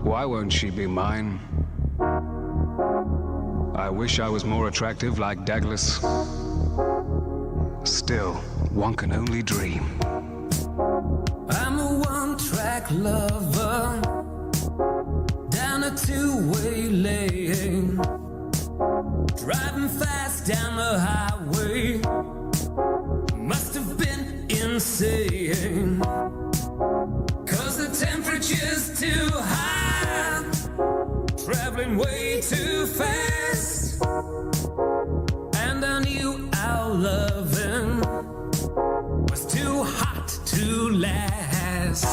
Why won't she be mine? I wish I was more attractive like Douglas. Still, one can only dream. I'm a one-track lover, down a two-way lane, driving fast down the highway, must have been insane, 'cause the temperature's too high, traveling way too fast, and I knew our loving was too hot to last.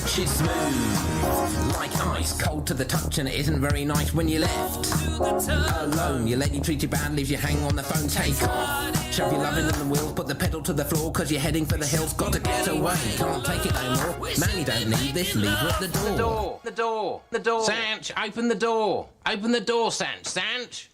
She's smooth, like ice, cold to the touch, and it isn't very nice when you're left alone. Your lady treats you bad, leaves you hang on the phone, take off. Shove your loving on the wheels, put the pedal to the floor, 'cause you're heading for the hills, got to get away, can't take it no more. Man, you don't need this, leave her at the door. The door. Sanch, open the door. Open the door, Sanch.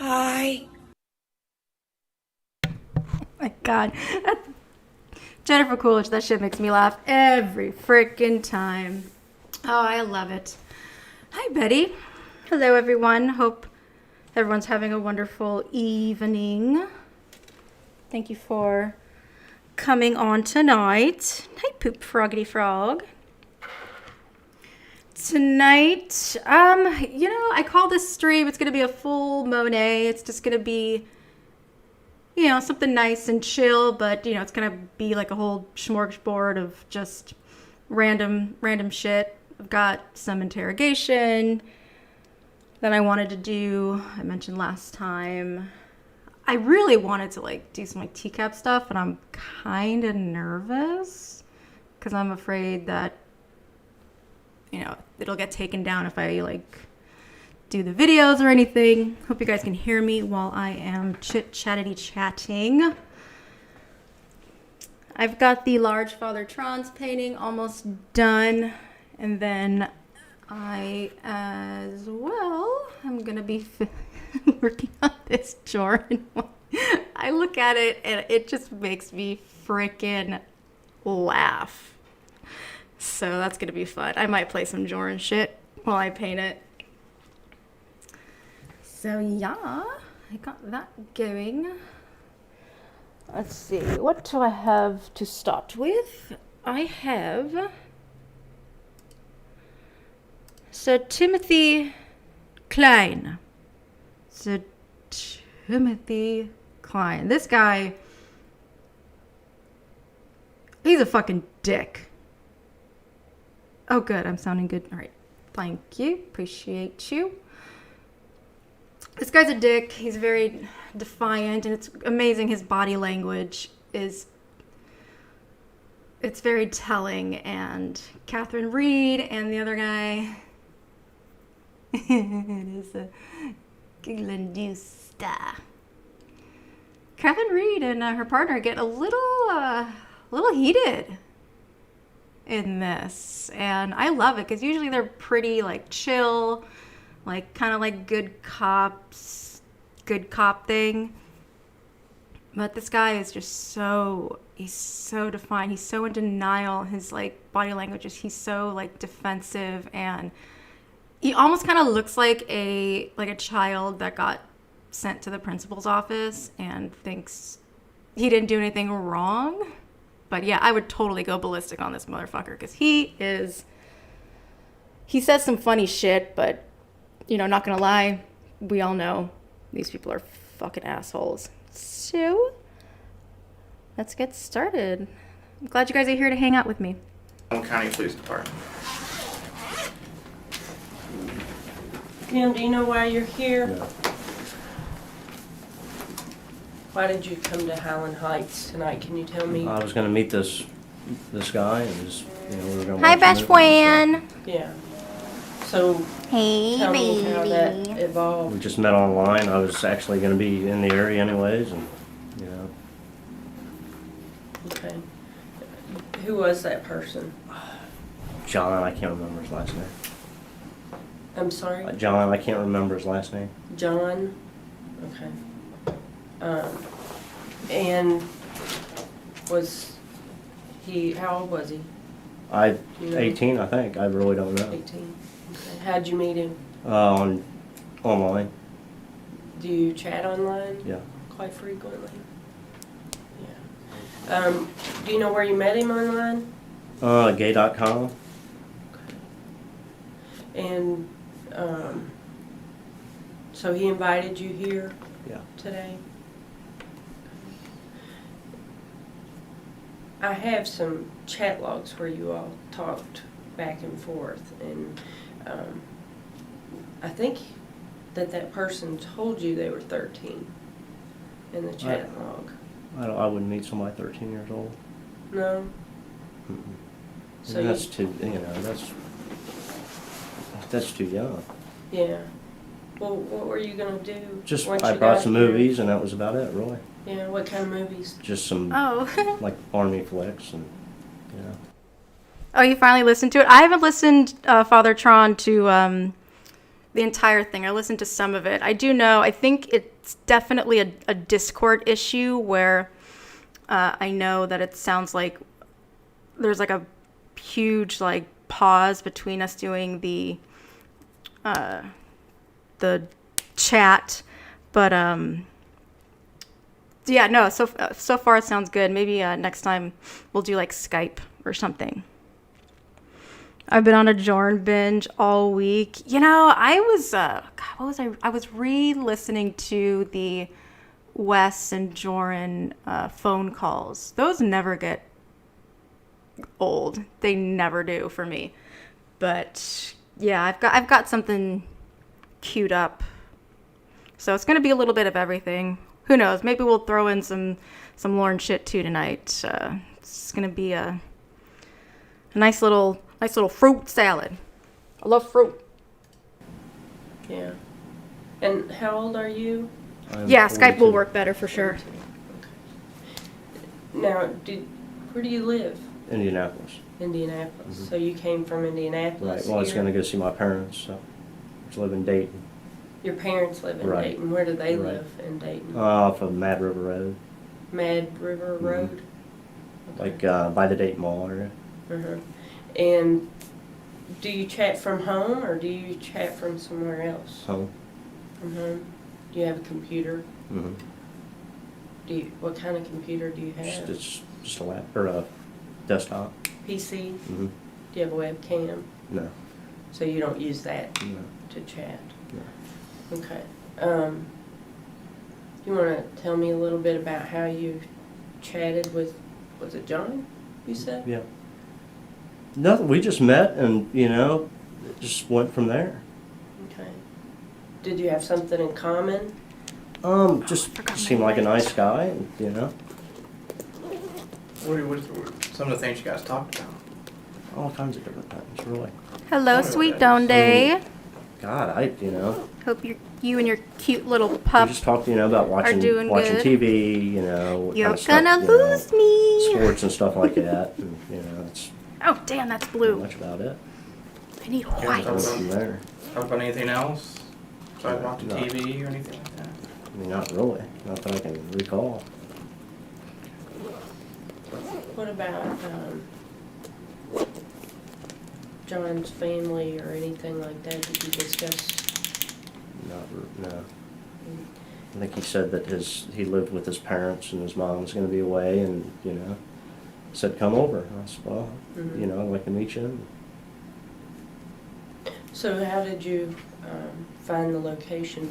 Hi. My God. Jennifer Coolidge, that shit makes me laugh every freaking time. Oh, I love it. Hi, Betty. Hello, everyone. Hope everyone's having a wonderful evening. Thank you for coming on tonight. Hi, Poop Froggity Frog. Tonight, I call this stream, it's going to be a full Monet. It's just going to be, something nice and chill, but, it's going to be like a whole smorgasbord of just random shit. I've got some interrogation that I wanted to do. I mentioned last time. I really wanted to, do some, TCAP stuff, and I'm kind of nervous because I'm afraid that it'll get taken down if I do the videos or anything. Hope you guys can hear me while I am chatting. I've got the large Father Tron's painting almost done, and then I as well I'm gonna be working on this Jordan one. I look at it and it just makes me freaking laugh. So that's going to be fun. I might play some Jordan shit while I paint it. So yeah, I got that going. Let's see, what do I have to start with? I have Sir Timothy Klein. Sir Timothy Klein. This guy, he's a fucking dick. Oh, good. I'm sounding good. All right. Thank you. Appreciate you. This guy's a dick. He's very defiant, and it's amazing. His body language it's very telling. And Catherine Reed and the other guy, it is a Glendusta. Catherine Reed and her partner get a little heated in this, and I love it because usually they're pretty chill, kind of good cop thing, but this guy is just he's so defined, he's so in denial, his body language is, he's so defensive, and he almost kind of looks like a child that got sent to the principal's office and thinks he didn't do anything wrong. But yeah, I would totally go ballistic on this motherfucker because he says some funny shit, but, not gonna lie, we all know these people are fucking assholes. So, let's get started. I'm glad you guys are here to hang out with me. County Police Department. Kim, do you know why you're here? No. Why did you come to Highland Heights tonight? Can you tell me? I was gonna meet this guy and just, we were gonna Hi, watch a best movie and friend. Yeah. So Hey, tell me how that stuff. We evolved. just met online. I was actually gonna be in the area anyways, and Okay. Who was that person? John, I can't remember his last name. I'm sorry? John, I can't remember his last name. John? Okay. And was he, how old was he? I, Do you know? 18, I think. I really don't know. 18. Okay. How'd you meet him? Online. Do you chat online? Yeah. Quite frequently? Yeah. Do you know where you met him online? Gay.com. And, so he invited you here Yeah. today? I have some chat logs where you all talked back and forth, and I think that person told you they were 13 in the chat log. I wouldn't meet somebody 13 years old. No? Mm-mm. So that's you, too, that's too young. yeah. Well, what were you gonna do? Just, once I you brought got some here? movies and that was about it, really. Yeah, what kind of movies? Just some, Oh. like, army flicks and, Oh, you finally listened to it? I haven't listened, Father Tron, to the entire thing. I listened to some of it. I do know, I think it's definitely a Discord issue where I know that it sounds like there's like a huge like pause between us doing the chat. But yeah, no, so far it sounds good. Maybe next time we'll do like Skype or something. I've been on a Jorn binge all week. You know, I was, God, what was I? I was re-listening to the Wes and Joran phone calls. Those never get old. They never do for me. But yeah, I've got something queued up. So it's gonna be a little bit of everything. Who knows? Maybe we'll throw in some Lauren shit too tonight. It's gonna be a nice little fruit salad. I love fruit. Yeah. And how old are you? I'm Yeah, Skype will 42. work better for sure. Okay. Now, where do you live? Indianapolis. Indianapolis. Mhm. So you came from Indianapolis. Right. Well, I was here? going to go see my parents, so I was living in Dayton, Your parents live in Right. Dayton. Where do they Right. live in Dayton? off of Mad River Road, Mad River Mhm. Road. like by the Dayton Mall area. Uh-huh. And do you chat from home or do you chat from somewhere else? Home. From home. Do you have a computer? Mm-hmm. What kind of computer do you have? It's just a lap or a desktop. PC? Mm-hmm. Do you have a webcam? No. So you don't use that No. to chat? No. Okay. You want to tell me a little bit about how you chatted with, was it John, you said? Yeah. Nothing. We just met, and it just went from there. Okay. Did you have something in common? Just forgot my seemed like a light. nice guy, and, What some of the things you guys talked about? all kinds of different things, really. Hello, sweet Donde. God, Hope you and your cute little we pup. just talked, about watching doing good. TV, what You're kind of stuff, gonna lose me. sports and stuff like that, and that's Oh, damn, that's pretty blue. much about it. I need Yeah, white. Went from there. Talk about anything else? Besides watching No. TV or anything like that? I mean, not really. Not that I can recall. What about John's family or anything like that? Did you discuss? No. I think he said that he lived with his parents and his mom was going to be away, and said come over. I said, well, Mhm. I'd like to meet you. So how did you find the location?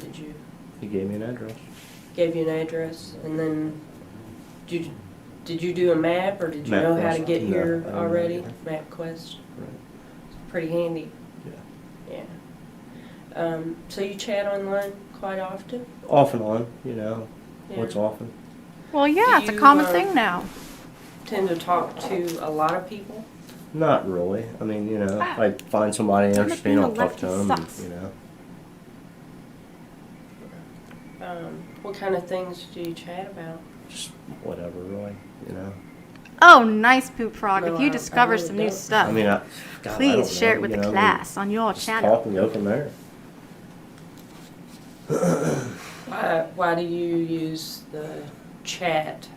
He gave me an address. Gave you an address, and then did you do a map, or did you know how to MapQuest. get No, here I didn't know already? anything. MapQuest, Right. pretty handy. Yeah. Yeah. So you chat online quite often? Off and on, Yeah. what's often. Well, yeah, it's a you, common thing now. Tend to talk to a lot of people? Not really. I mean, you know, if I find somebody Damn it, interesting, being a I'll talk to lefty them, sucks. you know. What kind of things do you chat about? Just whatever, really, you know. Oh, nice, Poop Frog. No, If you I discover really some new don't. stuff, I mean, God, I please don't share know, it with you the know, class on your just channel. talk and go from there. Why do you use the chat?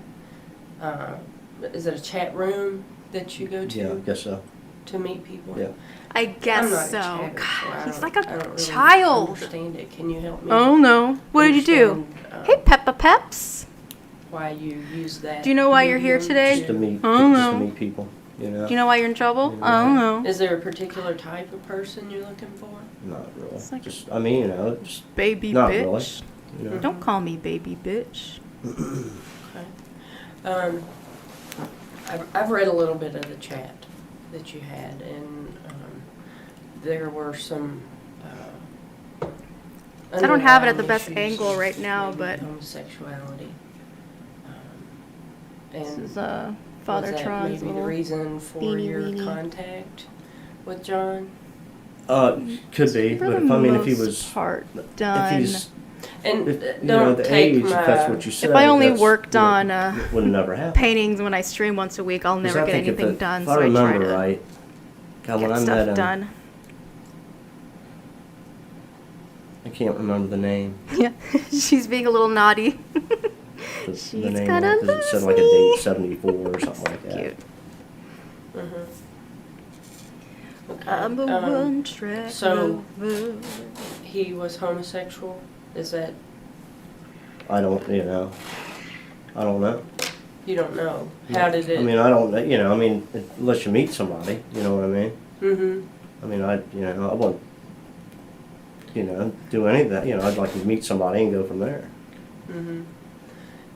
Is it a chat room that you go to Yeah, I guess so. to meet people? Yeah. I guess I'm not so. a chatter, God, I he's don't- like I a don't really child. Understand it? Can you help me? Oh no. What did you do? understand, Hey, Peppa Peps. Why you use that? Do you know why you're here medium today? Just to meet, Oh, just to no. meet people, you know. Do you know why you're in trouble? Yeah. I don't know. Is there a particular type of person you're looking for? Not really. It's like- Just, I mean, you know, just Baby not bitch. really. You know. Don't call me baby bitch. Okay. I've read a little bit of the chat that you had, and there were some. I don't have it at the underlying best issues, angle right now, maybe but homosexuality. this And is was Father that Tron's maybe the little. reason for beanie your weenie. contact with John? Could be, For but the if I mean, if he most was, part if done. he's, And if, you don't know, the take age, my. if that's what you said. If I only that's, worked you know, on would never happen. paintings when I stream once a week, I'll 'Cause never I get think anything if done. If So I I try remember to right, God, when get I met stuff him, done. I can't remember the name. Yeah, she's being a little naughty. The She's name gonna because it said lose like a me. date 74 or something like that. Cute. Mhm. Okay. I'm a one track so- lover. He was homosexual. Is that I don't, you know, I don't know. you don't know? How did it? I mean, I don't, you know, I mean, unless you meet somebody, you know what I mean? Mhm. I mean, I won't, you know, do any of that. You know, I'd like to meet somebody and go from there. Mhm.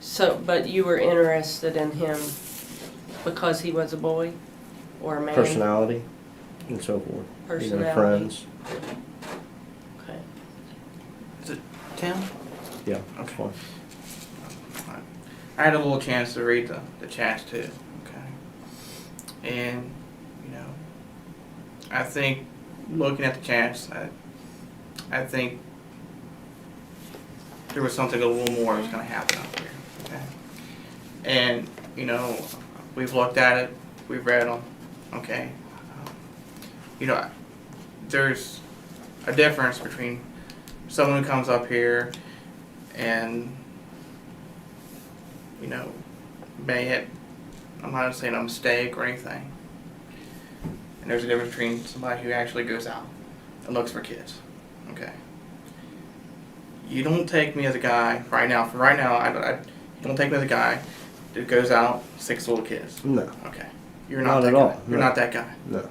So, but you were interested in him because he was a boy or a man? Personality and so forth. You know, Personality. friends. Okay. Is it Tim? Yeah, that's Okay. fine. I had a little chance to read the chats too. Okay. And, you know, I think looking at the chats, I think there was something a little more was going to happen out here. Okay. And, you know, we've looked at it, we've read them. Okay. You know, there's a difference between someone who comes up here and, you know, may hit, I'm not saying a mistake or anything. And there's a difference between somebody who actually goes out and looks for kids. Okay. You don't take me as a guy right now. For right now, you don't take me as a guy that goes out 6 little kids. No, Okay. You're not, Not that at guy. all, You're no. not that guy. no.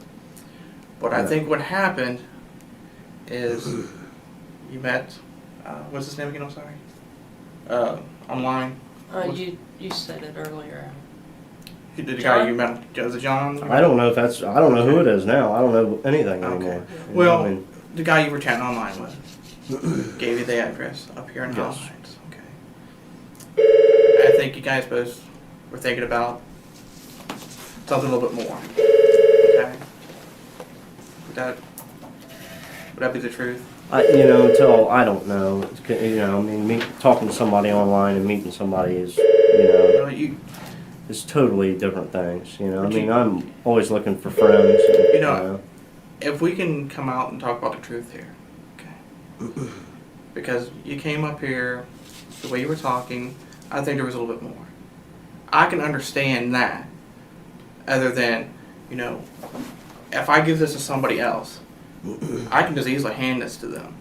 But I No. think what happened is you met, what's his name again? I'm sorry. Online. You said it earlier. The guy John? you met, is it John? I don't know if that's, I don't know who it is now. I don't know anything Okay. anymore. You know, Well, I mean, the guy you were chatting online with gave you the address up here in Yes. Highlights. Okay. I think you guys both were thinking about something a little bit more. Okay. Would that be the truth? you know, until, I don't know. You know, I mean, talking to somebody online and meeting somebody is, you know, Well, you is totally different things. You know, I But you- mean, I'm always looking for friends. And, You know, if we can come out and talk about the truth here, okay? Because you came up here, the way you were talking, I think there was a little bit more. I can understand that, other than, you know, if I give this to somebody else, I can just easily hand this to them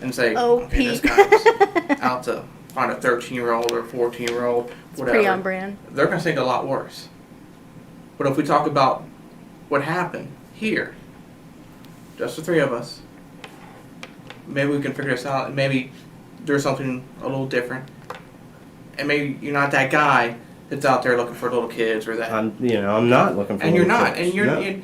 and say, Oh, okay, this Pete. guy's out to find a 13-year-old or a 14-year-old, It's whatever. pretty on brand. They're going to think a lot worse. But if we talk about what happened here, just the 3 of us, maybe we can figure this out, and maybe there's something a little different. And maybe you're not that guy that's out there looking for little kids or that. I'm not looking for. And you're little not. kids, And you're. no.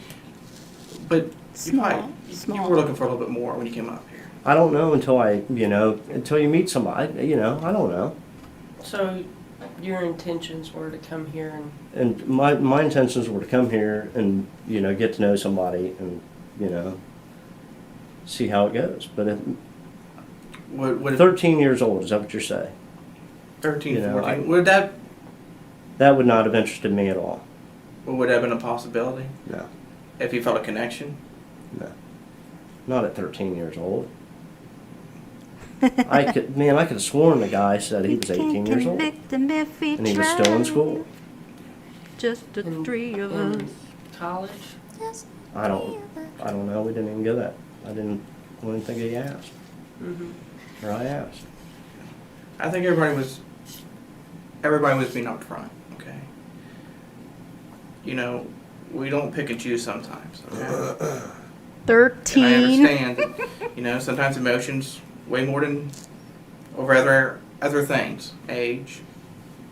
But Small, you small. were looking for a little bit more when you came up here. I don't know until you meet somebody. You know, I don't know. So, your intentions were to come here and And my intentions were to come here and, you know, get to know somebody and, you know, see how it goes. But if Would 13 years old, is that what you're saying? 13, you know, 14, would that That would not have interested me at all. would that have been a possibility No, if you felt a connection? no. Not at 13 years old. I could have sworn the guy said he was 18 years old. And he was still in school. Just the in, three of in us. college. I don't know. We didn't even get that. I didn't think he asked. Mm-hmm. Or I asked. I think everybody was being upfront. Okay. You know, we don't pick and choose sometimes. Okay. 13. And I understand that, you know, sometimes emotions way more than over other things, age,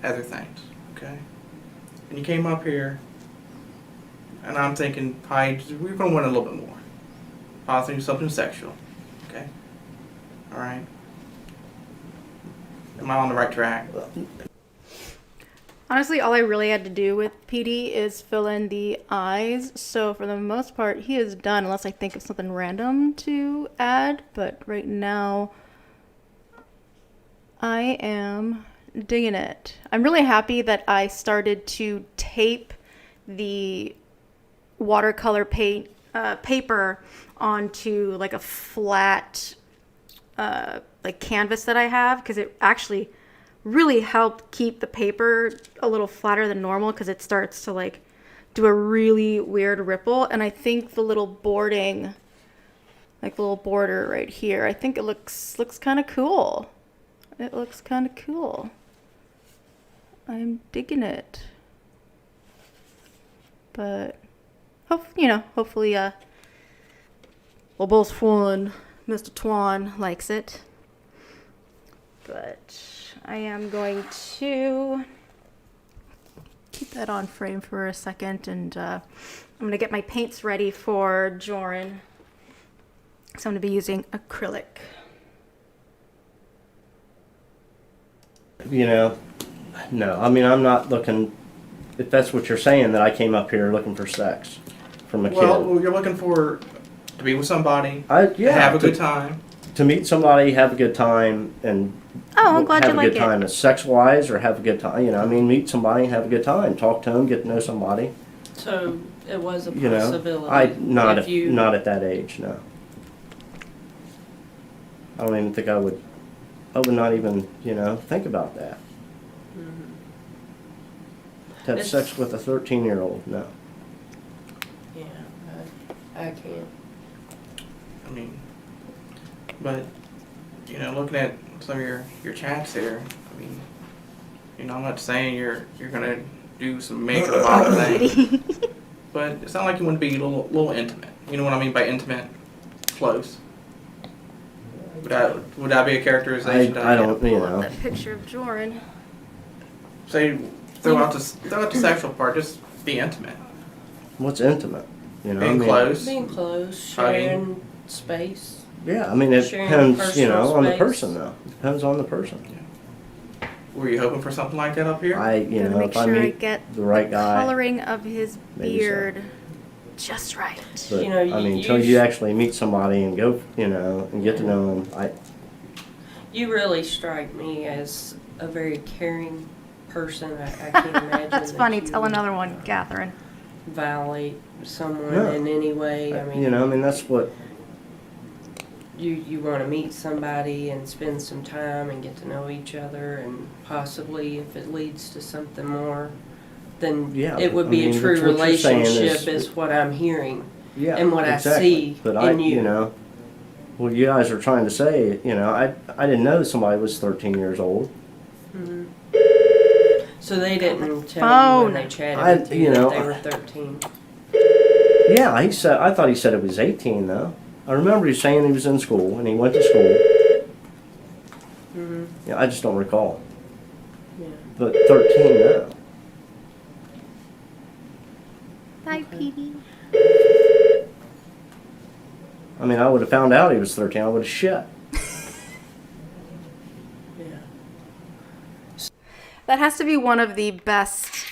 other things. Okay. And you came up here, and I'm thinking, we're gonna want a little bit more. Possibly something sexual. Okay. All right. Am I on the right track? Honestly, all I really had to do with PD is fill in the eyes. So for the most part, he is done unless I think of something random to add. But right now, I am digging it. I'm really happy that I started to tape the watercolor paint paper onto like a flat like canvas that I have, because it actually really helped keep the paper a little flatter than normal, because it starts to like do a really weird ripple. And I think the little boarding, like the little border right here, I think it looks kind of cool. It looks kind of cool. I'm digging it. But hopefully well, both one Mr. Twan likes it. But I am going to keep that on frame for a second, and I'm going to get my paints ready for Joran. So I'm going to be using acrylic. You know, no. I mean, I'm not looking. If that's what you're saying, that I came up here looking for sex from a kid. Well, you're looking to be with somebody, Yeah, have a good time. To meet somebody, have a good time, and Oh, I'm glad have you a like good time. it. As sex-wise, or have a good time. You know, I mean, meet somebody and have a good time. Talk to them, get to know somebody. So it was a You know, possibility. not at that age. No, I don't even think I would not even think about that. Mhm. To have It's- sex with a 13-year-old, no. Yeah, I can't. I mean, but looking at some of your chats there, I mean, I'm not saying you're gonna do some major wild thing, but it sounds like you want to be a little intimate. You know what I mean by intimate? Close. Would that be a characterization? I don't, Pull up that picture of Joran. Say throw out the sexual part. Just be intimate. What's intimate? Being close. Being close, Hugging. sharing space. Yeah, I mean, it Sharing depends, personal on the space. person, though. Depends on the person. Were you hoping for something like that up here? I, Gotta make if I sure I meet get the right guy, coloring of his maybe so. beard just right. but You know, I mean, you until you actually meet somebody and go, and get to know them, You really strike me as a very caring person. I can't imagine. That's that funny. you Tell would another one, Catherine. Violate someone No. in any way. I mean, that's what, you want to meet somebody and spend some time and get to know each other, and possibly if it leads to something more, then Yeah, it would I be mean, a true what you're saying relationship is- is what I'm hearing. yeah. And what I exactly. see but in you. What you guys are trying to say, I didn't know somebody was 13 years old. Mhm. So they didn't tell you when they chatted I- with you, you know, that they were 13. Yeah, I thought he said it was 18, though. I remember he saying he was in school, and he went to school. Mhm. Yeah, I just don't recall. Yeah. But 13, no. Bye, Petey. I mean, I would have found out he was 13. I would have shit. Yeah. That has to be one of the best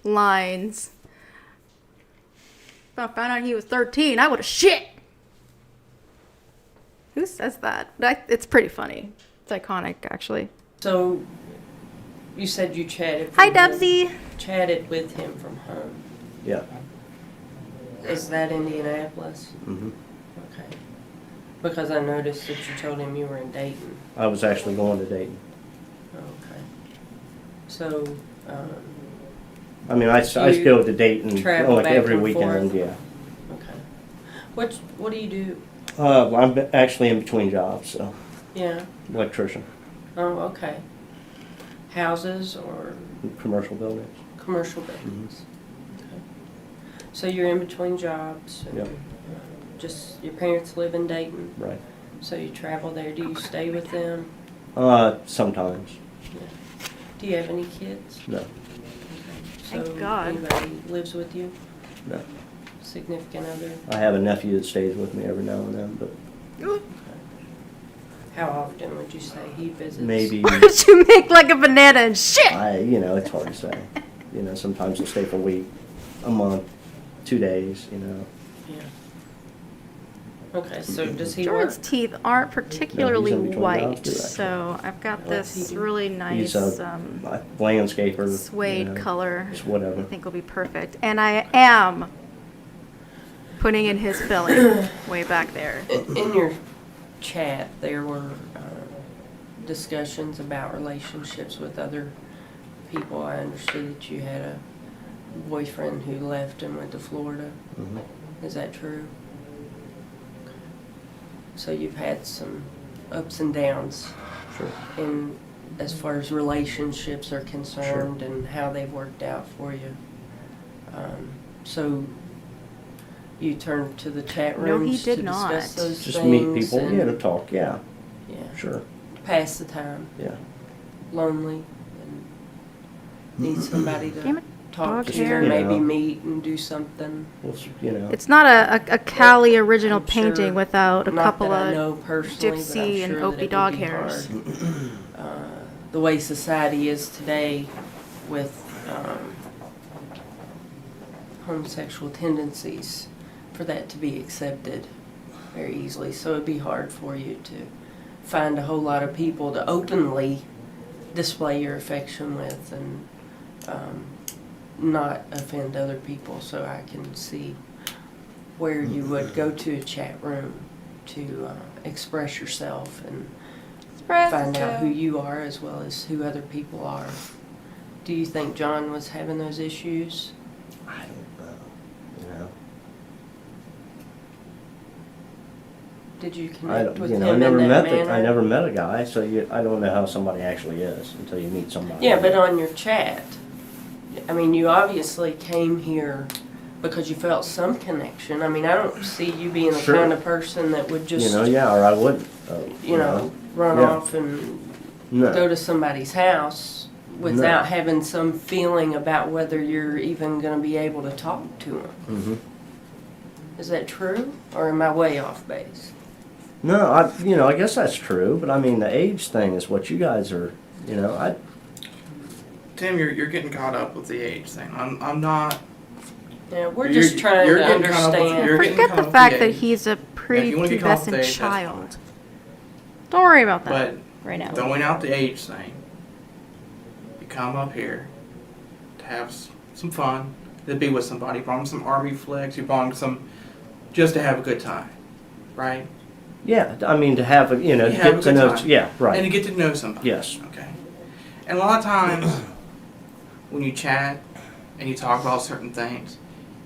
lines. If I found out he was 13, I would have shit. Who says that? It's pretty funny. It's iconic, actually. So, you said you chatted. Hi, from him- Dubsy. Chatted with him from home. Yeah. Is that Indianapolis? Mm-hmm. Okay. Because I noticed that you told him you were in Dayton. I was actually going to Dayton. Okay. So, I mean, I You go to Dayton travel like back every and weekend. forth? Yeah. okay. What do you do? I'm actually in between jobs, so Yeah. electrician, Oh, okay. Houses or commercial buildings. commercial buildings? Okay. So you're in between jobs? And, Yep. Just, your parents live in Dayton? Right. So you travel there. Do you stay with them? Sometimes. Do you have any kids? No. Okay. Thank So God. anybody lives with you? No. Significant other? I have a nephew that stays with me every now and then, but How often would you say he visits? maybe Why did you make like a banana and shit? it's hard to say. Sometimes he'll stay for a week, a month, 2 days. Yeah. Okay, so does he Jordan's work? teeth aren't particularly between jobs white, too, actually. so I've got What's he this do? really He's nice a landscaper. suede color. Just I whatever. think will be perfect. And I am putting in his filling way back there. In your chat, there were discussions about relationships with other people. I understood that you had a boyfriend who left and went to Florida. Mhm. Is that true? So you've had some ups and downs Sure. in as far as relationships are concerned and how they've worked out for you. So you turned to the chat No, he rooms did to not. discuss those Just things. meet people. and- Yeah, to talk. Yeah. yeah. Sure. Pass the time. Yeah. Lonely and need somebody Damn to it, talk dog to hair. and maybe Yeah. meet and do something. Well, It's not a Cali original I'm sure- painting without a not couple that I of know personally, but I'm gypsy and sure that Opie it would dog be hairs. hard. The way society is today with homosexual tendencies, for that to be accepted very easily. So it'd be hard for you to find a whole lot of people to openly display your affection with and not offend other people. So I can see where you would go to a chat room to express yourself and find out who you are as well as who other people are. Do you think John was having those issues? I don't know. Did you I connect don't. with I him never in met that the. manner? I never met a guy, so I don't know how somebody actually is until you meet somebody. Yeah, but on your chat, I mean, you obviously came here because you felt some connection. I mean, I don't see you being the Sure. kind of person that would just, yeah, or I wouldn't. run Yeah. off and No. go to somebody's house without having some feeling about whether you're even going to be able to talk to them. Mm-hmm. Is that true, or am I way off base? No, I guess that's true, but I mean, the age thing is what you guys are. Tim, you're getting caught up with the age thing. I'm not. Yeah, we're You're- just trying you're to getting caught up with- understand. you're getting Forget caught the up with fact the that age. he's a If pretty you wanna get caught up with the pubescent age, that's child. Don't worry about that But right now. throwing out the age thing, you come up here to have some fun, to be with somebody, brought them some army flicks, you brought them some, just to have a good time, right? Yeah, I mean, to have a have a get to good know. time. Yeah, And right. to get to know somebody. Yes. Okay. And a lot of times, when you chat and you talk about certain things,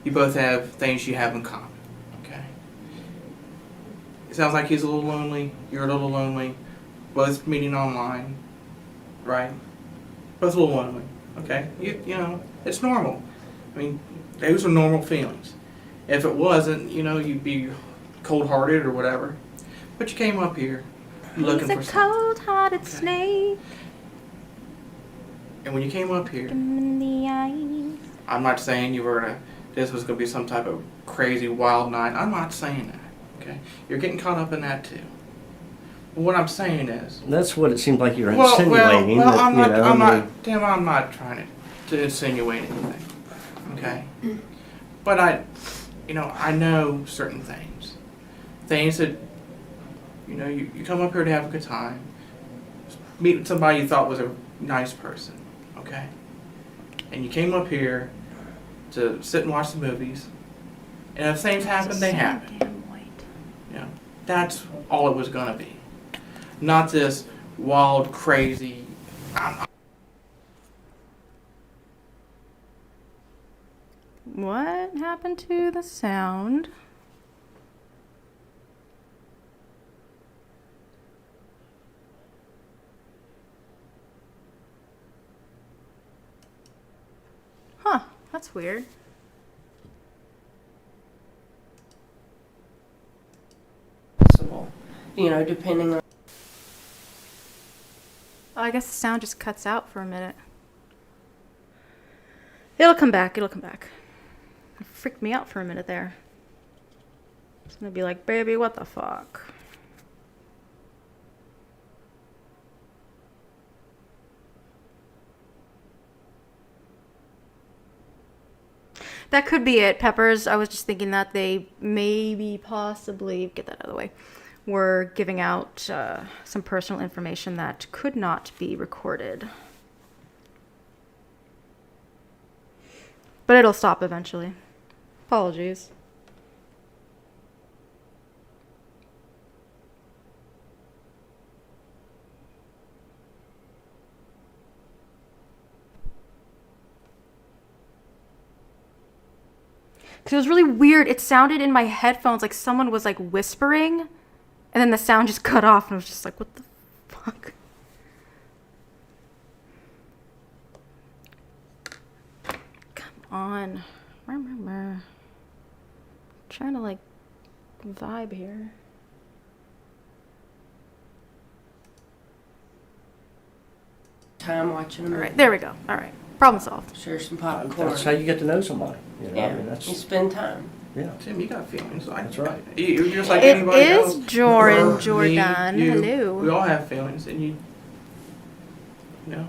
you both have things you have in common. Okay. It sounds like he's a little lonely. You're a little lonely. Both meeting online, right? Both a little lonely. Okay. It's normal. I mean, those are normal feelings. If it wasn't, you'd be cold-hearted or whatever. But you came up here looking He's for a something. cold-hearted Okay. snake. And when you came up here, In the eyes. I'm not saying this was going to be some type of crazy wild night. I'm not saying that. Okay, you're getting caught up in that too. What I'm saying is, That's what it seemed like you were well, insinuating. well, that, I'm not, you know, I'm I mean, not, Tim, I'm not trying to insinuate anything, okay? But I know certain things that, you come up here to have a good time, meet somebody you thought was a nice person, okay? And you came up here to sit and watch the movies, and if things happen, they happen. Damn white. That's all it was gonna be. Not this wild, crazy. What happened to the sound? Huh, that's weird. Possible, depending on. Oh, I guess the sound just cuts out for a minute. It'll come back. It'll come back. It freaked me out for a minute there. It's gonna be like, baby, what the fuck? That could be it, Peppers. I was just thinking that they maybe, possibly, get that out of the way, were giving out some personal information that could not be recorded. But it'll stop eventually. Apologies. Because it was really weird. It sounded in my headphones like someone was like whispering, and then the sound just cut off, and I was just like, what the fuck? Come on. Trying to like vibe here. Time watching a movie. All right, there we go. All right, problem solved. Share some popcorn. that's how you get to know somebody. Yeah, I mean, that's, you spend time. yeah. Tim, you got feelings. That's right. You're just like It anybody else. is Jordan. Me, Jordan. you. Hello. We all have feelings, and you know,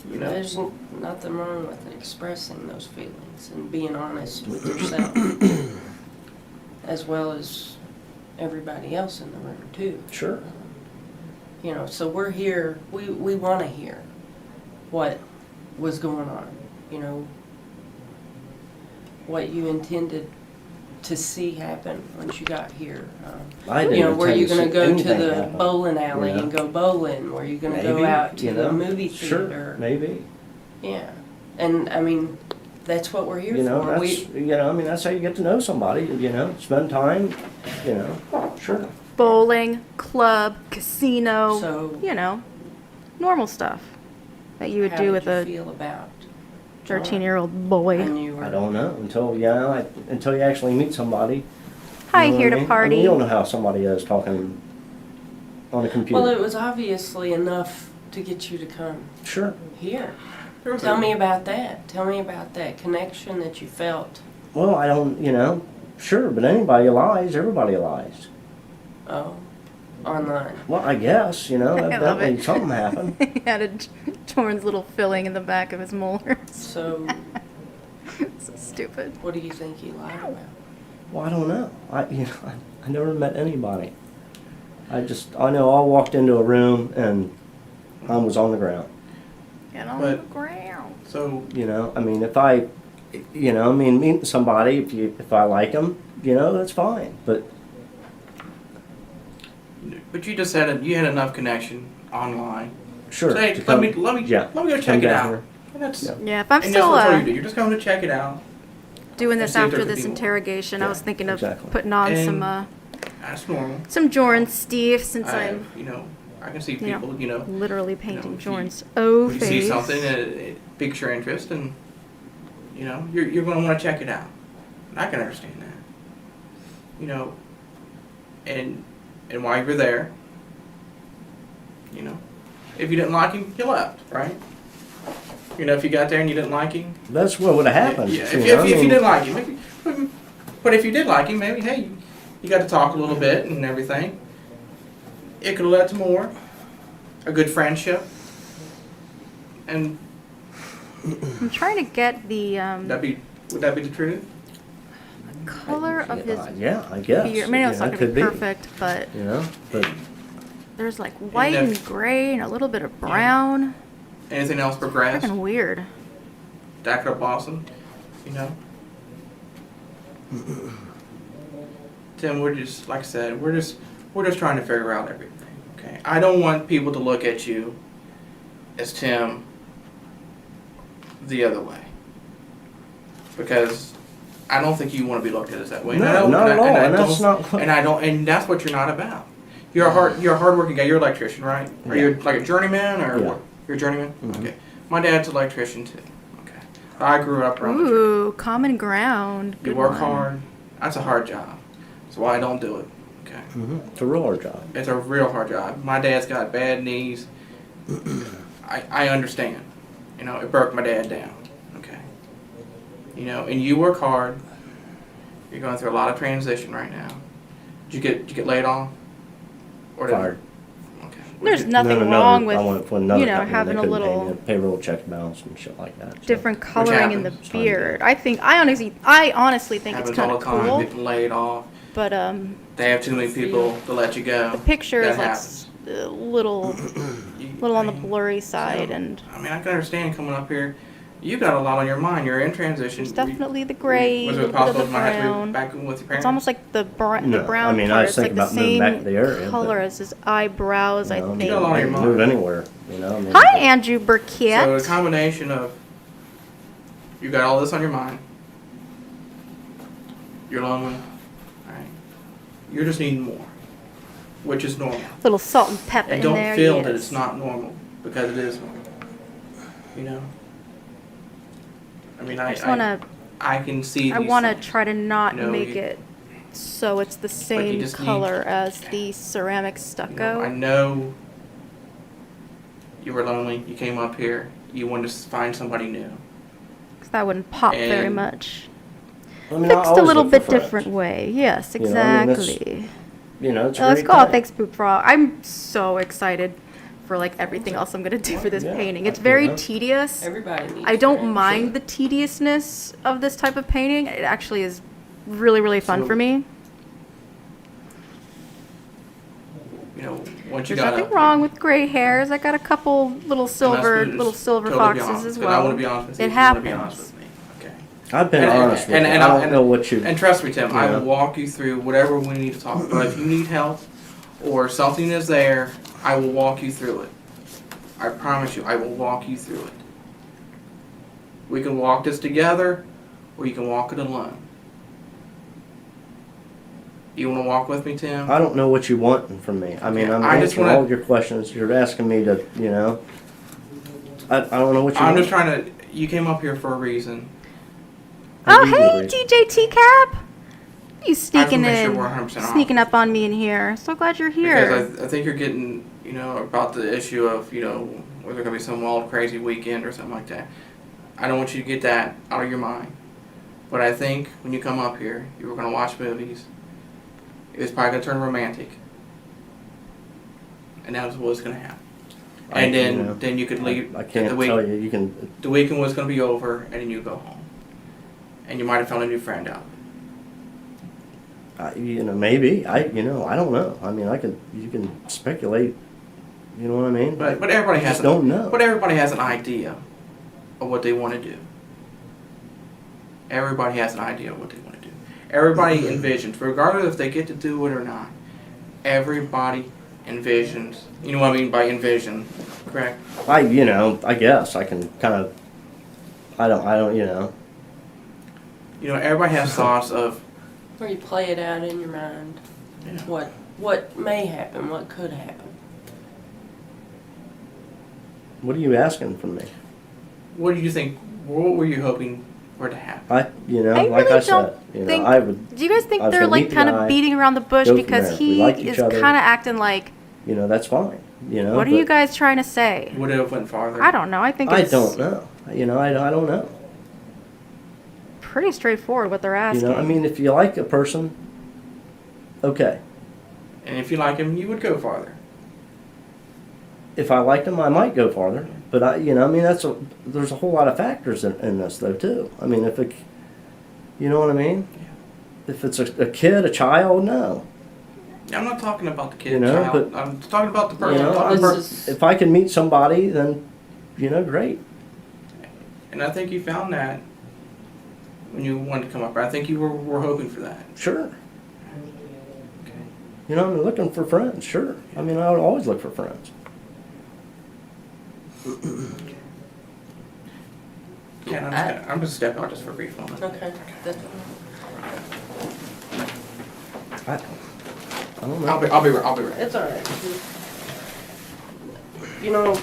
There's nothing wrong with expressing those feelings and being honest with yourself, as well as everybody else in the room too. Sure. So we're here. We want to hear what was going on. What you intended to see happen once you got here. I didn't Were intend you to going to see go to anything the happen, bowling alley you know? and go bowling? Were you going to go Maybe, out to you the know? movie Sure, theater? maybe. Yeah, and I mean, that's what we're here for. That's I mean, that's how you get to know somebody. Spend time. Sure. Bowling, club, casino. So- Normal stuff that you would How do did with you a feel about 13-year-old boy. when you were I don't know until you actually meet somebody. Hi, You know here what I to mean? party. I mean, you don't know how somebody is talking on a computer. Well, it was obviously enough to get you to come Sure. here. there was Tell a- me about that. Tell me about that connection that you felt. Well, I don't. Sure, but anybody lies. Everybody lies. Oh, online. Well, I guess love evidently it. something happened. He had a Torn's little filling in the back of his molars. So, So stupid. what do you think he lied about? Well, I don't know. I never met anybody. I know I walked into a room and I was on the ground. Get on But- the ground. So I mean, if I, meeting somebody, if I like them, that's fine. But you just had you had enough connection online. sure. So, hey, to let come- me yeah, go come check it down out. here. And that's Yeah. Yeah, if I'm and still that's what you do. You're just coming to check it out. doing and this see if after there could this be more. interrogation, I Yeah, was thinking of exactly. putting on And- That's normal. some Jordan Steve, since I'm I can see you know, people. literally painting if you- Jordan's O When you face. see something it piques your interest, and you're going to want to check it out. And I can understand that. And while you were there, if you didn't like him, you left, right? If you got there and you didn't like him, That's what would have happened. yeah. you If know, I you mean, didn't like him, but if you did like him, maybe hey, you got to talk a little bit and everything. it could have led to more. A good friendship. And I'm trying to get the would that be the truth? color of his Yeah, I guess. beard. I mean, I know it's You know, not it going to could be perfect, but You know, but there's like white And and gray and a little bit of brown. Anything else progressed? Freaking weird. That could have blossomed, you know? Tim, we're just, like I said, we're just trying to figure out everything, okay? I don't want people to look at you as Tim the other way. Because I don't think you want to be looked at as that way. No, not at all, and that's not what- and that's what you're not about. You're a hardworking guy. You're an electrician, right? Or Yeah. you're like a journeyman, or Yeah. what? You're a journeyman. Mhm. Okay. My dad's an electrician too. Okay. I grew up around. the Ooh, common ground. You Good work one. hard. That's a hard job. That's why I don't do it. Okay. it's a real hard job. It's a real hard job. My dad's got bad knees. I understand. You know, it broke my dad down. Okay. You know, and you work hard. You're going through a lot of transition right now. Did you get laid off? Or did- Fired. Okay. There's No, nothing no, wrong I with, went for another you know, company, they having a couldn't pay me little a payroll check balance and shit like that. so. different coloring in the happens. beard. I honestly think it's Happens kind all of the time. cool, Getting laid off. but They have too many people to let you go. the picture That is like happens. a little on the blurry side, and I mean, I can understand coming up here. You got a lot on your mind. You're in transition. there's definitely the gray, a Was little it bit of possible the you might have to brown. be back with your parents? It's almost like the brown No, I mean, I part. was It's like thinking the about moving back to same the area, color but, as his eyebrows, I you know, think. got a lot on your mind. move anywhere, you know. I mean, Hi, Andrew Burkett. So a combination of you got all this on your mind. You're lonely. Alright. You're just needing more. Which is normal. Little salt and pepper And in don't there. feel yes. that it's not normal. Because it is normal. You know? I mean I just want to. I can see I these want to things. try to not You know, make you- it so it's the same just need- color as the ceramic You know, stucco. I know you were lonely. You came up here. You wanted to find somebody new. 'Cause that wouldn't pop very And- much. I mean, I Fixed a always little look for bit friends. different way. Yes, You know, I mean, that's- exactly. You know, it's a Let's great go. thing. Thanks, Poop Frog. I'm so excited for like everything else I'm gonna do for this Yeah, painting. I It's can very imagine. tedious. Everybody needs I don't friends. mind the tediousness of this type of painting. It actually is really, really fun So- for me. You know, once you There's got nothing up wrong with gray hairs. I got a couple little silver, good. little silver Totally be foxes honest, as 'cause well. I want to be honest with you. It You wanna be honest happens. with me. Okay. I've been honest with you. I don't know what you. And trust me, Tim, I Yeah. will walk you through whatever we need to talk about. If you need help or something is there, I will walk you through it. I promise you, I will walk you through it. We can walk this together, or you can walk it alone. You want to walk with me, Tim? I don't know what you want from me. I mean, Okay, I'm I just answering wanna- all your questions. You're asking me to, you know. I don't know what you I'm want. just trying to. You came up here for a reason. I'll Oh, give you a hey, reason. DJ Cap. You sneaking make sure in, we're 100% sneaking up on me in here. So glad you're here. Because I think you're getting, you know, about the issue of, you know, whether there's going to be some wild, crazy weekend or something like that. I don't want you to get that out of your mind. But I think when you come up here, you were going to watch movies. It was probably going to turn romantic. And that was what's going to happen. And then, you know, then you could leave. I can't the week, tell you. You can. The weekend was going to be over, and then you go home. And you might have found a new friend out. You know, maybe. I don't know. I mean, you can speculate. You know what I mean? But everybody I has just don't know. But everybody has an idea of what they want to do. Everybody has an idea of what they want to do. Everybody envisions, regardless if they get to do it or not. Everybody envisions. You know what I mean by envision, correct? I guess I can kind of. I don't. You know. You know, everybody has thoughts of. Or you play it out in your mind. Yeah. What may happen, what could happen. What are you asking from me? What do you think? What were you hoping for to happen? I I like really I said, don't think. I would. Do you guys think I was they're gonna like meet the kind guy, of beating around the bush go from because there. We he like each is other. kind of acting like? You know, that's fine. You know. What are but you guys trying to say? Would it have went farther? I don't know. I think I it's don't know. You know, I don't know. pretty straightforward what they're You asking. know, I mean, if you like a person, okay. And if you like him, you would go farther. if I liked him, I might go farther. But I mean, there's a whole lot of factors in this though too. I mean, you know what I mean? If it's a kid, a child, no. I'm not talking about the kid, You know, child. but- I'm talking about the person. You know, I'm talking about- if I can meet somebody, then great. and I think you found that when you wanted to come up here. I think you were hoping for that. Sure. Okay. You know, I'm looking for friends. Sure. I mean, I would always look for friends. Ken, I'm just gonna step out just for a brief moment. Okay. I don't know. I'll be right. It's all right. You know,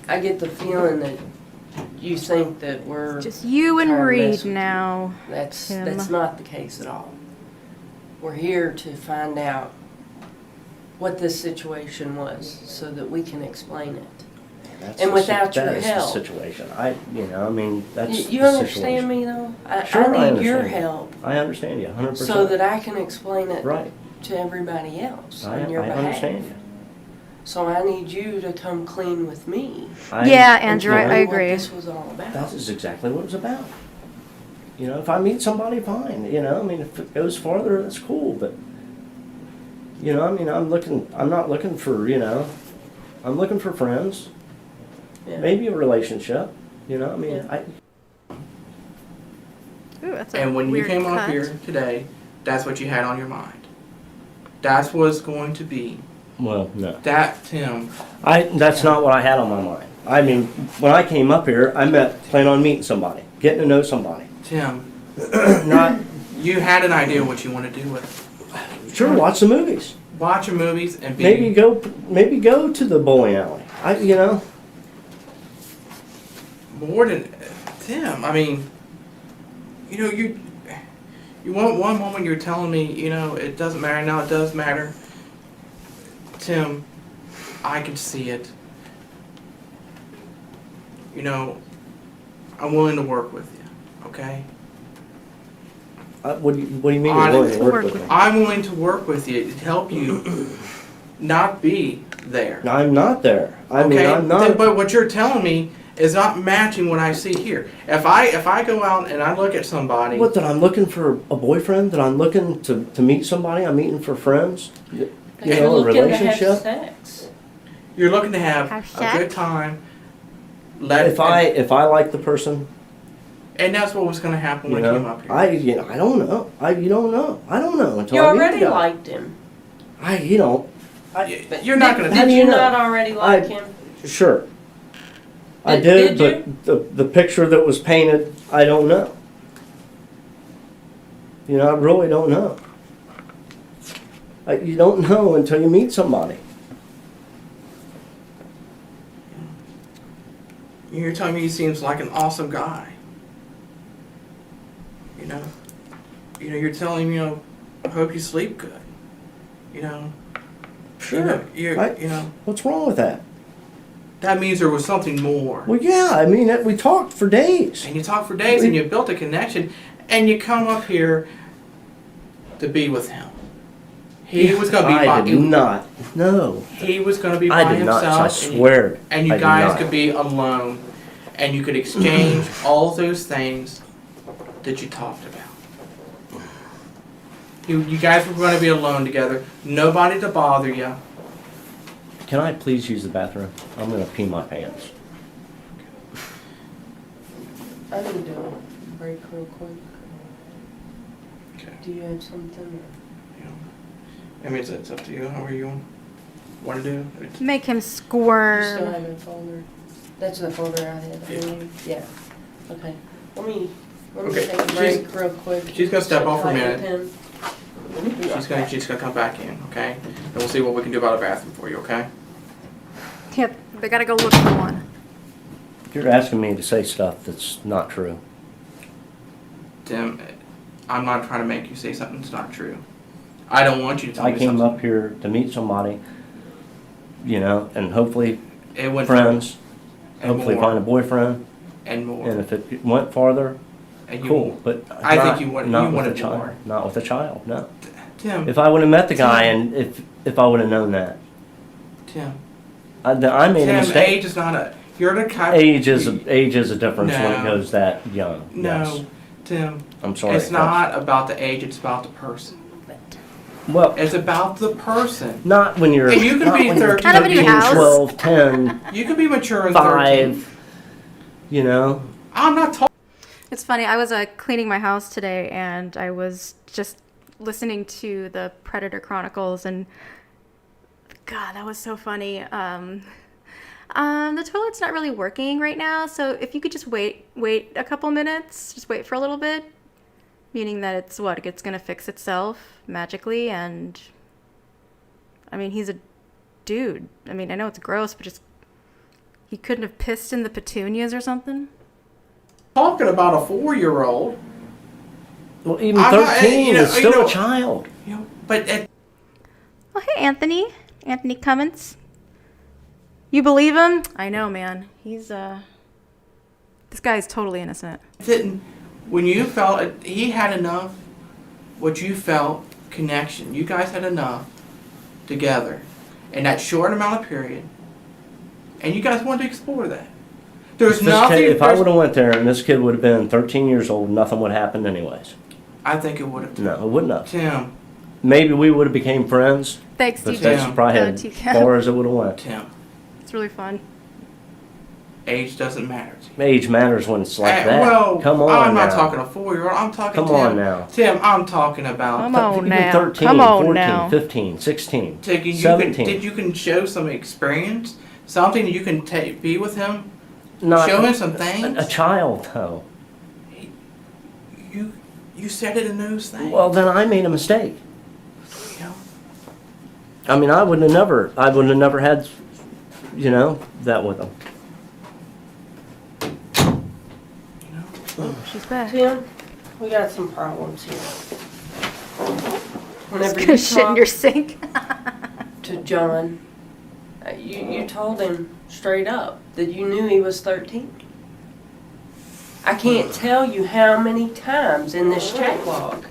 I get the feeling that you think that we're Just you and trying to Reed mess with now. That's Tim. not the case at all. We're here to find out what this situation was so that we can explain it. That's And the without your that is help. the situation. I mean, that's You the understand situation. me though? Sure, I need your understand you. help I understand you 100%. so that I can explain it Right. to everybody else I on your behalf. understand you. So I need you to come clean with me. Yeah, and Andrew, tell I me what agree. this was all about. That is exactly what it was about. You know, if I meet somebody, fine. You know, I mean, if it goes farther, that's cool. But, you know, I mean, I'm not looking for, I'm looking for friends. Yeah. Maybe a relationship. You know, I mean, Yeah. Ooh, that's a And when you weird came cut. up here today, that's what you had on your mind. That's what it's going to be. well, no. That, Tim, That's not what I had on my mind. I mean, when I came up here, plan on meeting somebody, getting to know somebody. Tim, Not, you had an idea what you want to do with it. sure, watch the movies. Watch your movies and be... Maybe go to the bowling alley. more than Tim. I mean, you want one moment you're telling me, it doesn't matter. Now it does matter. Tim, I can see it. I'm willing to work with you. Okay. What do you mean I- you're willing to work with me? I'm willing to work with you to help you not be there. I'm not there. I mean, I'm not. But what you're telling me is not matching what I see here. If I go out and I look at somebody, What, that I'm looking for a boyfriend? That I'm looking to meet somebody? I'm meeting for friends? You You're know, a looking to have relationship? sex. you're looking to have Have a good sex? time. If I like the person, And that's what was going to happen when you came up here. I don't know. You don't know. I don't know until You I meet already the guy. liked him. You're not going to. How Did do you you know? not already like him? Sure. I Did did, but the picture that was painted, I don't know. I really don't know. You don't know until you meet somebody. You're telling me he seems like an awesome guy. You're telling me, I hope you sleep good. Sure. What's wrong with that? That means there was something more. Well, yeah. I mean, we talked for days. And you talk for days and you built a connection and you come up here to be with him. He was going to be I did not. No. He was going to be by I did not. himself. I swear. And you I did guys not. could be alone. And you could exchange all those things that you talked about. You guys were going to be alone together. Nobody to bother you. Can I please use the bathroom? I'm going to pee my pants. I need to break real quick. Okay. Do you have something? I mean, it's up to you. However you want to do. Make him You still squirm. have a folder? That's the folder I had. Yeah. Okay. Let me Okay, take a break real quick. she's gonna step off for a Type minute. pen. She's gonna come back in, okay? And we'll see what we can do about a bathroom for you, okay? Yep, they gotta go look for one. You're asking me to say stuff that's not true. Tim, I'm not trying to make you say something that's not true. I don't want you to tell I me came something. up here to meet somebody, and hopefully It went friends, and hopefully more, find a boyfriend, and more. and if it went farther, And you- cool. But I not, think you wanted not with more. a child. Not with a child. No. Tim, If I would have met the guy, and if if I would have known that. Tim. I made a Tim, mistake. age is not a. You're the kind. Age is a difference when it No. goes that young. No, Yes. Tim. I'm sorry. It's not about the age. It's about the person. Well, It's about the person. not when you're. And you can not be when you're 13, Kind of in your 13, house. 12, 10, You can be mature in 13. 5. You know. I'm not talking. It's funny. I was cleaning my house today, and I was just listening to the Predator Chronicles, and God, that was so funny. The toilet's not really working right now, so if you could just wait a couple minutes, just wait for a little bit, meaning that it's gonna fix itself magically, and I mean, he's a dude. I mean, I know it's gross, but just he couldn't have pissed in the petunias or something. Talking about a 4-year-old. Well, even I'm not- 13 you know- is you still know- a child. You know, but Oh, hey, Anthony Cummins. You believe him? I know, man. He's this guy's totally innocent. didn't. When you felt he had enough, what you felt connection. You guys had enough together in that short amount of period, and you guys wanted to explore that. There's nothing. If I would have went there and this kid would have been 13 years old, nothing would have happened anyways. I think it would have. No, it wouldn't have. Tim. Maybe we would have became friends, Thanks, but DJ. that's probably as TCAP. far as it would have went. Tim. It's really fun. Age doesn't matter to you. Age matters when it's like that. Well, Come on I'm not now. talking a 4-year-old. I'm talking. Come on now. Tim, I'm talking about. Come on Even now. 13, Come on 14, now. 15, 16, Did you 17. can show some experience, something that you can be with him, Not show him some things. a child, though. You said it in those things. Well, then I made a mistake. You know, I mean, I wouldn't have never had, that with him. She's back. Tim, we got some problems here. Whenever Gonna you shit in talk your sink. to John, you told him straight up that you knew he was 13. I can't tell you how many times in this chat log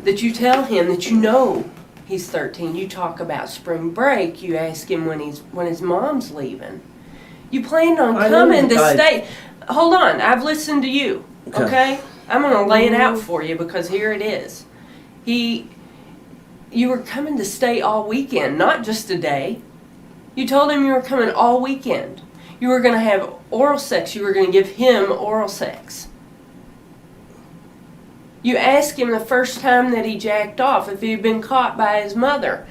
that you tell him that you know he's 13. You talk about spring break. You ask him when his mom's leaving. You planned on I know coming to I- stay. Hold on, I've listened to you. Okay. Okay, I'm gonna lay it out for you because here it is. You were coming to stay all weekend, not just a day. You told him you were coming all weekend. You were gonna have oral sex. You were gonna give him oral sex. You asked him the first time that he jacked off if he had been caught by his mother.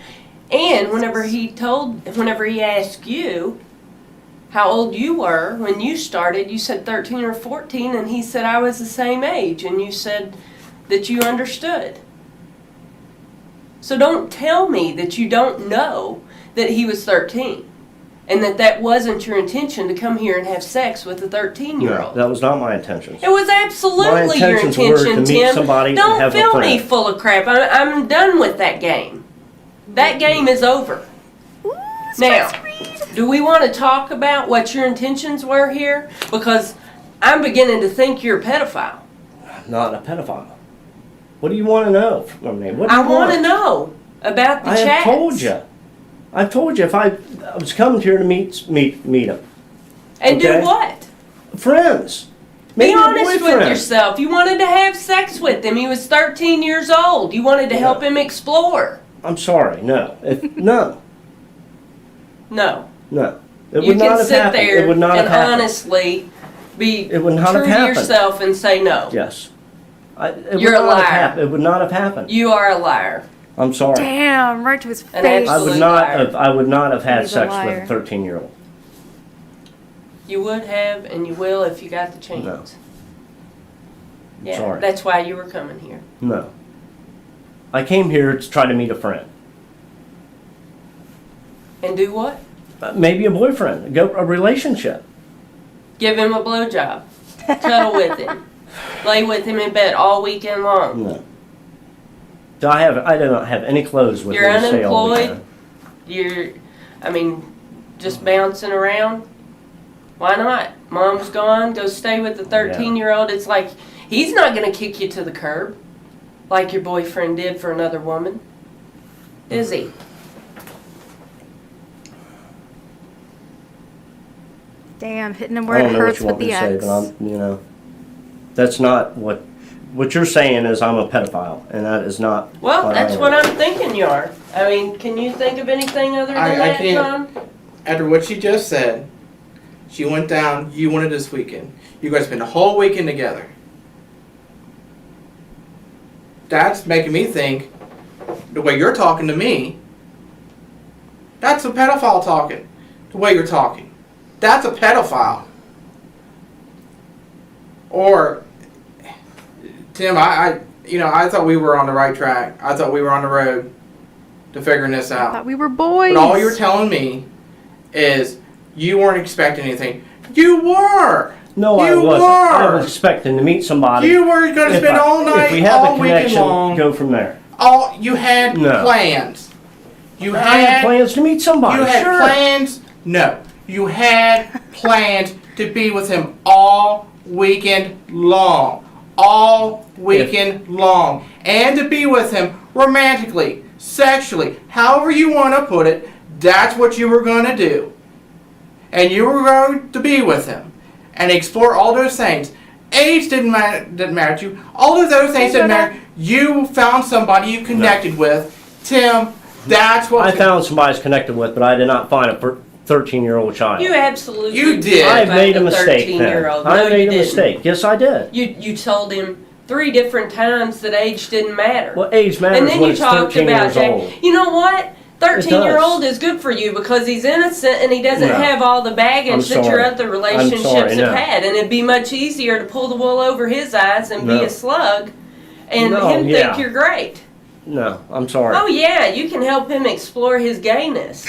And whenever he asked you how old you were when you started, you said 13 or 14, and he said I was the same age, and you said that you understood. So don't tell me that you don't know that he was 13. And that wasn't your intention to come here and have sex with a 13-year-old. No, that was not my intentions. It was absolutely your intentions were to intention, meet Tim. somebody and Don't have a fill me friend. full of crap. I'm done with that game. That game is over. Now, do we want to talk about what your intentions were here? Because I'm beginning to think you're a pedophile. Not a pedophile. What do you want to know from me? What do I you want to know about the I chats. have told you. I've told you if I was coming here to meet him. And Okay. do what? Friends. Be Maybe a honest with boyfriend. yourself. You wanted to have sex with him. He was 13 years old. You wanted to help him explore. I'm sorry. No. No. No. No. It You would not can have sit happened. there It would not and have happened. honestly be It would not true have to happened. yourself and say no. Yes. You're a liar. It would not have happened. You are a liar. I'm sorry. Damn, right to his An face. absolute liar. I would not have had He's a sex liar. with a 13-year-old. You would have and you will if you got the chance. No. Yeah, Sorry. that's why you were coming here. No. I came here to try to meet a friend. And do what? Maybe a boyfriend, a relationship. Give him a blowjob. Cuddle with him. Lay with him in bed all weekend long. No. I do not have any clothes with You're me to stay all unemployed? weekend. Just bouncing around? Why not? Mom's gone, go stay with the 13-year-old. It's like, he's not going to kick you to the curb like your boyfriend did for another woman. Is he? Damn, hitting him I where don't it know what hurts you with want me the to say, X. but that's not what you're saying is I'm a pedophile, and that is not. Well, that's I what am. I'm thinking you are. I mean, can you think of anything other than I that, can't. John? After what she just said, she went down. You wanted this weekend. You guys spent a whole weekend together. That's making me think the way you're talking to me. That's a pedophile talking. The way you're talking. That's a pedophile. Or, Tim, I thought we were on the right track. I thought we were on the road to figuring this I out. thought we were boys. But all you're telling me is you weren't expecting anything. You were. No, I You wasn't. were. I was expecting to meet somebody. You were going to spend all night, If we have all the weekend connection, long. go from there. You had No. plans. You I had plans to meet somebody. You had sure. plans. No, you had plans to be with him all weekend long, and to be with him romantically, sexually, however you want to put it. That's what you were going to do, and you were going to be with him and explore all those things. Age didn't matter to you. All of those things didn't matter. You found somebody you connected with, Tim. That's what I found somebody I was connected with, but I did not find a 13-year-old child. You absolutely You did. I about made a the mistake then. 13-year-old. I No, made you a didn't. mistake. Yes, I did. You told him 3 different times that age didn't matter. Well, age matters and then when you it's talked 13 about years Jack. old. You know what? 13-year-old does. is good for you because he's innocent and he doesn't No. have all the baggage I'm that your sorry. other relationships sorry, no. have had. And it'd be much easier to pull the wool over his eyes and No. be a slug and No, him yeah. think you're great. No, I'm sorry. Oh, yeah, you can help him explore his gayness.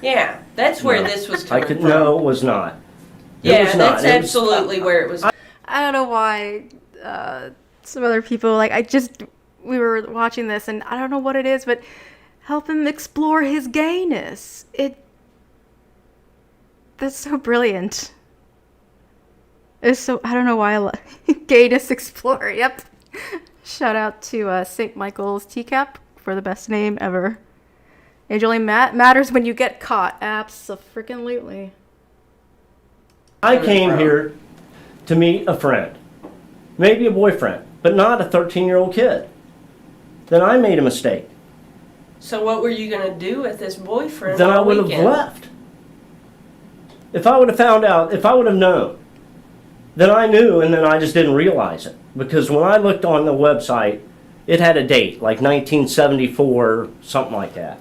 Yeah, that's where No. this was I coming could. from. No, it was not. It Yeah, was not. that's It was- absolutely where it was. I don't know why some other people, like, we were watching this and I don't know what it is, but help him explore his gayness. That's so brilliant. It's so, I don't know why I love Gayness Explorer. Yep. Shout out to St. Michael's Teacup for the best name ever. Age only matters when you get caught. Abso-freaking-lutely. I came here to meet a friend, maybe a boyfriend, but not a 13-year-old kid. Then I made a mistake. So what were you going to do with this boyfriend Then I all would have weekend? left. If I would have found out, if I would have known, then I knew and then I just didn't realize it. Because when I looked on the website, it had a date, like 1974, something like that.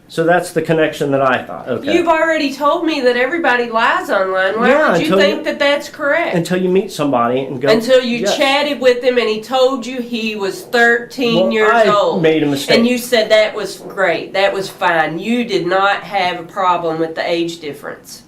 So that's the connection that I thought. Okay. You've already told me that everybody lies online. Why Yeah, would you until think you- that that's correct? Until you meet somebody and go. Until you yes. chatted with him and he told you he was 13 Well, years I old. made a mistake. And you said that was great. That was fine. You did not have a problem with the age difference.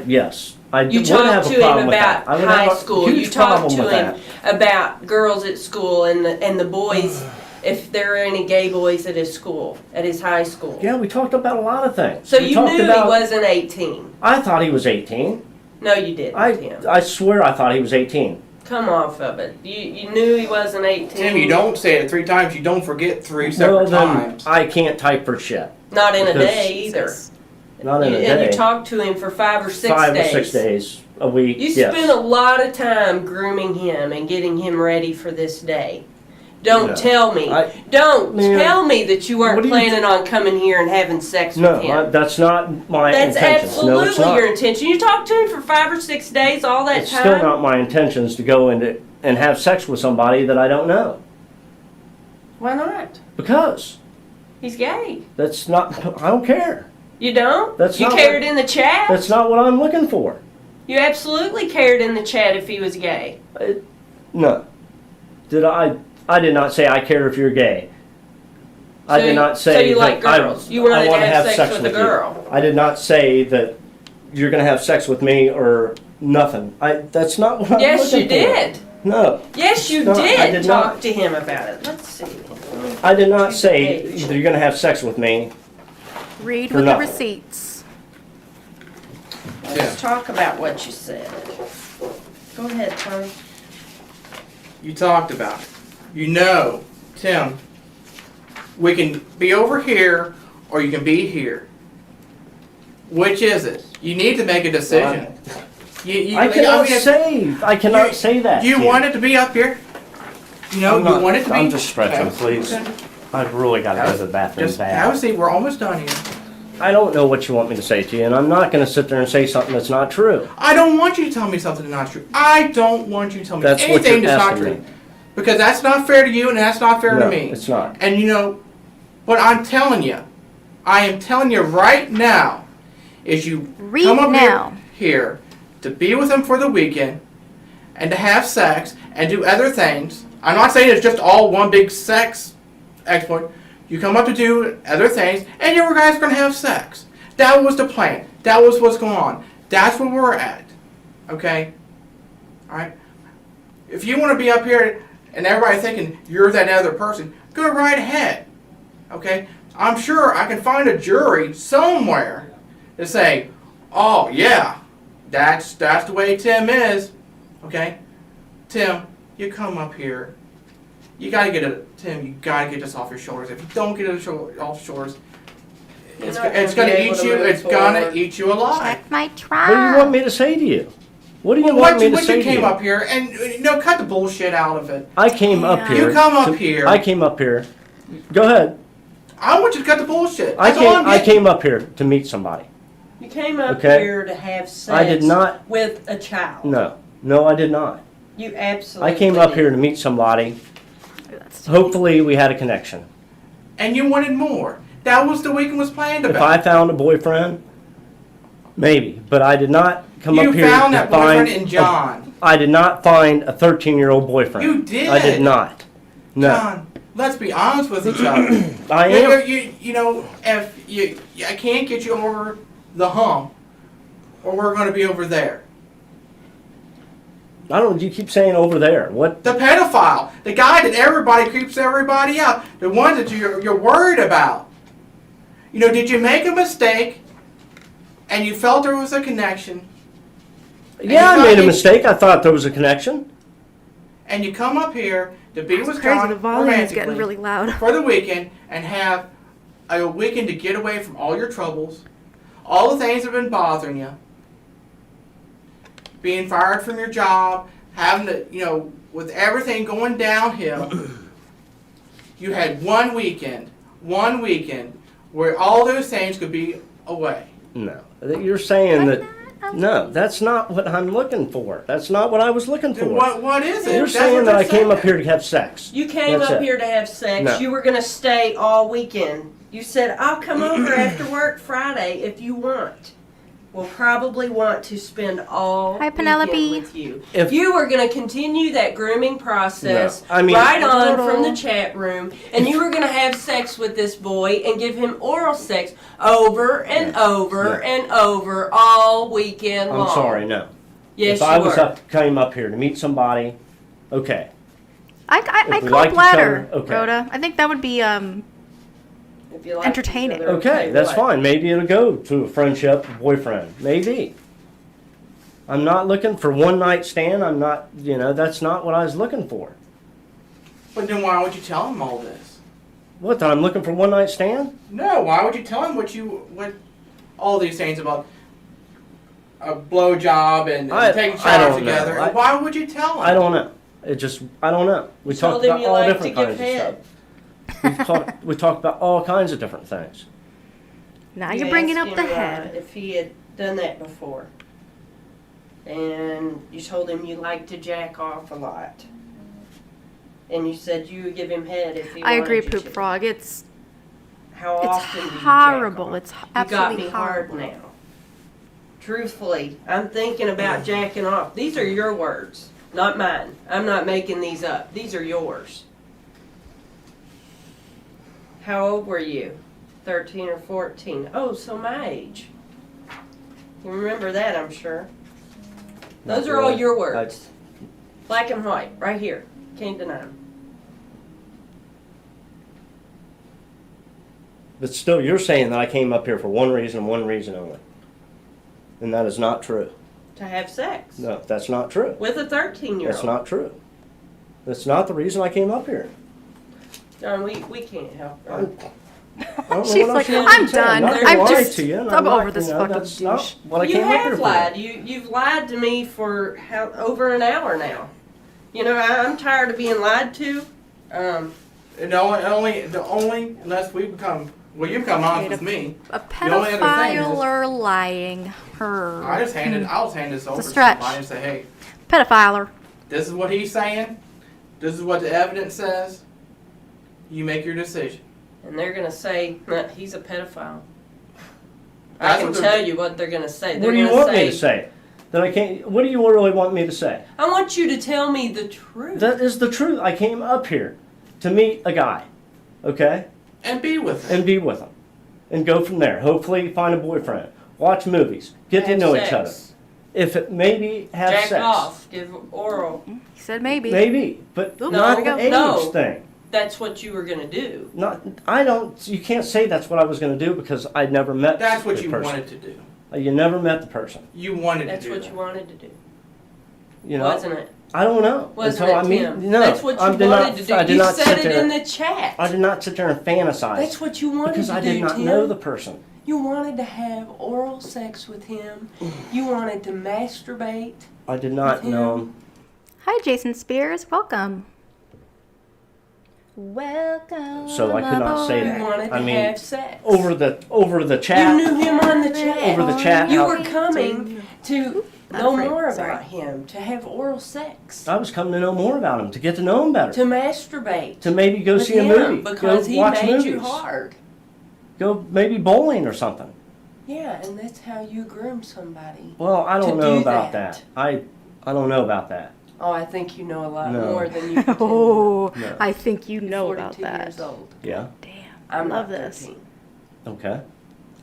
Yes. I You would talked have to a him problem with about that. I would high have a school. huge You talked problem to with him that. about girls at school and the boys, if there are any gay boys at his school, at his high school. Yeah, we talked about a lot of things. So We you talked knew about, he wasn't 18. I thought he was 18. No, you didn't, Tim. I swear I thought he was 18. Come off of it. You knew he wasn't 18. Tim, you don't say it 3 times. You don't forget 3 Well, separate then times. I can't type for shit. Not in a Because- day either. Not in a And day. you talked to him for 5 or 6 5 days. or 6 days a week. You yes. spent a lot of time grooming him and getting him ready for this day. Don't No. tell me. Man, Tell me that you weren't what do you planning on coming here and having sex No, with him. that's not my That's intentions. No, it's absolutely not. your intention. You talked to him for 5 or 6 days all that It's time. still not my intentions to go into and have sex with somebody that I don't know. Why not? Because He's gay. that's not. I don't care. You don't? That's you not cared what- in the chat? That's not what I'm looking for. You absolutely cared in the chat if he was gay. No. Did I? I did not say I care if you're gay. I So did you- not say so you that like girls. You wanted I to wanna have sex with a you. girl. I did not say that you're going to have sex with me or nothing. That's not what I'm Yes, looking you did. for. No. Yes, you No, I did, did talk not. to him about it. Let's see. I did not Choose say a page. that you're going to have sex with me. Read For with the nothing. receipts. Let's talk about what you said. Go ahead, Tony. You talked about it. You know, Tim, we can be over here or you can be here. Which is it? You need to make a decision. I cannot say that. You Ken. want it to be up here? You know, you want it to be. I'm just stretching, Okay. please. Okay. I've really got to go to the bathroom Just have a bad. seat. We're almost done here. I don't know what you want me to say to you, and I'm not going to sit there and say something that's not true. I don't want you to tell me something that's not true. I don't want you to tell me That's what anything you're that's not asking true. me. Because that's not fair to you and that's not fair No, to me. it's not. And you know, what I'm telling you, I am telling you right now, is you Read come up now. here to be with him for the weekend and to have sex and do other things. I'm not saying it's just all one big sex exploit. You come up to do other things and you guys are going to have sex. That was the plan. That was what's going on. That's where we're at. Okay? Alright? If you want to be up here and everybody thinking you're that other person, go right ahead. Okay? I'm sure I can find a jury somewhere to say, oh yeah, that's the way Tim is. Okay? Tim, you come up here. You gotta get it, Tim, you gotta get this off your shoulders. If you don't get it off your shoulders, it's not gonna gonna be able eat to you, move it's gonna forward. eat you alive. Check my What do you want me to say to you? What do you want me to What say you to came you? up here and, you know, cut the bullshit out of it. I came up Yeah. here. You come up here. I came up here. Go ahead. I want you to cut the bullshit. I That's all I'm came. I getting. came up here to meet somebody. You came up Okay. here to have sex I did not- with a child. No, I did not. You absolutely I came up did. here to meet somebody. That's Hopefully, we had a connection. And you wanted more. That was the weekend was planned If about. I found a boyfriend, maybe, but I did not come You up here found to that find. boyfriend in John. I did not find a 13-year-old boyfriend. You did. I did not. No, John, let's be honest with each other. I am. You know, if I can't get you over the hump, or we're going to be over there. I don't. You keep saying over there. What? The pedophile, the guy that everybody creeps everybody out, the one that you're worried about. You know, did you make a mistake, and you felt there was a connection, Yeah, you I made a thought- mistake. I thought there was a connection. and you come up here to be with crazy. John The volume is getting romantically really loud. for the weekend and have a weekend to get away from all your troubles, all the things that have been bothering you, being fired from your job, having to, you know, with everything going downhill, you had one weekend where all those things could be away. No, you're saying that. No, that's not what I'm looking for. That's not what I was looking Then for. what is it? You're That's saying what that I they're came up saying. here to have sex. You came That's up it. here to have sex. No. You were going to stay all weekend. You said, I'll come over after work Friday if you want. We'll probably want to spend all Hi, Penelope. weekend with you. If- You were going to continue that grooming process No, I mean- right on Total. from the chat room, and you were going to have sex with this boy and give him oral sex over and over No. and over all weekend long. I'm sorry, no. Yes, if I you was were. came up here to meet somebody, okay. I If we call like each bladder, other, okay. Rhoda. I think that would be If you like entertaining. each other, Okay, that's what? fine. Maybe it'll go to a friendship, boyfriend. Maybe. I'm not looking for one night stand. I'm not, that's not what I was looking for. But then why would you tell him all this? What, that I'm looking for one night stand? No, why would you tell him what all these things about a blowjob and taking I showers don't know. together? Why would you tell him? I don't know. I don't know. We You told talked him about you all like different to give kinds of head. stuff. We talked about all kinds of different things. now You you're bringing asked up the him, head. if he had done that before. And you told him you like to jack off a lot. And you said you would give him head if he I wanted agree, you Poop to. Frog. It's How often do you jack horrible. off? It's You got absolutely me hard horrible. now. Truthfully, I'm thinking about jacking off. These are your words, not mine. I'm not making these up. These are yours. How old were you? 13 or 14? Oh, so my age. You remember that, I'm sure. Those Not are all really. your words. Black and white, right here. Can't deny them. But still, you're saying that I came up here for one reason and one reason only. And that is not true. To have sex. No, that's not true. With a 13-year-old. That's not true. That's not the reason I came up here. John, we can't help her. I don't know She's what like, else you want I'm me to say. done. not gonna I'm lie just- to you, and I'm not, over this you know, fucking that's not douche. what I You came up here have for. lied. You've lied to me for over an hour now. You know, I'm tired of being lied to. And the only, unless we become, well, you become honest with me. A The only other thing is- pedophiler lying. Her. I'll just hand this over to stretch. somebody and say, hey, Pedophiler. this is what he's saying. This is what the evidence says. You make your decision. And they're going to say that he's a pedophile. I That's can what they're- tell you what they're going to say. What They're do you going want me to say? That I can't. What do you really want me to say? I want you to tell me the truth. That is the truth. I came up here to meet a guy, okay, And be with him. and be with him, and go from there. Hopefully, find a boyfriend, watch movies, get to Have know sex. each other. If it maybe have Jack sex, off. Give oral. He said maybe. maybe, but No, not no, the age no. thing. That's what you were going to do. Not. I don't. You can't say that's what I was going to do because I never met. That's what the you person. wanted to do. You never met the person. You wanted That's to do what that. you wanted to do. You know. Wasn't it? I don't know Wasn't until it, I meet. Tim? No, That's what you I did wanted not. to do. I did You not said sit it there. in the chat. I did not sit there and fantasize. That's what you wanted because to I do, did not Tim. know the person. You wanted to have oral sex with him. You wanted to masturbate. I did not With know him. him. Hi, Jason Spears. Welcome. Welcome. So I could not say You that. wanted to I mean, have sex. over the You chat. knew him on the chat. Over the chat. You how- were coming to know afraid. more Sorry. about him, to have oral sex, I was coming to know more about him, to get to know him better, to masturbate. to maybe go with see a him movie, because go he watch made movies, you hard. go maybe bowling or something. Yeah, and that's how you groom somebody. Well, I don't To know do about that. that. I don't know about that. Oh, I think you know a lot No. more than you pretend. Oh, No. I think you know 42 about that. years old. Yeah. Damn. I'm love not this. 13. Okay.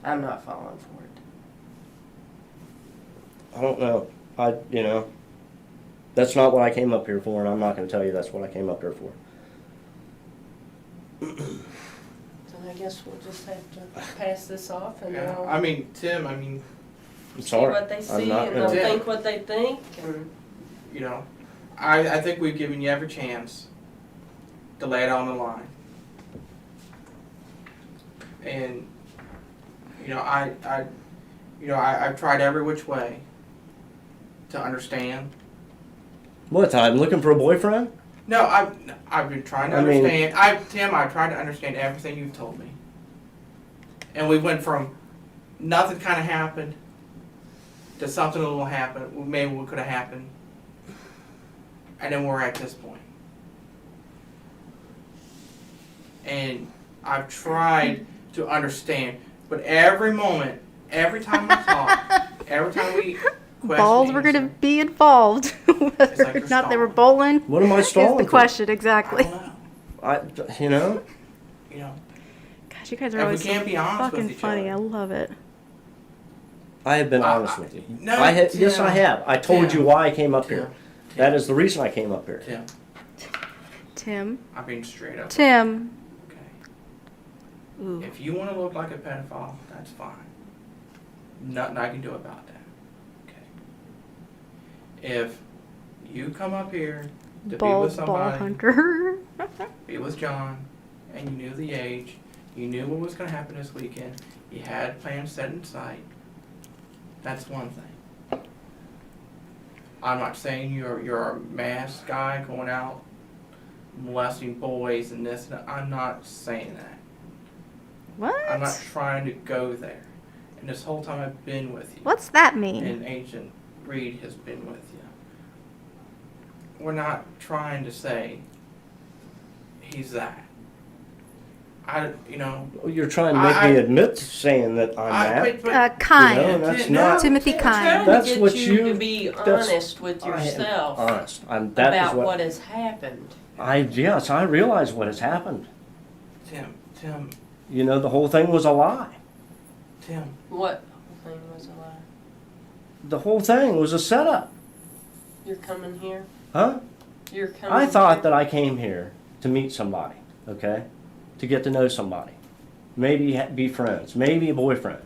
I'm not falling for it. I don't know. That's not what I came up here for, and I'm not going to tell you that's what I came up here for. So I guess we'll just have to pass this off and Yeah. they'll I mean, Tim, I'm see sorry. what they I'm see not and they'll gonna- Yeah. think what they think. And you know, I think we've given you every chance to lay it on the line. And, I've tried every which way to understand. What? I'm looking for a boyfriend? No, I've been trying to I mean- understand. Tim, I tried to understand everything you've told me. And we went from nothing kind of happened to something will happen. Maybe what could have happened. And then we're at this point. And I've tried to understand, but every moment, every time we talk, every time we question Balls were going to answer, be involved. Whether like or you're not they were stalling. bowling What am I is stalling the for? question, I exactly. don't know. You know? You know, Gosh, you guys are If we always can't so be honest with fucking each funny. other. I love it. I have been I- honest with you. no, Yes, Tim. I have. I told Tim. you why I came up Tim. here. That is the reason I came up here. Tim, Tim. I'm being straight up. Tim. Okay. Ooh. If you want to look like a pedophile, that's fine. Nothing I can do about that. Okay. If you come up here to be Ball with somebody, hunter. be with John, and you knew the age, you knew what was going to happen this weekend, you had plans set in sight, that's one thing. I'm not saying you're a mass guy going out molesting boys and this. I'm not saying that. What? I'm not trying to go there. And this whole time I've been with you. What's that mean? And Agent Reed has been with you. We're not trying to say he's that. You're trying to make me admit saying that I'm that. Kind. You know, that's No, not. Timothy I'm Kind. trying That's to get what you you- to be that's- honest with I am yourself honest. That is about what. what has happened. Yes, I realize what has happened. Tim, You know, the whole thing was a lie. Tim. What thing was a lie? The whole thing was a setup, You're coming here? huh? You're coming I thought here? that I came here to meet somebody, okay? To get to know somebody. Maybe be friends, maybe a boyfriend.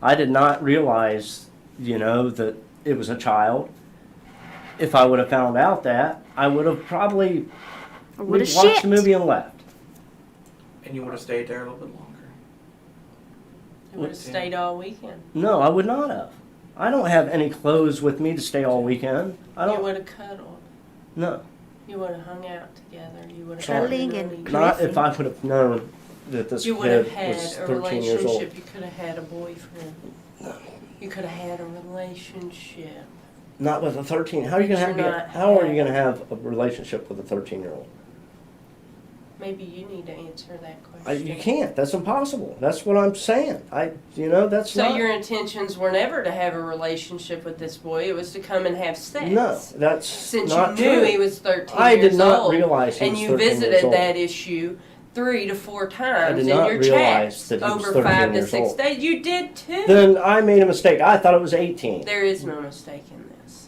I did not realize, that it was a child. If I would have found out that, I would have probably Or would have watched shit. the movie and left. And you would have stayed there a little bit longer. You would have stayed all weekend. No, I would not have. I don't have any clothes with me to stay all weekend. I You don't. would have cuddled. No, You would have hung out together. You would have Cuddling really, and not if I would have known that this you would have kid had was a 13 years old. relationship. You could have had a boyfriend. You could have had a relationship. Not with a 13. How are you But gonna you're have? not How are you having- gonna have a relationship with a 13-year-old? Maybe you need to answer that question. You can't. That's impossible. That's what I'm saying. That's So not. your intentions were never to have a relationship with this boy. It was to come and have sex. No, that's Since not you knew true. he was 13 I years did not old, realize he and was you 13 years visited old. that issue 3 to 4 times in not your realize chats that he was over 13 5 to years 6 old. days. You did too. Then I made a mistake. I thought it was 18. There is no mistake in this.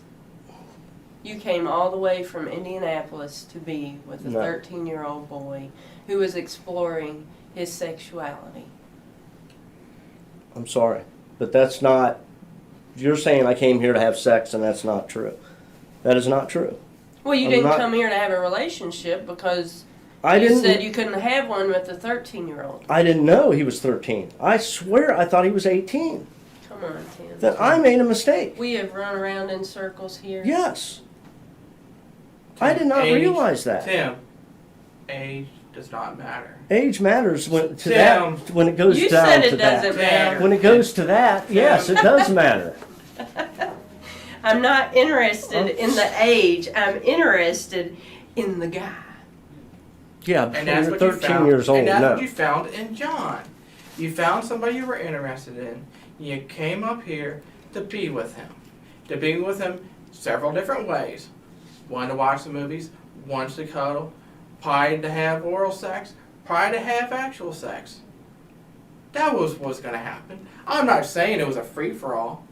You came all the way from Indianapolis to be with a No. 13-year-old boy who was exploring his sexuality. I'm sorry, but that's not. You're saying I came here to have sex, and that's not true. That is not true. Well, you I'm didn't not- come here to have a relationship because I you didn't. said you couldn't have one with a 13-year-old. I didn't know he was 13. I swear I thought he was 18. Come on, Tim. Then I made a mistake. We have run around in circles here. Yes. I did not Age- realize that. Tim, age does not matter. Age matters when to Tim. that when it goes You down said to it that. doesn't matter. When it goes to that, yes, it does matter. I'm not interested in the age. I'm interested in the guy. Yeah, And when that's you're what you 13 found. years old. And that's No. what you found in John. You found somebody you were interested in. You came up here to be with him. To be with him several different ways. One to watch the movies, one to cuddle, probably to have oral sex, probably to have actual sex. That was what's going to happen. I'm not saying it was a free-for-all.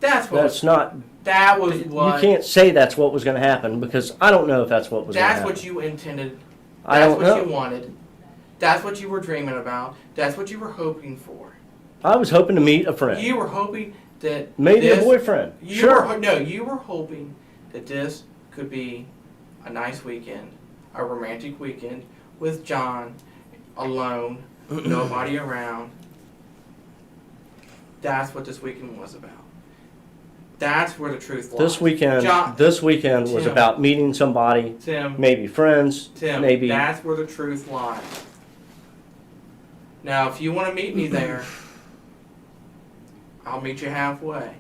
That was what. what. You can't say that's what was going to happen because I don't know if that's what was going to That's happen. what you intended. I That's don't what know. you wanted. That's what you were dreaming about. That's what you were hoping for. I was hoping to meet a friend. You were hoping that Maybe this, a boyfriend. You Sure. you were hoping that this could be a nice weekend, a romantic weekend with John, alone, nobody around. That's what this weekend was about. That's where the truth lies. This weekend was Tim. about meeting somebody, Tim, maybe friends, Tim, maybe. that's where the truth lies. Now, if you want to meet me there, I'll meet you halfway.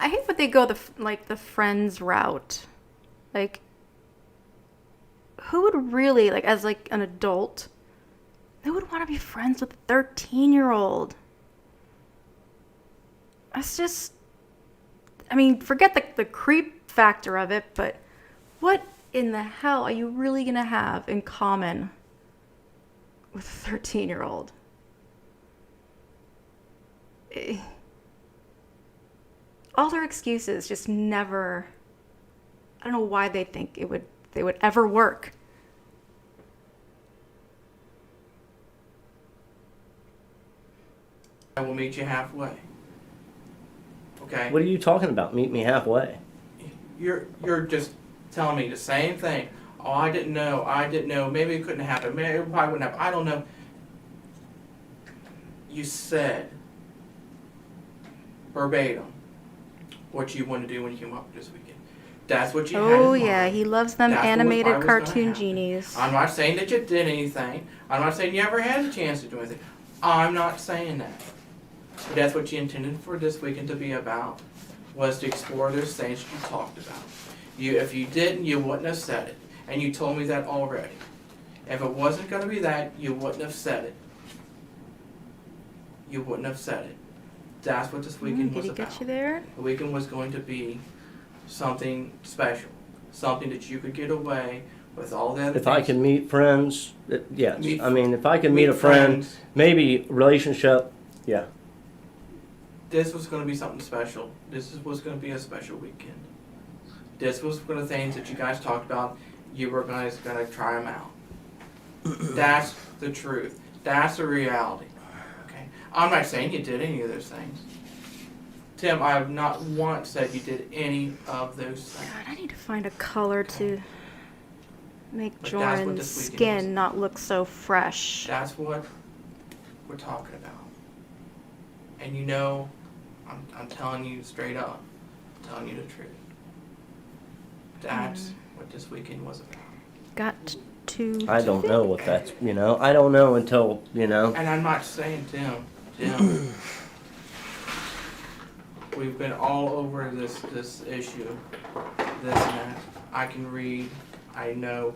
I hate when they go the friends route. Like, who would really, like, as like an adult, who would want to be friends with a 13-year-old? That's just, I mean, forget the creep factor of it, but what in the hell are you really gonna have in common with a 13-year-old? All their excuses just never, I don't know why they think they would ever work. I will meet you halfway. Okay? What are you talking about? Meet me halfway. You're just telling me the same thing. Oh, I didn't know. Maybe it couldn't happen. Maybe it probably wouldn't happen. I don't know. You said verbatim what you want to do when you came up this weekend. That's what you had in Oh mind. yeah, he loves them That's what animated was gonna cartoon happen. genies. I'm not saying that you did anything. I'm not saying you ever had a chance to do anything. I'm not saying that. But that's what you intended for this weekend to be about, was to explore those things you talked about. If you didn't, you wouldn't have said it. And you told me that already. If it wasn't going to be that, you wouldn't have said it. You wouldn't have said it. That's what this weekend Did was he about. get you there? The weekend was going to be something special. Something that you could get away with all the other If I things. can meet friends, yes. Meet- I mean, if I can meet a friend, friends. maybe relationship, yeah. This was going to be something special. Was going to be a special weekend. This was one of the things that you guys talked about. You were guys going to try them out. That's the truth. That's the reality. Okay. I'm not saying you did any of those things. Tim, I have not once said you did any of those things. God, I need to find a color to. Make But that's what Joran's this weekend skin was. not look so fresh. That's what we're talking about. And you know, I'm telling you straight up, I'm telling you the truth. That's what this weekend was about. Got to. I don't know what that's, you know, I don't know until, you know. And I'm not saying Tim, we've been all over this issue, this and that. I can read, I know.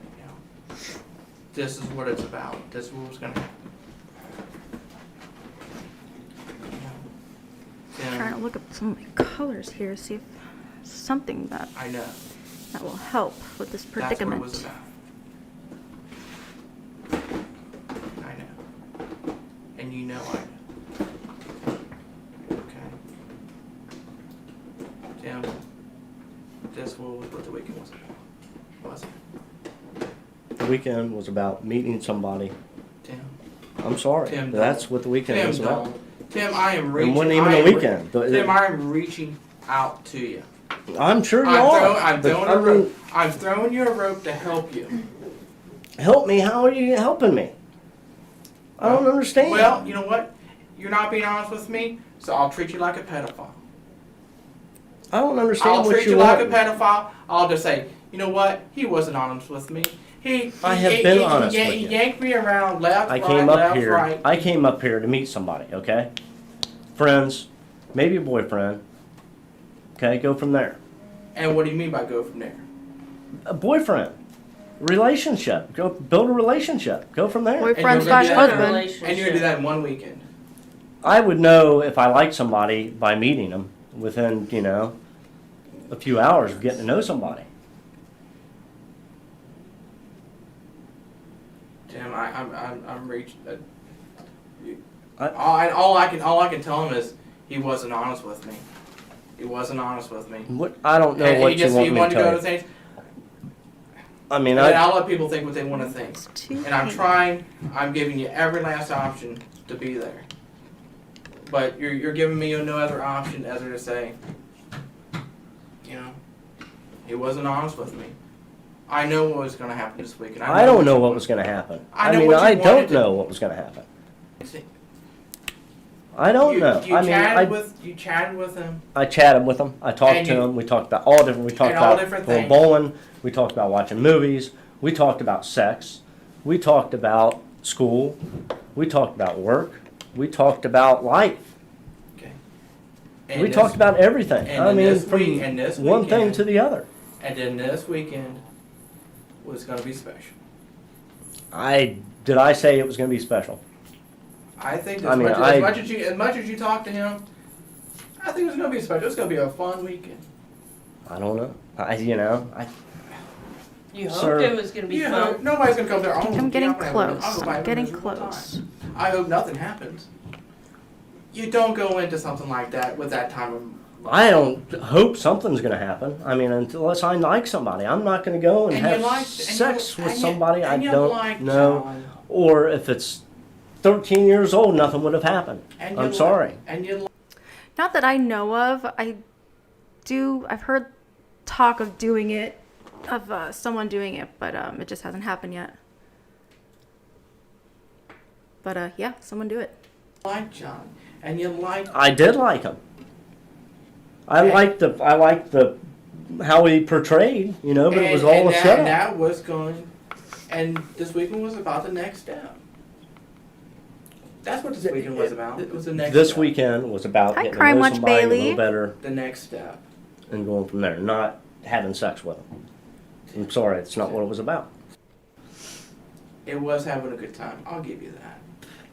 You know, this is what it's about. This is what was gonna happen. I'm trying to look up some of my colors here, see if something I know. that will help with this That's predicament. what it was about. I know. And you know I know. Okay. Tim, this was what the weekend was about. Wasn't it? The weekend was about meeting somebody. Tim. I'm sorry. Tim, That's don't. what the weekend Tim, was about. don't. Tim, I am reaching. It wasn't even I a am weekend. Tim, I am reaching out to you. I'm sure you are. I'm but, throwing I a mean, rope. I'm throwing you a rope to help you. help me. How are you helping me? I don't understand. Well, you know what? You're not being honest with me, so I'll treat you like a pedophile. I don't understand I'll what treat you you like a want. pedophile. I'll just say, you know what? He wasn't honest with me. I have been honest with He you. yanked me around left, I right, came up left, here. right. I came up here to meet somebody. Okay, friends, maybe a boyfriend. Okay, go from there. And what do you mean by go from there? A boyfriend, relationship. Go build a relationship. Go from there. Boyfriend And you're gonna slash do that- husband. And you're gonna do that in one weekend. I would know if I like somebody by meeting them within, you know, a few hours of getting to know somebody. Tim, I'm reaching. I- All I can tell him is he wasn't honest with me. He wasn't honest with me. What I don't know And what he you just want he me to wanted to go tell to you. things. I mean, And I I'll let people think what they want to think. It's too And I'm pink. trying. I'm giving you every last option to be there. But you're giving me no other option other to say, you know, he wasn't honest with me. I know what was going to happen this weekend. I don't know what was going to happen. I know mean, what you I wanted don't to- know what was going to happen. I don't know. You I mean, you chatted with him. I chatted with him. I talked And to you- him. We talked about all different. We talked and all about different going things. bowling. We talked about watching movies. We talked about sex. We talked about school. We talked about work. We talked about life. Okay. We talked about everything. and I then mean, this from week- and this one thing weekend- to the other. And then this weekend was going to be special. Did I say it was going to be special? I think I mean, as much as you talk to him, I think it was going to be special. It's going to be a fun weekend. I don't know. You Sir. hoped it was going to be You fun. know, nobody's going to come there. I think I'm getting close. I'm getting close. I hope nothing happens. You don't go into something like that with that time of. I don't hope something's going to happen. I mean, unless I like somebody, I'm not going to go and And you have like- and sex you- with and you- somebody I and you don't like know. John. Or if it's 13 years old, nothing would have happened. And you I'm like- sorry. And you. Not that I know of. I've heard talk of doing it, of someone doing it, but it just hasn't happened yet. But yeah, someone do it. like John, and you like. I did like him. I And- liked the how he portrayed, you know, but it was all a and setup. that was going, and this weekend was about the next step. That's what this weekend was about. It was the next. This step. weekend was about Hi, getting to Crime know Watch somebody a Bailey. little better The next step. and going from there, not having sex with him. I'm sorry, it's not what it was about. It was having a good time. I'll give you that.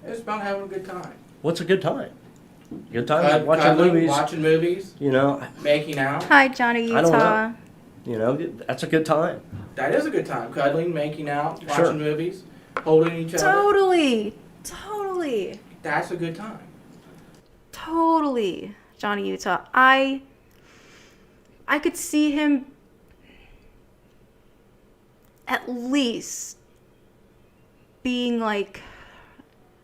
It was about having a good time. What's a good time? Good time watching Cuddling, movies. watching movies, You know, making out. Hi, Johnny I don't know. Utah. you know, that's a good time. That is a good time. Cuddling, making out, watching Sure. movies, holding each other. Totally. That's a good time. Totally, Johnny Utah. I could see him at least being like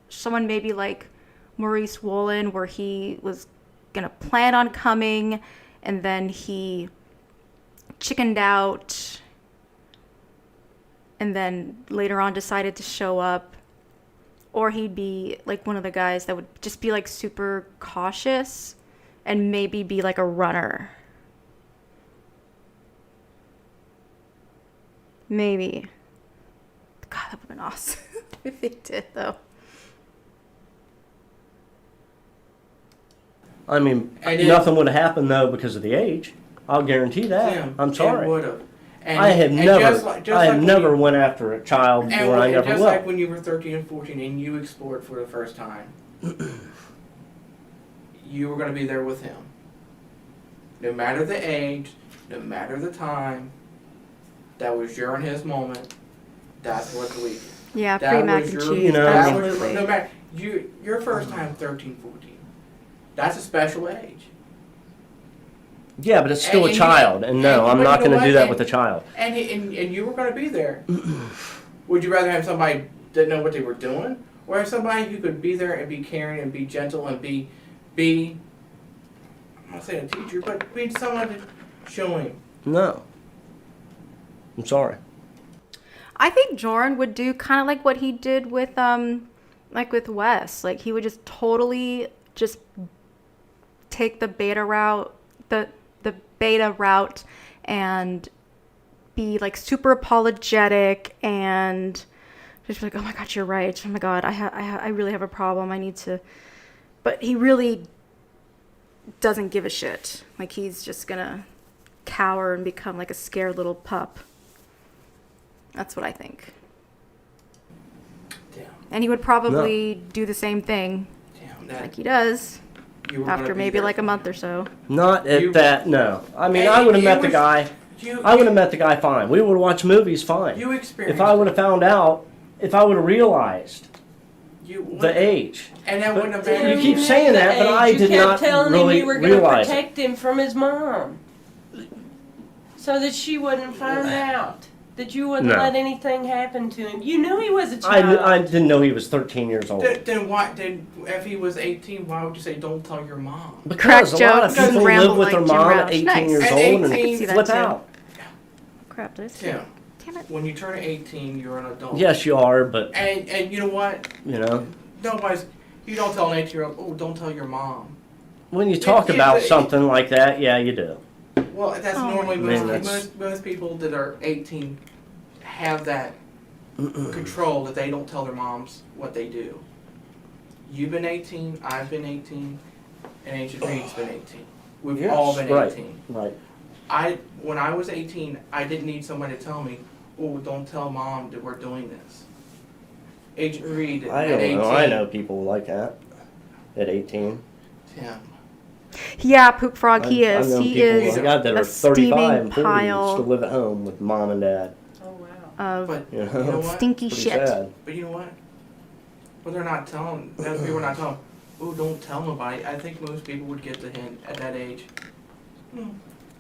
someone maybe like Maurice Woolen, where he was gonna plan on coming and then he chickened out and then later on decided to show up, or he'd be like one of the guys that would just be like super cautious and maybe be like a runner. Maybe. God, that would have been awesome if he did, though. I mean, And nothing would have happened though because of the age. I'll guarantee that. Tim, I'm sorry. It would have. I have never went after a child where I never just will. like when you were 13 and 14 and you explored for the first time, you were going to be there with him. No matter the age, no matter the time, that was your and his moment. That's what we did. Yeah, That pre-mac was and your- cheese. that was Absolutely. no matter, your first time 13, 14. That's a special age. Yeah, but it's still And a you- child, and no, and- I'm but not you know going to do what? that with a child. And you were going to be there. Would you rather have somebody that didn't know what they were doing, or have somebody who could be there and be caring and be gentle and be I'm not saying a teacher, but be someone to show him. No. I'm sorry. I think Jordan would do kind of like what he did with like with Wes. Like he would just totally just take the beta route, the beta route, and be like super apologetic and just be like, oh my God, you're right. Oh my God, I really have a problem. I need to. But he really doesn't give a shit. Like he's just gonna cower and become like a scared little pup. That's what I think. Damn, And he would probably do the same thing damn, that like he does you were gonna after be maybe there like a for month him. or so. Not at You- that, no. I mean, And I would have you met the was- guy. I would have met the guy fine. We would have watched movies fine. You experienced. If I would have found out, if I would have realized you the age. and that But wouldn't have Tim, been. you keep saying that, but I did not telling really him you were going to realize it. protect him from his mom, so that she wouldn't find out. That you wouldn't No. let anything happen to him. You knew he was a child. I didn't know he was 13 years old. Then why? Then if he was 18, why would you say don't tell your mom? Because Crack a lot of jokes and people ramble live with their like Jim mom at Rouse. 18 Nice. years At old 18, and I can see that flip too. out. Crap, did I say Tim, it? Damn it. when you turn 18, you're an adult. Yes, you are, but, And you know what? you know, Nobody's. You don't tell an 18-year-old, oh, don't tell your mom. when you talk Yeah, about but- something like that, yeah, you do. Well, that's Oh. normally Man, that's- most people that are 18 have that control that they don't tell their moms what they do. You've been 18, I've been 18, and Ancient Reed's been 18. We've Yes, all been right. 18. Right. When I was 18, I didn't need somebody to tell me, oh, don't tell mom that we're doing this. Agent Reed I at don't 18. know. I know people like that at 18. Tim. Yeah, Poop Frog, he I've is. known He people, is my God, that a are 35 steaming and 40 and pile still live at home with mom and dad. Oh wow. of But You you know? know what? stinky Pretty shit. sad. But you know what? Well, they're not telling. Those people are not telling. Oh, don't tell nobody. I think most people would get the hint at that age.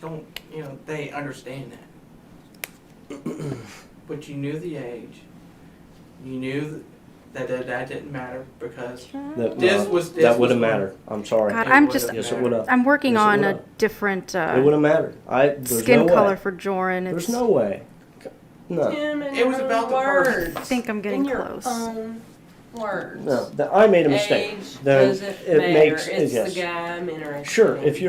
Don't. You know, they understand that. But you knew the age. You knew that didn't matter because That, This no, was- this that would was have when- mattered. I'm sorry. God, It I'm would've just, Yes, it mattered. would have. I'm working Yes, it on a would've. different It would have mattered. There's skin no color way. for Joran. There's It's, no way. No. Tim, in It was your about the words. person. I think I'm getting in your close. own words. No. I made a mistake. Age Then doesn't it matter. makes It's yes. the guy I'm interested Sure. in. If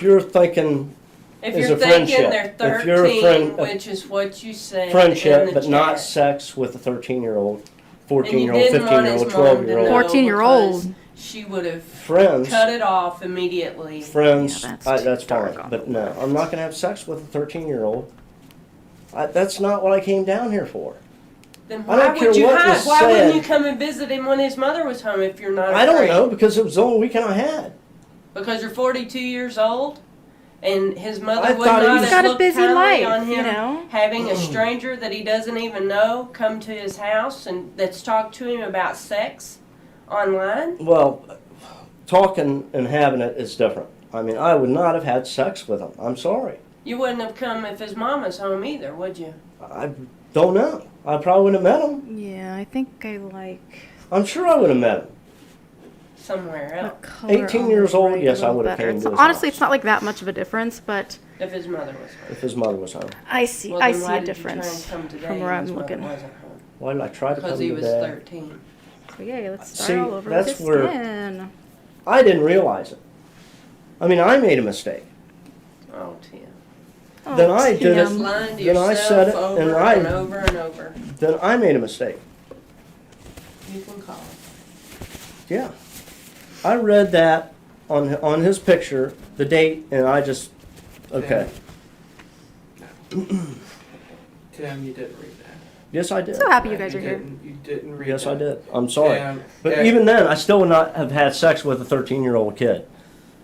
you're thinking If is you're a thinking friendship. they're If you're a 13, friend- which is what you said in friendship, the but not chat. sex with a 13-year-old, And you 14-year-old, didn't want 15-year-old, his mom to 12-year-old. know 14-year-old. because she would have Friends. cut it off immediately. Friends, Yeah, that's that's too dark fine. on But the no, I'm not going to have sex with a 13-year-old. That's not what I came down here for. Then I why don't care would you what hide? was Why wouldn't said. you come and visit him when his mother was home if you're not I don't afraid? know because it was the only weekend I had. Because you're 42 years old, and his I mother would thought he not was- He's have got a looked busy kindly life, on you him know? having a stranger that he doesn't even know come to his house and that's talked to him about sex online. Well, talking and having it is different. I mean, I would not have had sex with him. I'm sorry. You wouldn't have come if his mama's home either, would you? I don't know. I probably would have met him. Yeah, I think I like I'm sure I would have met him. Somewhere the else. color 18 on years the old, right yes, a I little would've better. came to So his honestly, house. it's not like that much of a difference, but If his mother was home. if his mother was home. I see. Well, I then see why a did you try and difference come today from where and I'm his mother looking. wasn't home? Why did I try to come Because he to was bed? 13. So yeah, let's start See, all over that's with his where- skin. I didn't realize it. I mean, I made a mistake. Oh, Tim. Oh, Then I did Tim. it. Just lying to Then I said yourself it, over and and, I- over and over. Then I made a mistake. You can call him. Yeah. I read that on his picture, the date, and I just, okay. Tim, you didn't read that. Yes, I did. So happy you guys are here. You didn't read Yes, that. I did. I'm sorry. Tim, But even then, I still would not have had sex with a 13-year-old kid.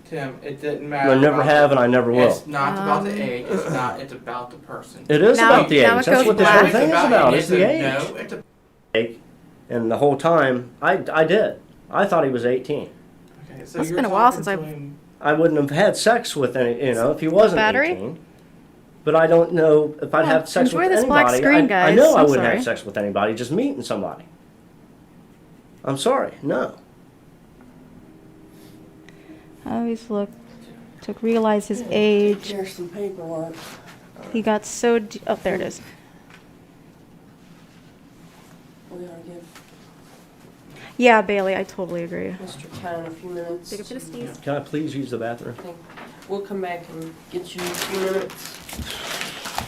Tim, it didn't matter. I never about have, the- and I never will. It's not about the age. It's not. It's about the person. It is Now- about the now age. it That's goes what this black. whole thing is about. It's the age. No, it's a, And the whole time, I did. I thought he was 18. okay, so It's you're been a while talking since to I've- him- I wouldn't have had sex with any, if he wasn't Battery? 18. But I don't know if I'd Yeah, have sex enjoy with this anybody. black screen, I guys. know I I'm wouldn't sorry. have sex with anybody, just meeting somebody. I'm sorry, no. I always look to realize his age. Here's some paperwork. He got so. Oh, there it is. We gotta give Yeah, Bailey, I totally agree. Mr. Tyne a few minutes. Take it for the sneeze. Can I please use the bathroom? Okay. We'll come back and get you in a few minutes.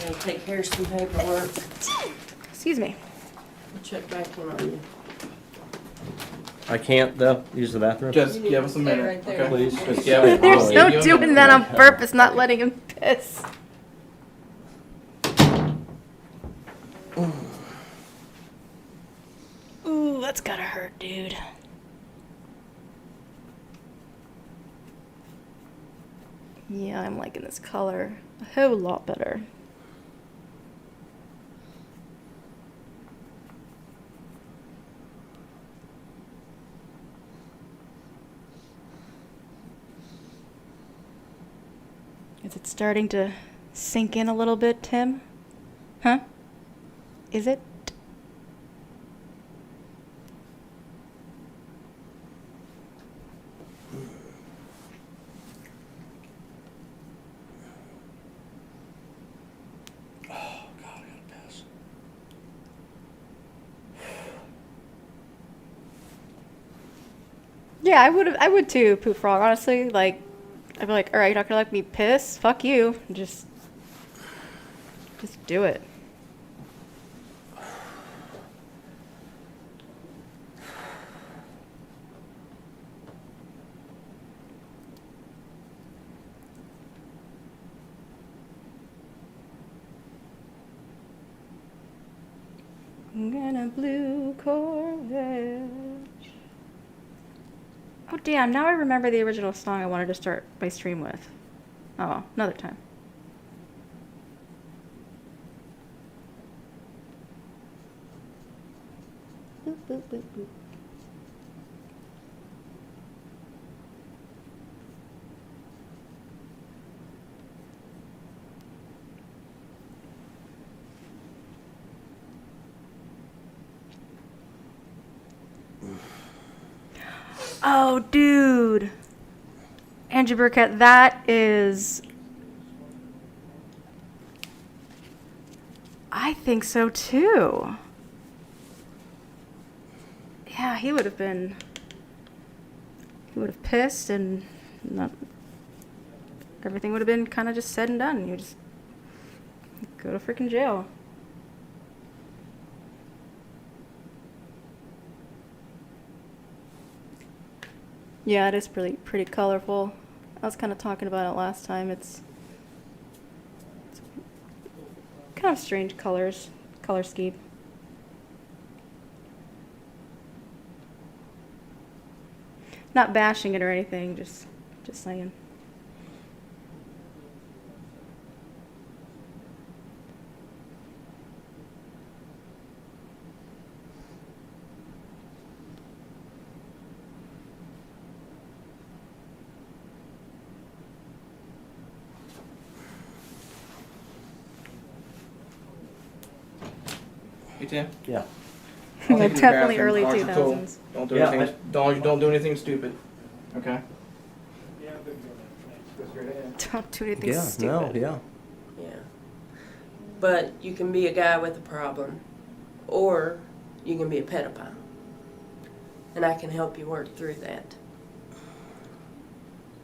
We'll take care of some paperwork. Excuse me. We'll check back in on you. I can't, though, use the bathroom? Just You need give to us a stay minute, right there. okay? Please. Just give it. There's I'll no give you a doing minute. that on purpose, not letting him piss. Ooh, that's gotta hurt, dude. Yeah, I'm liking this color a whole lot better. Is it starting to sink in a little bit, Tim? Huh? Is it? Oh, God, I gotta piss. Yeah, I would too, Poop Frog, honestly. Like, I'd be like, alright, you're not gonna let me piss? Fuck you. Just do it. I'm gonna blue Corvette. Oh damn, now I remember the original song I wanted to start my stream with. Oh, well, another time. Boop, boop, boop, boop. Oh, dude. Andrew Burkett, that is... I think so, too. Yeah, he would have been... He would have pissed and... everything would have been kind of just said and done. You just... go to freaking jail. Yeah, it is pretty colorful. I was kind of talking about it last time. It's kind of strange color scheme. Not bashing it or anything, just saying. Hey, Tim. Yeah. I'll Yeah, take you to the definitely bathroom. early Watch your tool. 2000s. Don't do Yeah, anything. Don't do anything stupid. Okay. Don't do anything Yeah, stupid. no, yeah. Yeah. But you can be a guy with a problem, or you can be a pedophile. And I can help you work through that.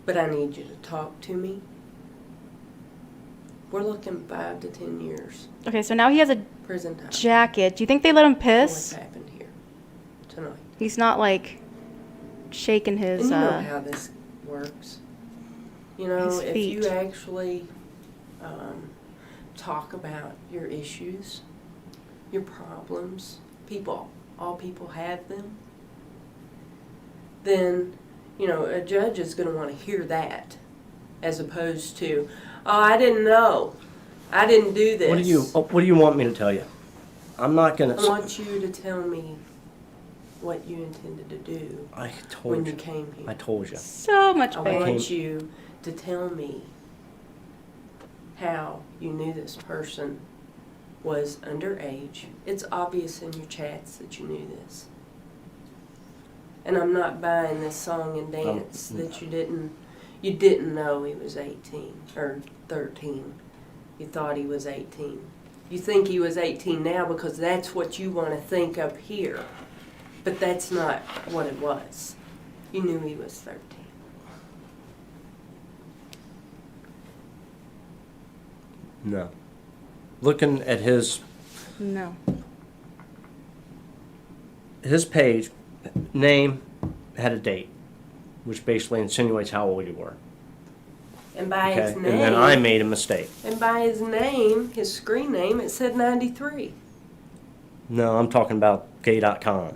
But I need you to talk to me. We're looking 5 to 10 years Okay, so now he has a prison time. jacket. Do you think they let him for piss? What's happened here tonight? He's not like shaking his. And you know how this works. You know, his if feet. you actually talk about your issues, your problems, all people have them, then, you know, a judge is going to want to hear that as opposed to, oh, I didn't know. I didn't do this. What do you want me to tell you? I'm not gonna. I want you to tell me what you intended to do I when told you you. came here. I told you. So much I pain. want you to tell me how you knew this person was underage. It's obvious in your chats that you knew this. And I'm not buying this song and dance that you didn't know he was 18 or 13. You thought he was 18. You think he was 18 now because that's what you want to think up here. But that's not what it was. You knew he was 13. No. Looking at his No. page, name had a date, which basically insinuates how old you were. And by Okay, his and name, then I made a mistake. and by his name, his screen name, it said 93. No, I'm talking about gay.com.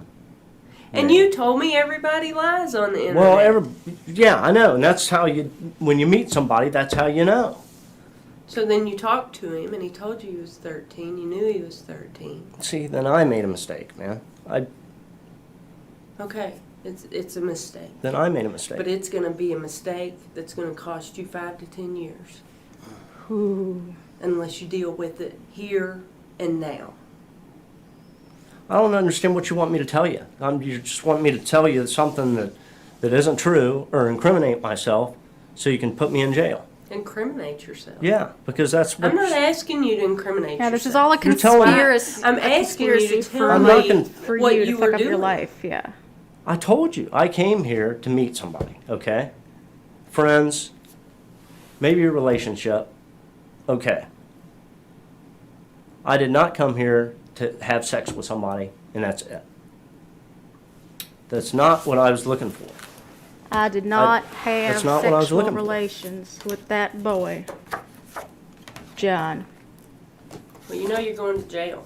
And you told me everybody lies on the internet. Well, yeah, I know, and that's how when you meet somebody, that's how you know. So then you talked to him, and he told you he was 13. You knew he was 13. See, then I made a mistake, man. Okay, it's a mistake. Then I made a mistake. But it's going to be a mistake that's going to cost you 5 to 10 years. Ooh. Unless you deal with it here and now. I don't understand what you want me to tell you. You just want me to tell you something that isn't true or incriminate myself so you can put me in jail. Incriminate yourself. Yeah, because that's what... I'm not asking you to incriminate Yeah, yourself. this is all a You're telling me- conspiracy. I'm asking you to conspiracy tell I'm me not gonna- for what you to you fuck were up your doing. life. Yeah. I told you. I came here to meet somebody, okay? Friends, maybe a relationship, okay. I did not come here to have sex with somebody, and that's it. That's not what I was looking for. I did not have that's not what I was sexual looking for. relations with that boy, John. Well, you know you're going to jail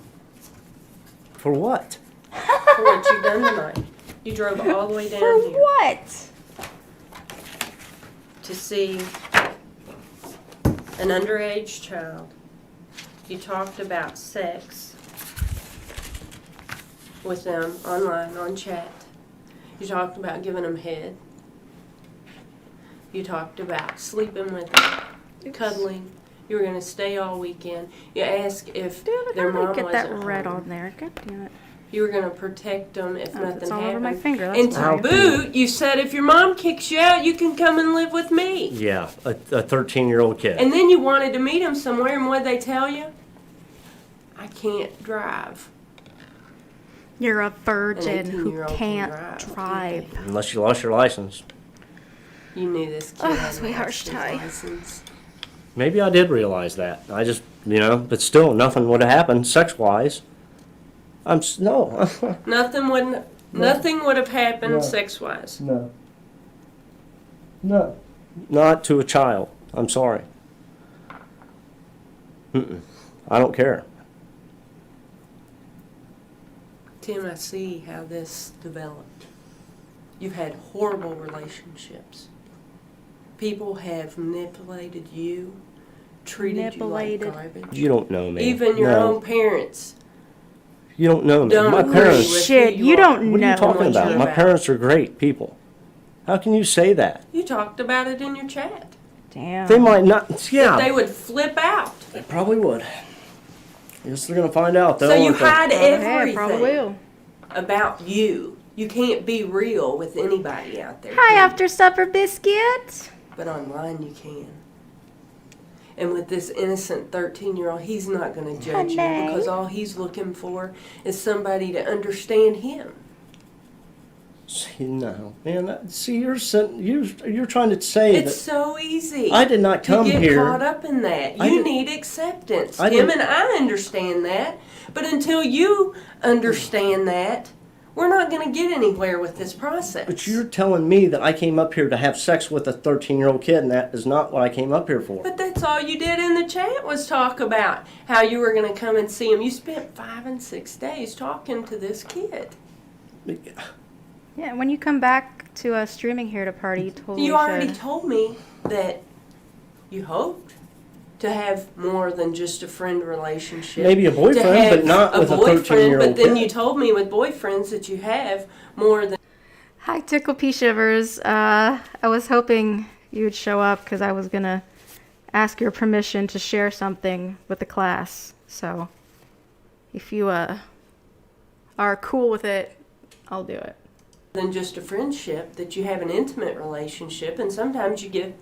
For what? for what you've done tonight. You drove all the way down For here what? to see an underage child. You talked about sex with them online, on chat. You talked about giving them head. You talked about sleeping with them, cuddling. You were going to stay all weekend. You asked if Damn it, their how did I mom get that wasn't red home. on there? God damn it. You were going to protect them if Oh, nothing it's all happened. over my finger, that's And why. to boot, you said if your mom kicks you out, you can come and live with me. Yeah, a 13-year-old kid. And then you wanted to meet him somewhere, and what did they tell you? I can't drive. You're a virgin who 18-year-old can can't drive, drive. can't Unless you lost your license. You knew this kid Oh, had that's way lost harsh his tie. license. Maybe I did realize that. I just, but still, nothing would have happened sex-wise. No. Nothing would have happened No. sex-wise. No. No. Not to a child. I'm sorry. I don't care. Tim, I see how this developed. You've had horrible relationships. People have manipulated you, treated you like garbage. You don't know me. Even your No. own parents. You don't know me. Don't My agree parents. with Shit, who you are. don't What are know you talking what about? you're My about. parents are great people. How can you say that? You talked about it in your chat. Damn. They might not. Yeah. They would flip out. They probably would. I guess they're gonna find out though. So you aren't they? hide Yeah, probably everything will. about you. You can't be real with anybody out there. Hi, can you? after supper biscuit. but online you can. And with this innocent 13-year-old, he's not going to judge you Monet. because all he's looking for is somebody to understand him. See, no, man. See, you're trying to say It's that so easy. I did not come to get here. caught up in that. I You did- need acceptance. I Him didn't- and I understand that, but until you understand that, we're not going to get anywhere with this process. But you're telling me that I came up here to have sex with a 13-year-old kid, and that is not what I came up here for. But that's all you did in the chat was talk about how you were going to come and see him. You spent 5 and 6 days talking to this kid. Yeah, when you come back to streaming here to party, you totally You already should. told me that you hoped to have more than just a friend relationship. Maybe a boyfriend, To have but not with a boyfriend, 13-year-old But then kid. you told me with boyfriends that you have more than. Hi, Tickle Pea Shivers. I was hoping you would show up because I was going to ask your permission to share something with the class. So if you are cool with it, I'll do it. Than just a friendship, that you have an intimate relationship, and sometimes you get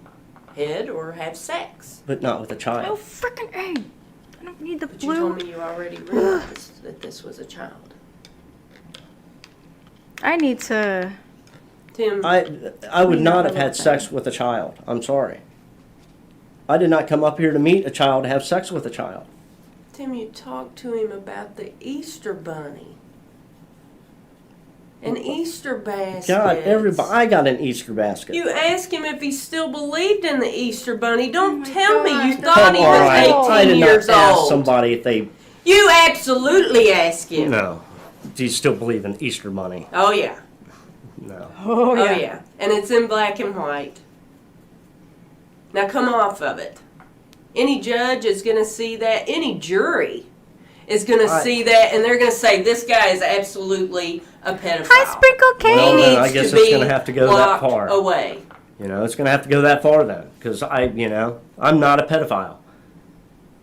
head or have sex. But not with a Oh, child. frickin' A! I don't need the But you told blue. me you already realized that this was a child. I need to... Tim, I would not have had sex with a child. I'm sorry. I did not come up here to meet a child to have sex with a child. Tim, you talked to him about the Easter bunny. An Easter basket. God, everybody, I got an Easter basket. You asked him if he still believed in the Easter bunny. Don't my tell me you God, thought Come he on, was I 18 did years not ask old. somebody if they, You absolutely asked him. no. Do you still believe in Easter money? Oh yeah. No. Oh yeah. And it's in black and white. Now come off of it. Any judge is going to see that. Any jury is going to see that, and they're going to say this guy is absolutely a pedophile. Hi, Sprinkle Cake! Well, He then needs I guess to it's be gonna have to go that locked far. away. You know, it's going to have to go that far then. Because I'm not a pedophile.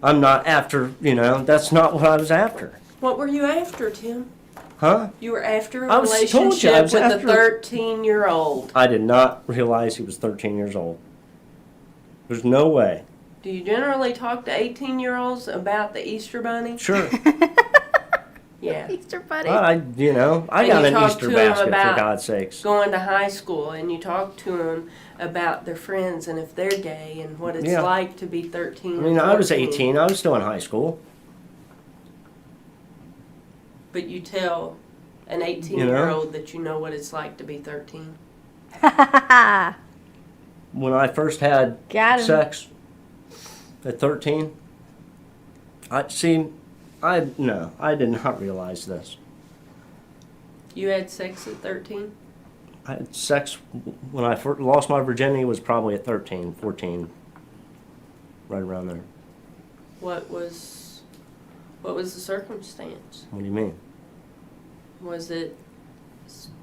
I'm not after, that's not what I was after. What were you after, Tim? Huh? You were after I a was told relationship you, I was with after- a 13-year-old. I did not realize he was 13 years old. There's no way. Do you generally talk to 18-year-olds about the Easter bunny? Sure. Yeah. Easter Bunny. I And got you an talk Easter to him basket, for about God's sakes. Going to high school, and you talk to them about their friends and if they're gay and what it's Yeah. like to be 13. I mean, or I was 14. 18. I was still in high school. But you tell an 18-year-old that you know what it's like to be 13. When I first had Got him. sex at 13, I did not realize this. You had sex at 13? I had sex when I first lost my virginity was probably at 13, 14, right around there. What was the circumstance? What do you mean?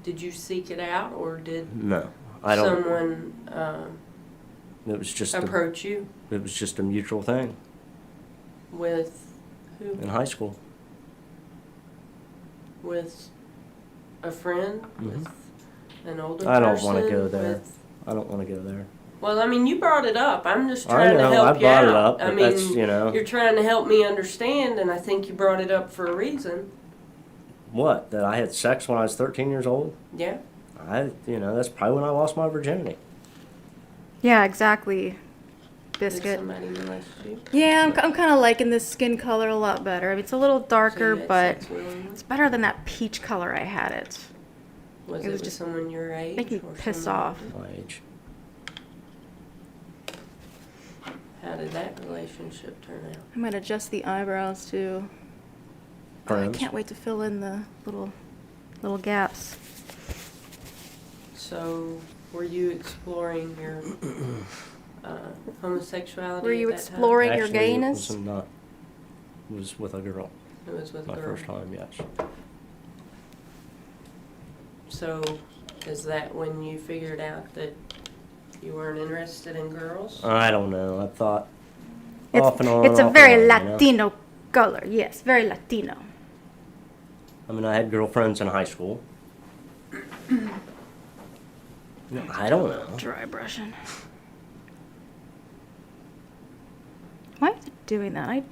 Did you seek it out, or did No, I don't. someone It was just approach you it was just a mutual thing with who? in high school. With a friend? Mhm. With an older I don't person? want to go there. With, I don't want to go there. well, I mean, you brought it up. I'm just I trying to know, help I you brought out. it up, I but mean, that's, you're trying to help me understand, and I think you brought it up for a reason. What? That I had sex when I was 13 years old? Yeah? That's probably when I lost my virginity. Yeah, exactly. Did Biscuit. somebody molest you? Yeah, I'm kind of liking this skin color a lot better. I mean, it's a little So darker, you had but sex willingly? it's better than that peach color I had it. Was it it was with just someone your age? making me or piss someone off. older? My age. How did that relationship turn out? I might adjust the eyebrows too. Oh, I Friends. can't wait to fill in the little gaps. So, were you exploring your homosexuality? Were you at that time? exploring your Actually, gayness? It was with a girl. It was with a My girl. first time, yes. So, is that when you figured out that you weren't interested in girls? I don't know. I thought It's, off and on. it's a off very and on, Latino color. Yes, very Latino. I mean, I had girlfriends in high school. I don't know. Dry brushing. Why is it doing that? I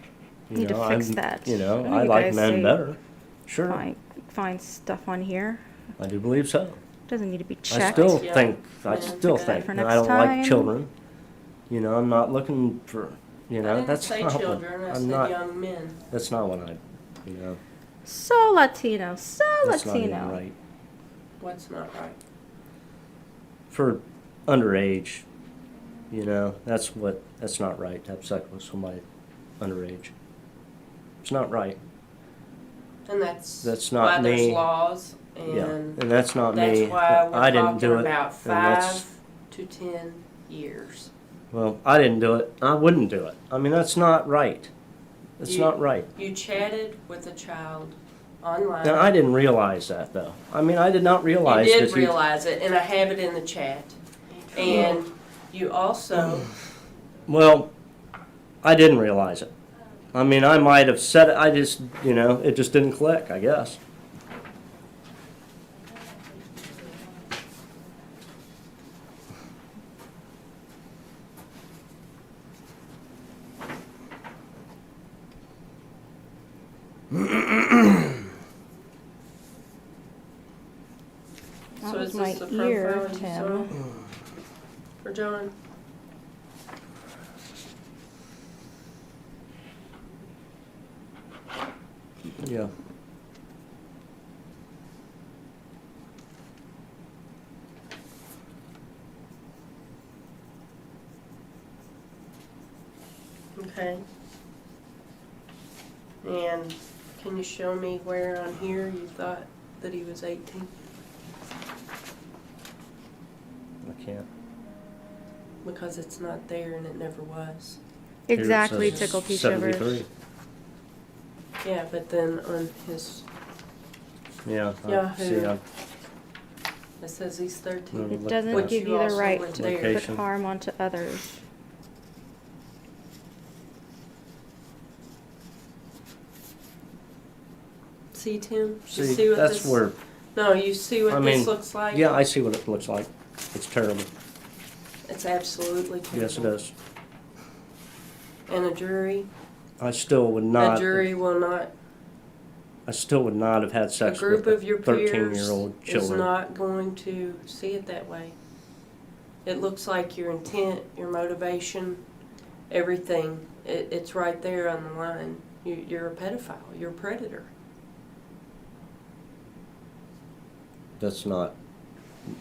need to fix that. You know, know I you like guys men say better. Sure, Find stuff on here. I do believe so. Doesn't need to be I checked. still Yeah. think, Yeah, I still for think, for no, next I don't time. like children. You know, I'm not looking for, you know, I didn't that's say not children, I what, said I'm not, young men. that's not what I, you know, So Latino. So that's not even Latino. right. What's not right? For underage, you know, that's not right to have sex with somebody underage. It's not right. And that's not why there's me. laws, Yeah, and and that's not that's me. why we're I didn't talking do it. about and that's- 5 to 10 years. Well, I didn't do it. I wouldn't do it. I mean, that's not right. It's You- not right. You chatted with a child online. Now, I didn't realize that, though. I mean, I did not realize You that did realize it, and I have it in the chat. And you also, Well, I didn't realize it. I mean, I might have said it. I just, you know, it just didn't click, I guess. That so was is my this the ear, profile you saw Tim. for John? Yeah. Okay. And can you show me where on here you thought that he was 18? I can't. Because it's not there and it never was. Here it Exactly, says tickle pea shivers. 73. Yeah, but then on his, Yeah. Yahoo. See, it says he's 13. No. It Look doesn't back. give You you the also right went to there. put Location. harm onto others. See, Tim? You see, what that's this, where. No, you see what I this mean, looks like? Yeah, I see what it looks like. It's terrible. It's absolutely terrible. Yes, it is. And a jury? I still would A not. jury will not, I still would not have had a sex group with of your 13-year-old peers is children. not going to see it that way. It looks like your intent, your motivation, everything, it's right there on the line. You're a pedophile, you're a predator. That's not.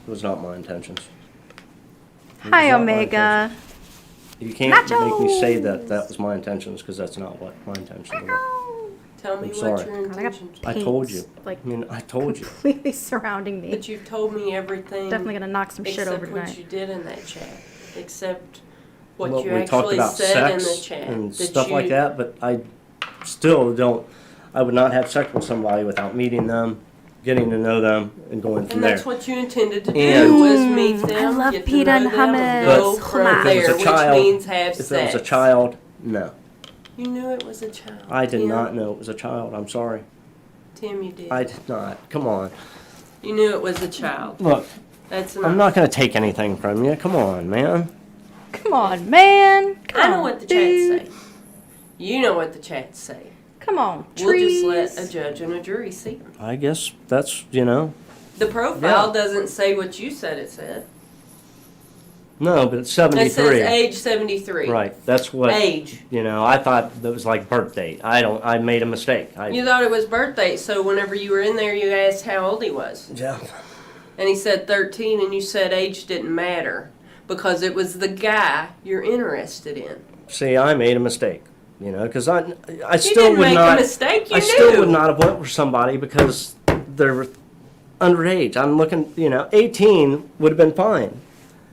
Was not my intentions. It was Hi, not my Omega. intentions. You can't make me say Nachos! that was my intentions because that's not what my intentions were. Tell me I'm what sorry. your God, I got intentions I told you. paints, like, I mean, I told you. completely surrounding me. But you've told me everything. Definitely gonna knock some shit except over what tonight. you did in that chat. Except what Well, you we talked actually about said in the sex chat. and that stuff like you- that, but I still don't. I would not have sex with somebody without meeting them, getting to know them, and going from And there. that's what you intended to And- do, was meet them, I love get to pita know and them, and go hummus. from But if it was there, a which child- means have if sex. it was a child, no. You knew it was a child. I did Tim. not know it was a child. I'm sorry. Tim, you did. I did not. Come on. You knew it was a child. Look, That's enough. I'm not going to take anything from you. Come on, man. Come on, man. Come I know on, what the dude. chats say. You know what the chats say. Come on, We'll trees. just let a judge and a jury see them. I guess that's, you know. The profile Yeah. doesn't say what you said it said. No, but it's It 73. says age 73. Right. That's what, Age. you know, I thought that was like birth date. I made a mistake. You thought it was birthday, so whenever you were in there, you asked how old he was. Yeah. And he said 13, and you said age didn't matter because it was the guy you're interested in. See, I made a mistake, you know, because I You still didn't would make not. a mistake, you I knew. still would not have went with somebody because they're underage. I'm looking, you know, 18 would have been fine.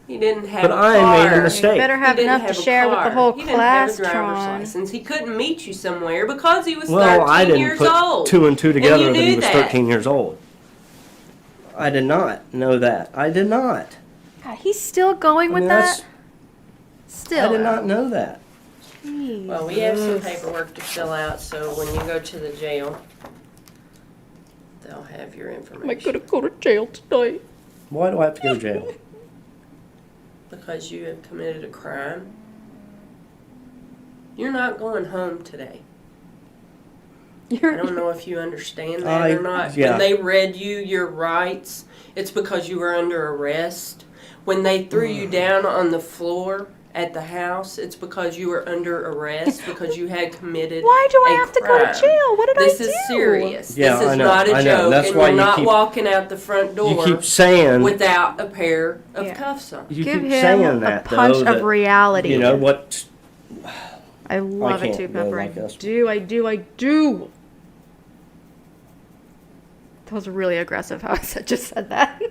He didn't have But a I car. made a mistake. You better have He didn't enough to have a share with the car. whole He didn't have class, a driver's Tron. license. He couldn't meet you somewhere because he was Well, 13 I didn't years put old. 2 and 2 together you that he knew was that. 13 years old. I did not know that. I did not. God, he's still going I with mean, that? that's- Still. I did not know that. Jeez. Well, we have some paperwork to fill out, so when you go to the jail, they'll have your information. go to jail tonight. Why do I have to go to jail? Oh, Because you have committed a crime. You're not going home today. I You're, don't know if you understand that or not. yeah. When they read you your rights, it's because you were under arrest. When they threw you down on the floor at the house, it's because you were under arrest because you had committed why do I a have to go to crime. jail? What did This I do? is serious. Yeah, this is I know, not a I know. joke, That's and why you're you not keep- walking out the front door You keep saying without a pair of Yeah. cuffs on. you Give keep him saying a that punch though, of that, reality. You know what? I love it can't too, go Pepper. like this. I do. That was really aggressive how I just said that.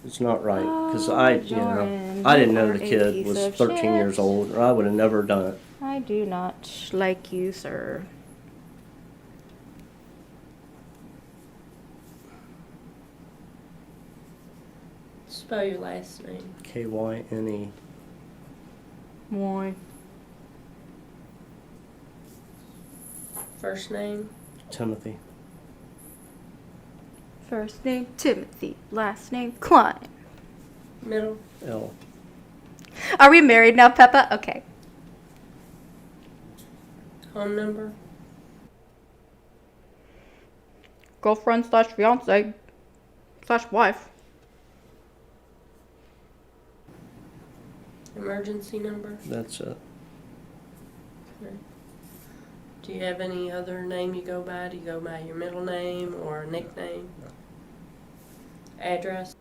It's not right because Oh, I Jordan, didn't you know are the a kid piece was of 13 years shit. old, or I would have never done it. I do not like you, sir. Spell your last name. Kyne. Why? First name. Timothy. First name Timothy, last name Klein. Middle. L. Are we married now, Peppa? Okay. Home number. Girlfriend slash fiance slash wife. Emergency number. That's it. Do you have any other name you go by? Do you go by your middle name or a nickname? Address?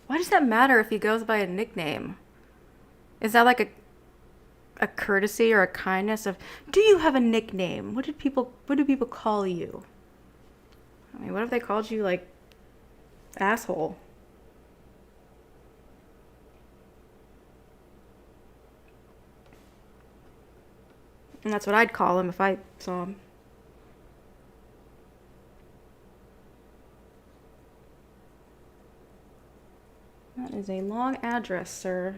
Why does that matter if he goes by a nickname? Is that like a courtesy or a kindness of, do you have a nickname? What do people call you? I mean, what if they called you like asshole? And that's what I'd call him if I saw him. That is a long address, sir.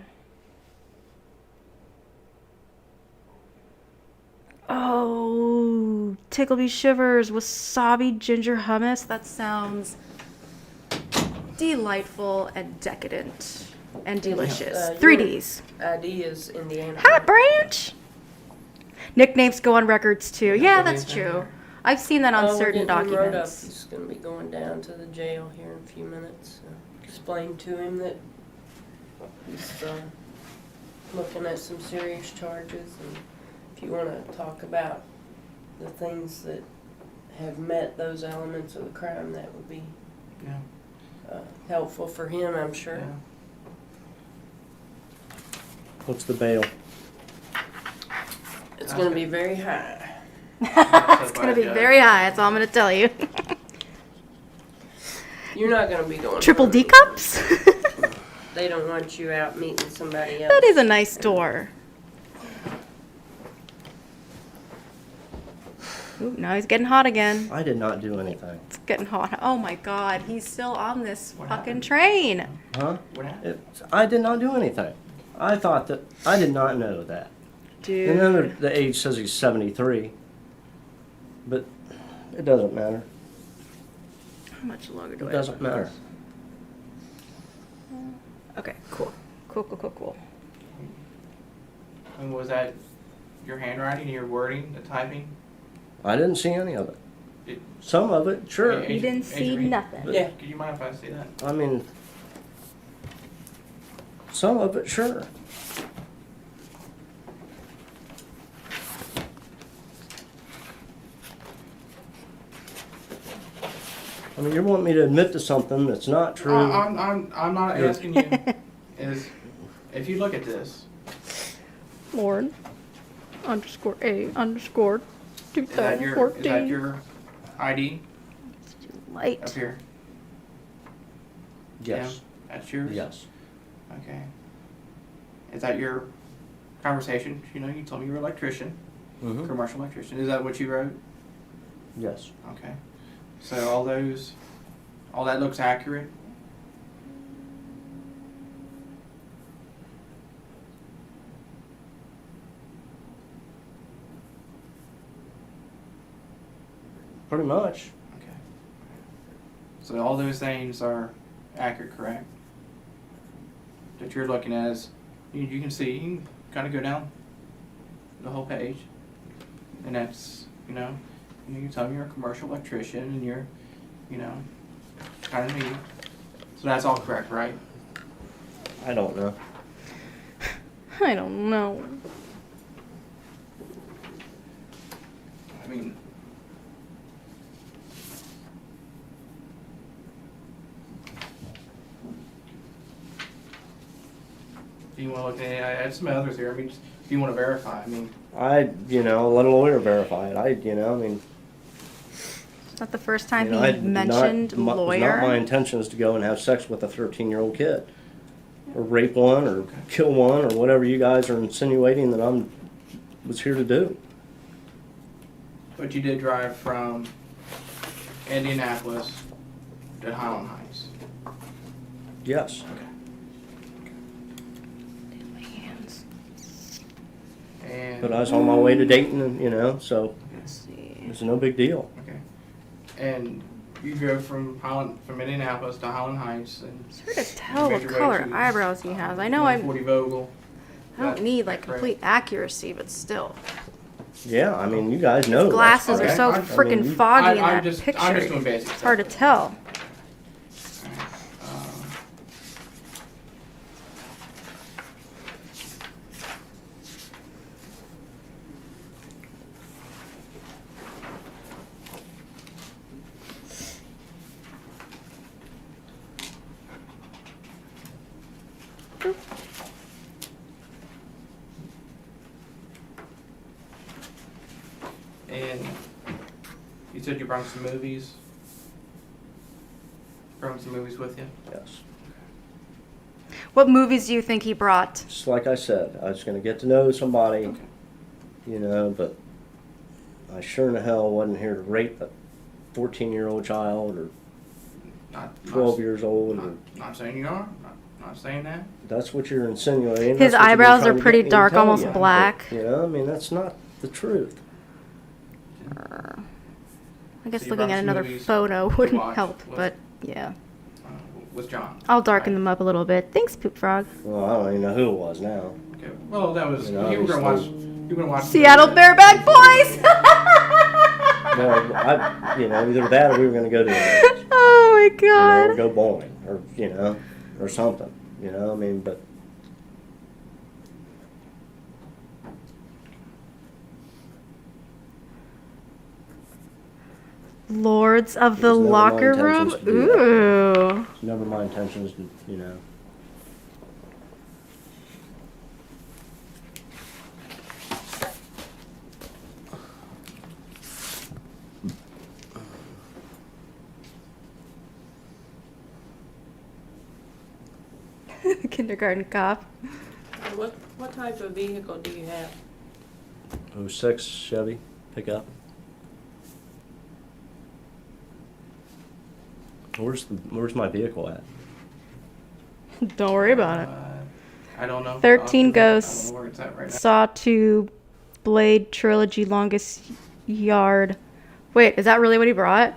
Oh, Tickle Me Shivers, wasabi ginger hummus. That sounds delightful and decadent and delicious. your 3Ds. ID is Indiana. Hot Branch. Nicknames go on records too. Yeah, that's true. I've seen that on certain We're getting him wrote up. documents. He's going to be going down to the jail here in a few minutes. So explain to him that he's looking at some serious charges, and if you want to talk about the things that have met those elements of the crime, that would be Yeah. helpful for him, I'm sure. Yeah. What's the bail? It's going to be very high. It's going to be very high, that's all I'm going to tell you. You're not going to be going Triple home. D cups? They don't want you out meeting somebody else. That is a nice store. Ooh, now he's getting hot again. I did not do anything. It's getting hot. Oh my god, he's still on this What fucking happened? train. Huh? What happened? I did not do anything. I thought that I did not know that. Dude. And then the age says he's 73, but it doesn't matter. How much longer do It I doesn't have? matter. Okay, cool. Cool. And was that your handwriting, your wording, the typing? I didn't see any of it. It- Some of it, sure. Hey, You didn't see Adrian, nothing. Yeah. Could you mind if I see that? I mean, some of it, sure. I mean, you want me to admit to something that's not true. I'm not You're- asking you. Is if you look at this, Lauren underscore A underscore is that your 2014. ID Light. up here? Yes. Yeah, that's yours. Yes. Okay. Is that your conversation? You know, you told me you were an electrician, Mm-hmm. commercial electrician. Is that what you wrote? Yes. Okay. So all that looks accurate. Pretty much. Okay. So all those things are accurate, correct? that you're looking at is, you can see, you can kind of go down the whole page. And that's, you can tell them you're a commercial electrician and you're, kind of neat. So that's all correct, right? I don't know. I don't know. I mean, do you want to look at? I had some others here. I mean, if you want to verify, I mean. Let a lawyer verify it. I mean. It's not the first time I- he mentioned It's not lawyer. my intentions to go and have sex with a 13-year-old kid, or rape one, or kill one, or whatever you guys are insinuating that was here to do. But you did drive from Indianapolis to Highland Heights. Yes. And But I was on my way to Dayton, and so Let's see. it's no big deal. okay. And you go from Indianapolis to Highland Heights, and It's hard to tell you what made your way color to eyebrows he has. I know I 140 Vogel. don't need like complete accuracy, but still. Yeah, I mean, you guys know. Glasses okay. are so I freaking mean, foggy in I'm that just picture. doing basic It's hard to stuff. tell. And you said you brought some movies. Brought some movies with you. Yes. What movies do you think he brought? Just like I said, I was going to get to know somebody, but I sure in the hell wasn't here to rape a 14-year-old child or Not 12 years old. Not saying you are. Not saying that. That's what you're insinuating. His That's what you've been eyebrows trying are to pretty get me to dark, tell almost you. black. But, I mean, that's not the truth. I guess So you looking brought at some another movies photo to wouldn't watch help, with- but yeah. With John. I'll darken Right. them up a little bit. Thanks, Poop Frog. Well, I don't even know who it was now. Okay. Well, that was You know, you were gonna watch. obviously- You were gonna watch Seattle Bareback Boys! Well, either that or we were going to go to the Oh my or god. go bowling, or or something. I mean, but Lords of the It was never my Locker Room? intentions to do that. Ooh. it's never my intentions to, Kindergarten cop. What type of vehicle do you have? 06 Chevy pickup. Where's my vehicle at? Don't worry about it. I don't know. 13 I Ghosts. don't know where it's at right now. Sawtooth Blade Trilogy Longest Yard. Wait, is that really what he brought?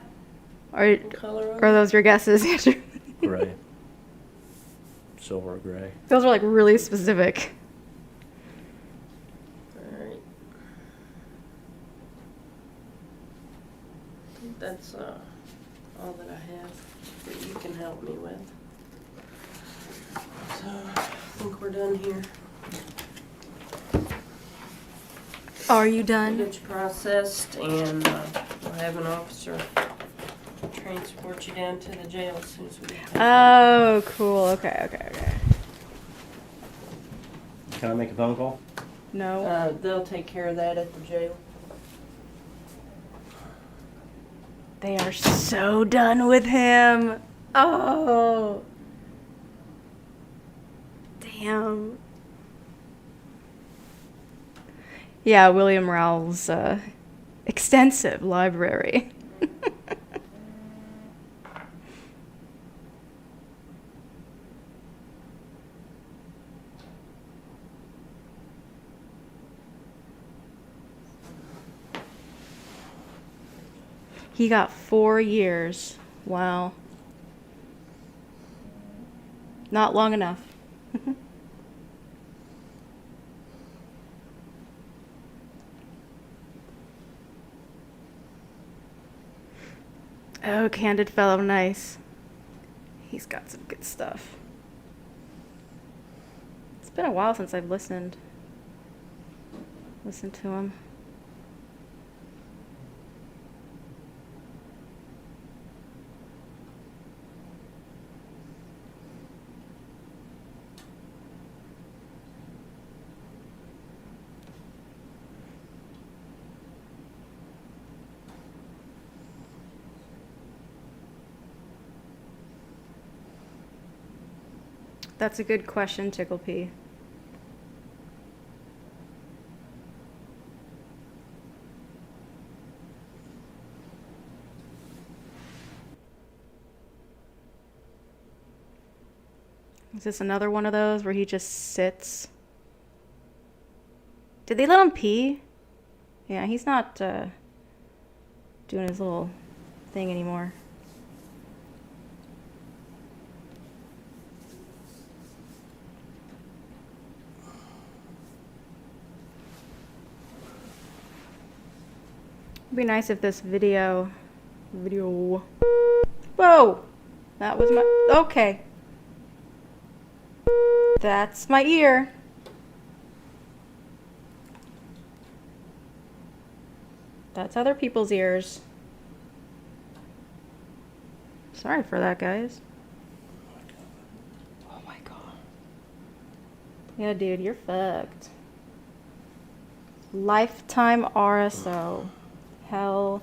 Or What color are those your guesses? Gray. Silver gray. Those are like really specific. Alright. I think that's all that I have that you can help me with. So, I think we're done here. Are you We'll done? get you processed and we'll have an officer transport you down to the jail as soon as we get there. Oh, cool. Okay. Can I make a phone call? No. They'll take care of that at the jail. They are so done with him. Oh. Damn. Yeah, William Rowell's extensive library. He got 4 years. Wow. Not long enough. Oh, Candid Fellow, nice. He's got some good stuff. It's been a while since I've listened to him. That's a good question, Ticklepee. Is this another one of those where he just sits? Did they let him pee? Yeah, he's not doing his little thing anymore. It'd be nice if this video. Whoa! That was my. Okay. That's my ear. That's other people's ears. Sorry for that, guys. Oh my god. Yeah, dude, you're fucked. Lifetime RSO. Hell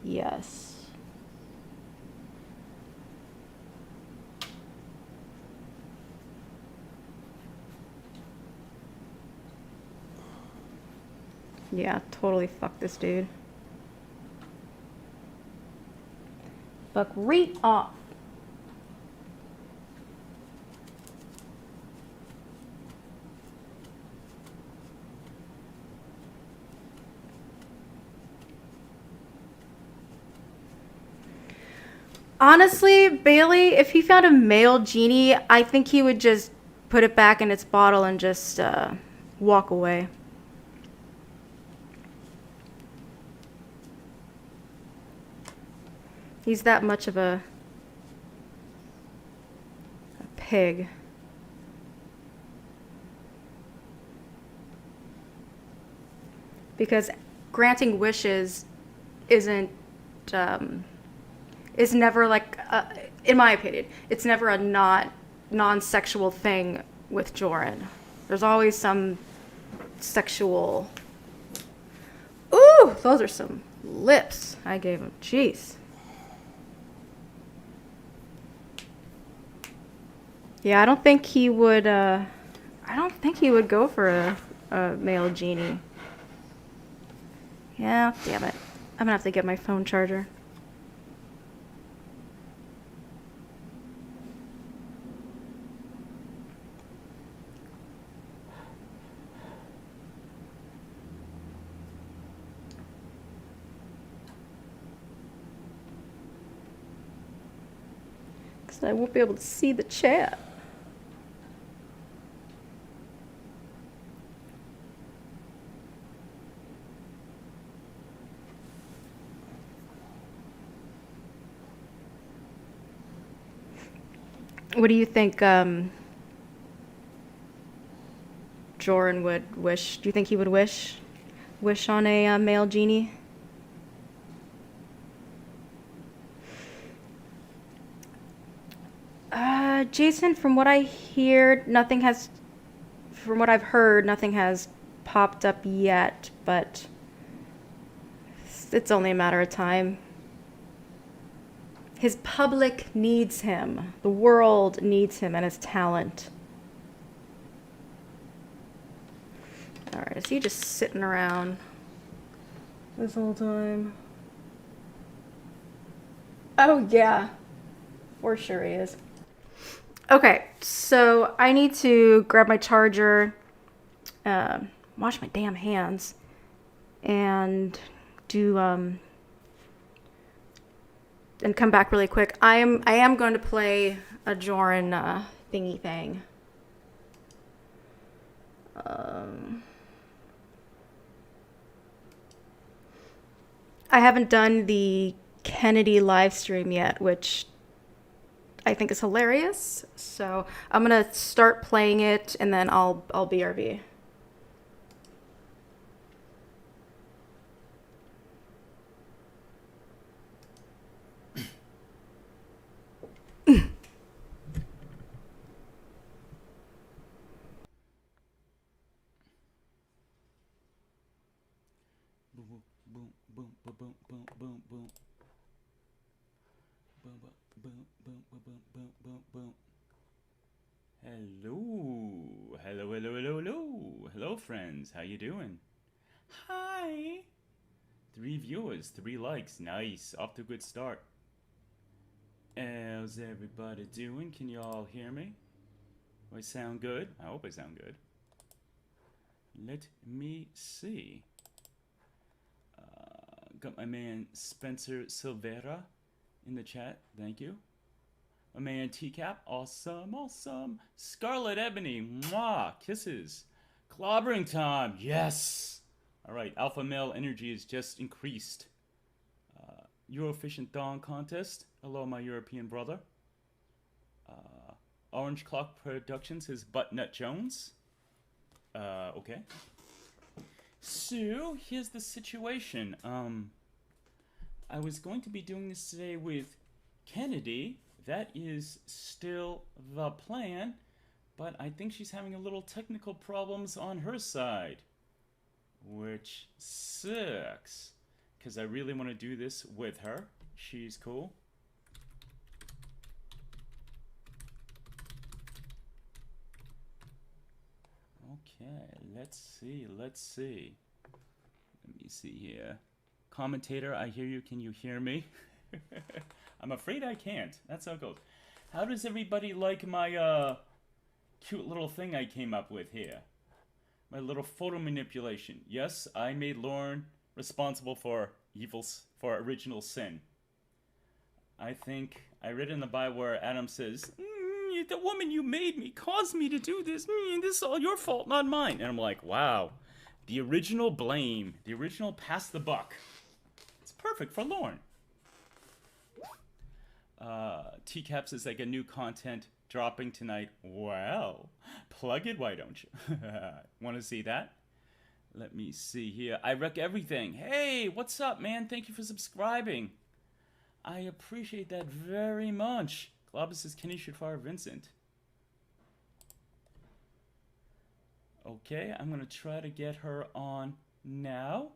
yes. Yeah, totally fuck this dude. Fuck right off. Honestly, Bailey, if he found a male genie, I think he would just put it back in its bottle and just walk away. He's that much of a pig. Because granting wishes isn't is never like in my opinion, it's never a non-sexual thing with Joran. There's always some sexual. Ooh, those are some lips I gave him. Jeez. Yeah, I don't think he would go for a male genie. Yeah, damn it. I'm gonna have to get my phone charger. Because I won't be able to see the chat. What do you think Joran would wish? Do you think he would wish on a male genie? Jason, from what I hear, from what I've heard, nothing has popped up yet, but it's only a matter of time. His public needs him. The world needs him and his talent. Alright, is he just sitting around this whole time? Oh, yeah. For sure he is. Okay, so I need to grab my charger, wash my damn hands, and do, and come back really quick. I am going to play a Joran thingy thing. I haven't done the Kennedy live stream yet, which I think is hilarious. So I'm gonna start playing it and then I'll BRB. Boom, boom, boom, boom, boom, boom, boom, boom. Boom, boom, boom, boom, boom, boom, boom, boom. Hello, hello, hello, hello, hello, hello, friends. How you doing? Hi. 3 viewers, 3 likes. Nice. Off to a good start. How's everybody doing? Can you all hear me? Do I sound good? I hope I sound good. Let me see. Got my man Spencer Silvera in the chat. Thank you. My man TCAP. Awesome, awesome. Scarlet Ebony. Mwah. Kisses. Clobbering time. Yes. All right. Alpha male energy is just increased. Euroefficient Dawn contest. Hello, my European brother. Orange Clock Productions is Buttnut Jones. Okay. So, here's the situation. I was going to be doing this today with Kennedy. That is still the plan. But I think she's having a little technical problems on her side. Which sucks. Because I really want to do this with her. She's cool. Okay, let's see. Let me see here. Commentator, I hear you. Can you hear me? I'm afraid I can't. That's how it goes. How does everybody like my cute little thing I came up with here? My little photo manipulation. Yes, I made Lauren responsible for for original sin. I think I read in the Bible where Adam says, the woman you made me caused me to do this. This is all your fault, not mine. And I'm like, wow. The original blame. The original pass the buck. It's perfect for Lauren. TCAP says like a new content dropping tonight. Well, plug it, why don't you? Want to see that? Let me see here. I wreck everything. Hey, what's up, man? Thank you for subscribing. I appreciate that very much. Globus says Kenny should fire Vincent. Okay, I'm going to try to get her on now.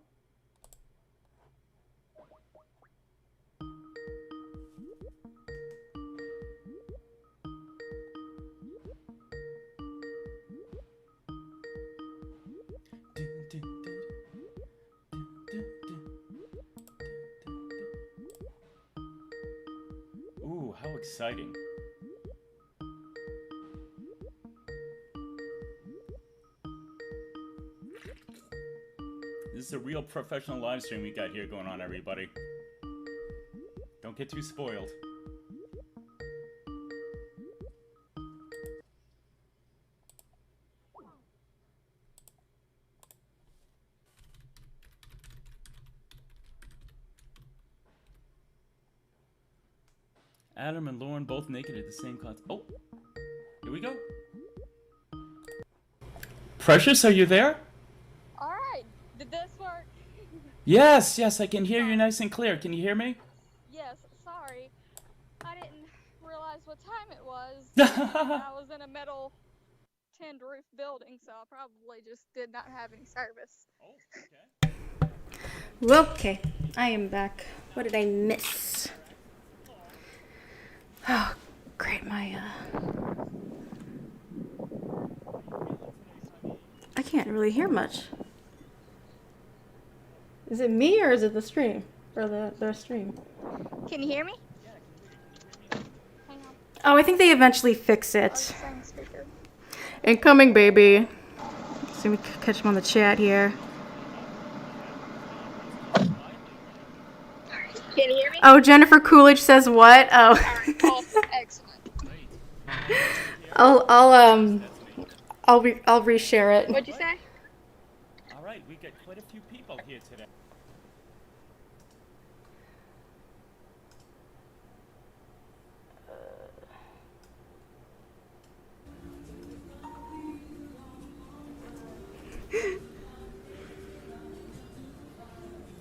Ooh, how exciting. This is a real professional live stream we got here going on, everybody. Don't get too spoiled. Adam and Lauren both naked at the same concert. Oh, here we go. Precious, are you there? Alright, did this work? Yes, I can hear you nice and clear. Can you hear me? Yes, sorry. I didn't realize what time it was. I was in a metal tinned roof building, so I probably just did not have any service. Oh, okay. Okay, I am back. What did I miss? Oh, great, I can't really hear much. Is it me or is it the stream? Or the stream? Can you hear me? Hang on. Oh, I think they eventually fix it. Same speaker. Incoming, baby. So we catch him on the chat here. Can you hear me? Oh, Jennifer Coolidge says what? Oh. Alright, awesome, excellent. I'll reshare it. What'd you say? All right, we got quite a few people here today.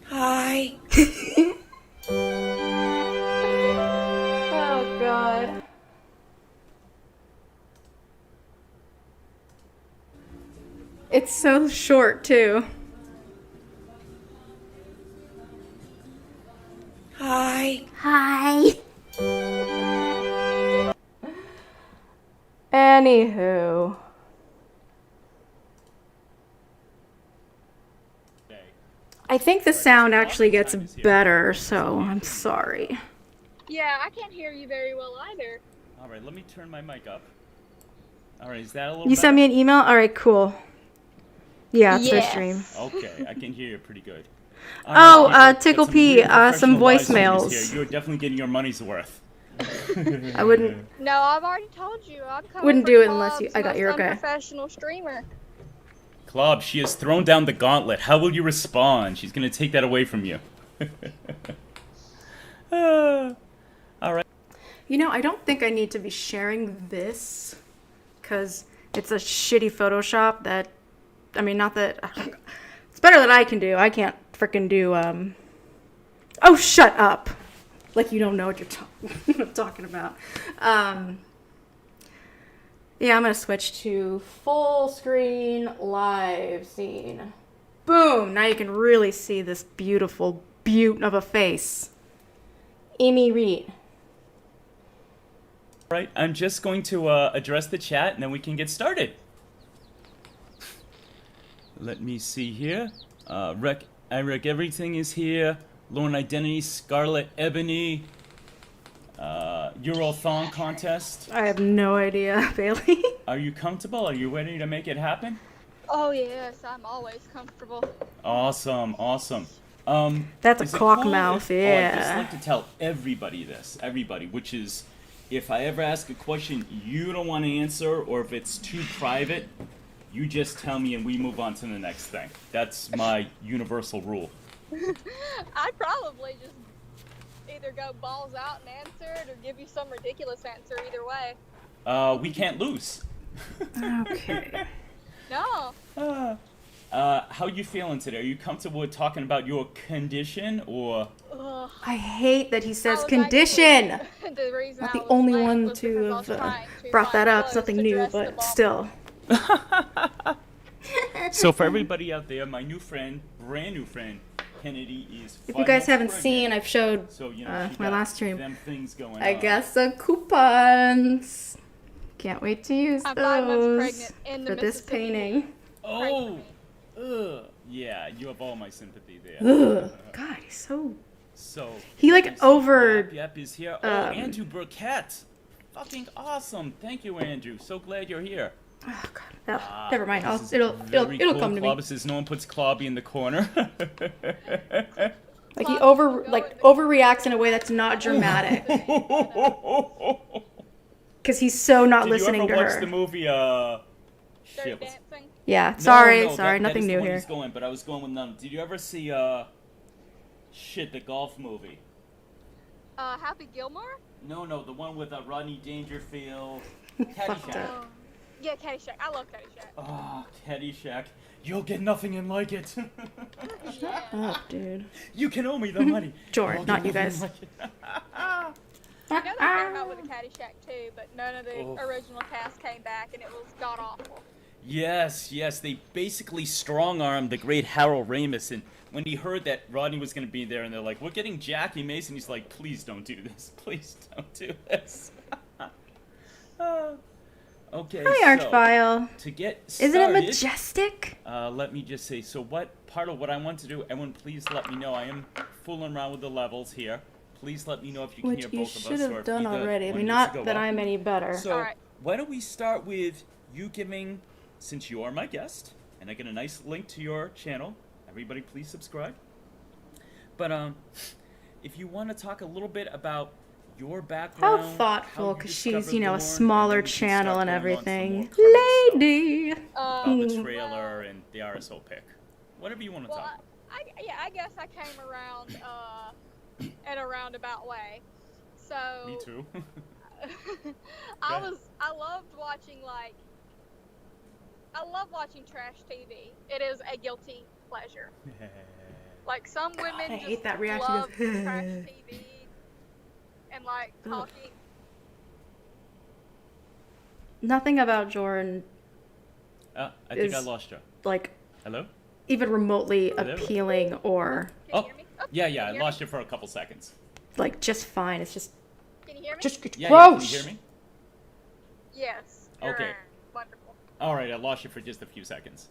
Hi. Oh God. It's so short too. Hi. Hi. Anywho. I think the sound actually gets better, so I'm sorry. Yeah, I can't hear you very well either. All right, let me turn my mic up. All right, is that a little You better? sent me an email? All right, cool. Yeah, it's their Yes. stream. Okay, I can hear you pretty good. Oh, All right, Tickle got some P, really some professional live streamers voicemails. here. You're definitely getting your money's worth. I wouldn't. No, I've already told you. I'm coming Wouldn't for do it unless you- Club's I got most your okay. unprofessional streamer. Club, she has thrown down the gauntlet. How will you respond? She's going to take that away from you. All right. You know, I don't think I need to be sharing this because it's a shitty Photoshop that, I mean, not that, it's better than I can do. I can't freaking do, oh, shut up. Like you don't know what you're talking about. Yeah, I'm going to switch to full screen live scene. Boom! Now you can really see this beautiful beaut of a face. Amy Reed. All right, I'm just going to address the chat and then we can get started. Let me see here. Eric, everything is here. Lorne Identity, Scarlet Ebony, Eurothon contest. I have no idea, Bailey. Are you comfortable? Are you ready to make it happen? Oh yes, I'm always comfortable. Awesome, awesome. That's a is it clock cool mouth, if- I'd just yeah. like to tell everybody this, which is, if I ever ask a question you don't want to answer, or if it's too private, you just tell me and we move on to the next thing. That's my universal rule. I'd probably just either go balls out and answer it or give you some ridiculous answer either way. We can't lose. Okay. No. How you feeling today? Are you comfortable with talking about your condition, or? Ugh. I hate that he says I was condition. actually- the reason Not I the was only late one was to because I was have trying to brought find that up. It's clothes nothing to new, dress the but ball. still. So for everybody out there, my new friend, brand new friend, Kennedy is. If you guys 5 months haven't pregnant. seen, I've showed So, you know, she my got last stream. them things going I on. got some coupons. Can't wait to use I'm 5 months those pregnant in the for this Mississippi. painting. Oh, yeah, you have all my sympathy there. Ugh, God, he's so. So He, like, let me see. over, Yep is here. Oh, Andrew Burkett, fucking awesome! Thank you, Andrew. So glad you're here. Oh God, never mind. This is It'll very cool. cool. Come to me. Clobber says no one puts Clobby in the corner. Like he overreacts in a way that's not dramatic. Because he's so not listening Did you to ever watch her. the movie? Dirty Shit. what's- Dancing. Yeah, No, sorry, no, sorry, that nothing is the new one here. he's going, but I was going with none. Did you ever see the golf movie? Happy Gilmore? No, the one with Rodney Dangerfield. Fuck Caddyshack. that. Yeah, Caddyshack. I love Caddyshack. Oh, Caddyshack. You'll get nothing and like it. Yeah. Oh, dude. You can owe me the money. George, You'll not get you nothing guys. and like it. You know they came out with a Caddyshack too, but none of the Oh. original cast came back, and it was god awful. Yes, they basically strong-armed the great Harold Ramis, and when he heard that Rodney was going to be there, and they're like, we're getting Jackie Mason, he's like, please don't do this. Please don't do this. Okay, Hi, so, Archvile. to get Isn't started, it majestic? let me just say, so part of what I want to do, everyone please let me know, I am fooling around with the levels here. Please let me know if you can Which hear you both of should us, or have if done either already. I one mean, needs not to go that up. I'm any better. So, Alright. why don't we start with you giving, since you are my guest, and I get a nice link to your channel. Everybody, please subscribe. But if you want to talk a little bit about your How background. thoughtful, how you because she's, discovered a Lorne, smaller and then we can channel start and going on some more everything. current stuff Lady! about the trailer and the RSO pick. Whatever you want to Well, talk. I guess I came around in a roundabout way. So Me too. I loved watching I love watching trash TV. It is a guilty pleasure. Like some women I just hate that reaction. love trash TV and like talking. Nothing about Jordan, I think I Is- lost you. like, Hello? even remotely Hello? appealing or, Can you hear me? Oh, Yeah, can you I hear lost me? you for a couple seconds. like, just fine. It's just, Can you hear me? just Yeah, gross! can you hear me? Yes. Okay. You're wonderful. All right, I lost you for just a few seconds.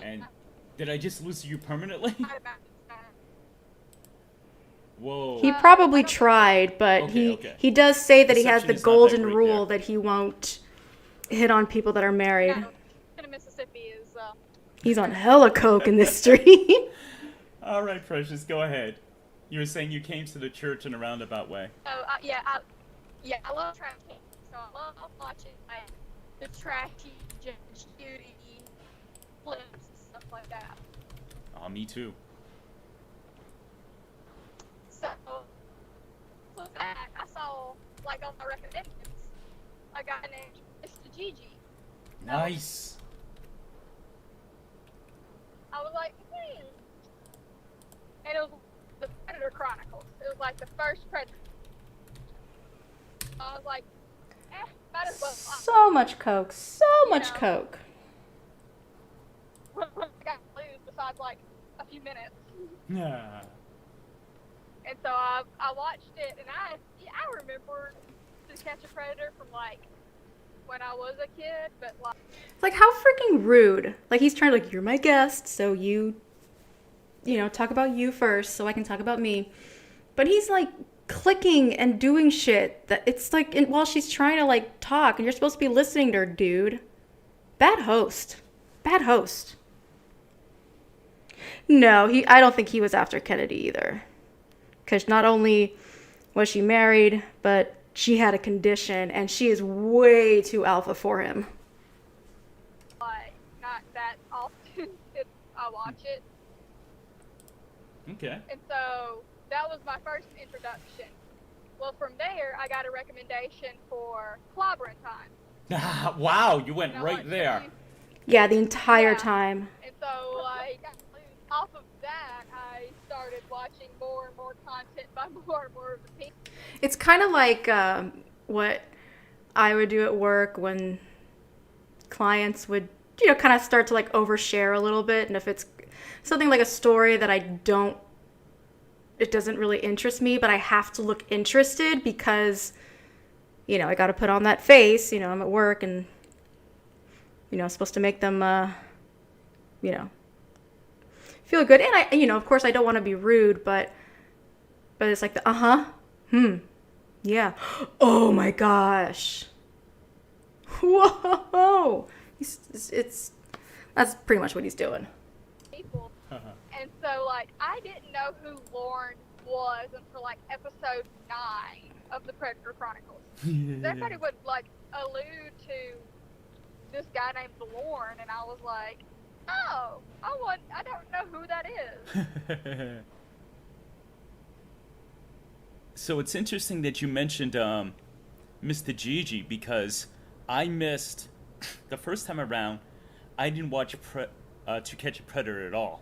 And did I just lose you permanently? Whoa. He I probably don't- tried, but Okay. he does say that he has Reception the is not that golden great rule there. that he won't hit on people that are married. No, in Mississippi is He's on hella coke in this street. All right, Precious, go ahead. You were saying you came to the church in a roundabout way. I love trash TV. So I love watching like the trashy Judge Judy flips and stuff like that. Oh, me too. So with that, I saw like on my recommendations a guy named Mr. Gigi. Nice. I was like, and it was the Predator Chronicles. It was like the first Predator. I was like, might as well. So much coke. So much know. coke. I got to lose besides like a few minutes. Yeah. And so I watched it, and I remember To Catch a Predator from like when I was a kid, but like It's like, how freaking rude. Like, he's trying to, like, you're my guest, so you talk about you first so I can talk about me. But he's, like, clicking and doing shit that it's like, while she's trying to, like, talk, and you're supposed to be listening to her, dude. Bad host. Bad host. No, I don't think he was after Kennedy either. Because not only was she married, but she had a condition, and she is way too alpha for him. not that often I watch it. Okay. And so that was my first introduction. Well, from there, I got a recommendation for Clobbering Time. Wow, you went And I right watched there. it. Yeah, the entire Yeah. time. And so, like, off of that, I started watching more and more content by more and more of the people. It's kind of like what I would do at work when clients would, kind of start to like overshare a little bit. And if it's something like a story that it doesn't really interest me, but I have to look interested because, I got to put on that face, I'm at work and, I'm supposed to make them, feel good. And I, of course I don't want to be rude, but it's like the, yeah. Oh my gosh. Whoa. That's pretty much what he's doing. People. And so, like, I didn't know who Lorne was until, like, episode 9 of the Predator Chronicles. Everybody would, like, allude to this guy named Lorne, and I was like, oh, I don't know who that is. So it's interesting that you mentioned Mr. Gigi, because I missed the first time around. I didn't watch To Catch a Predator at all.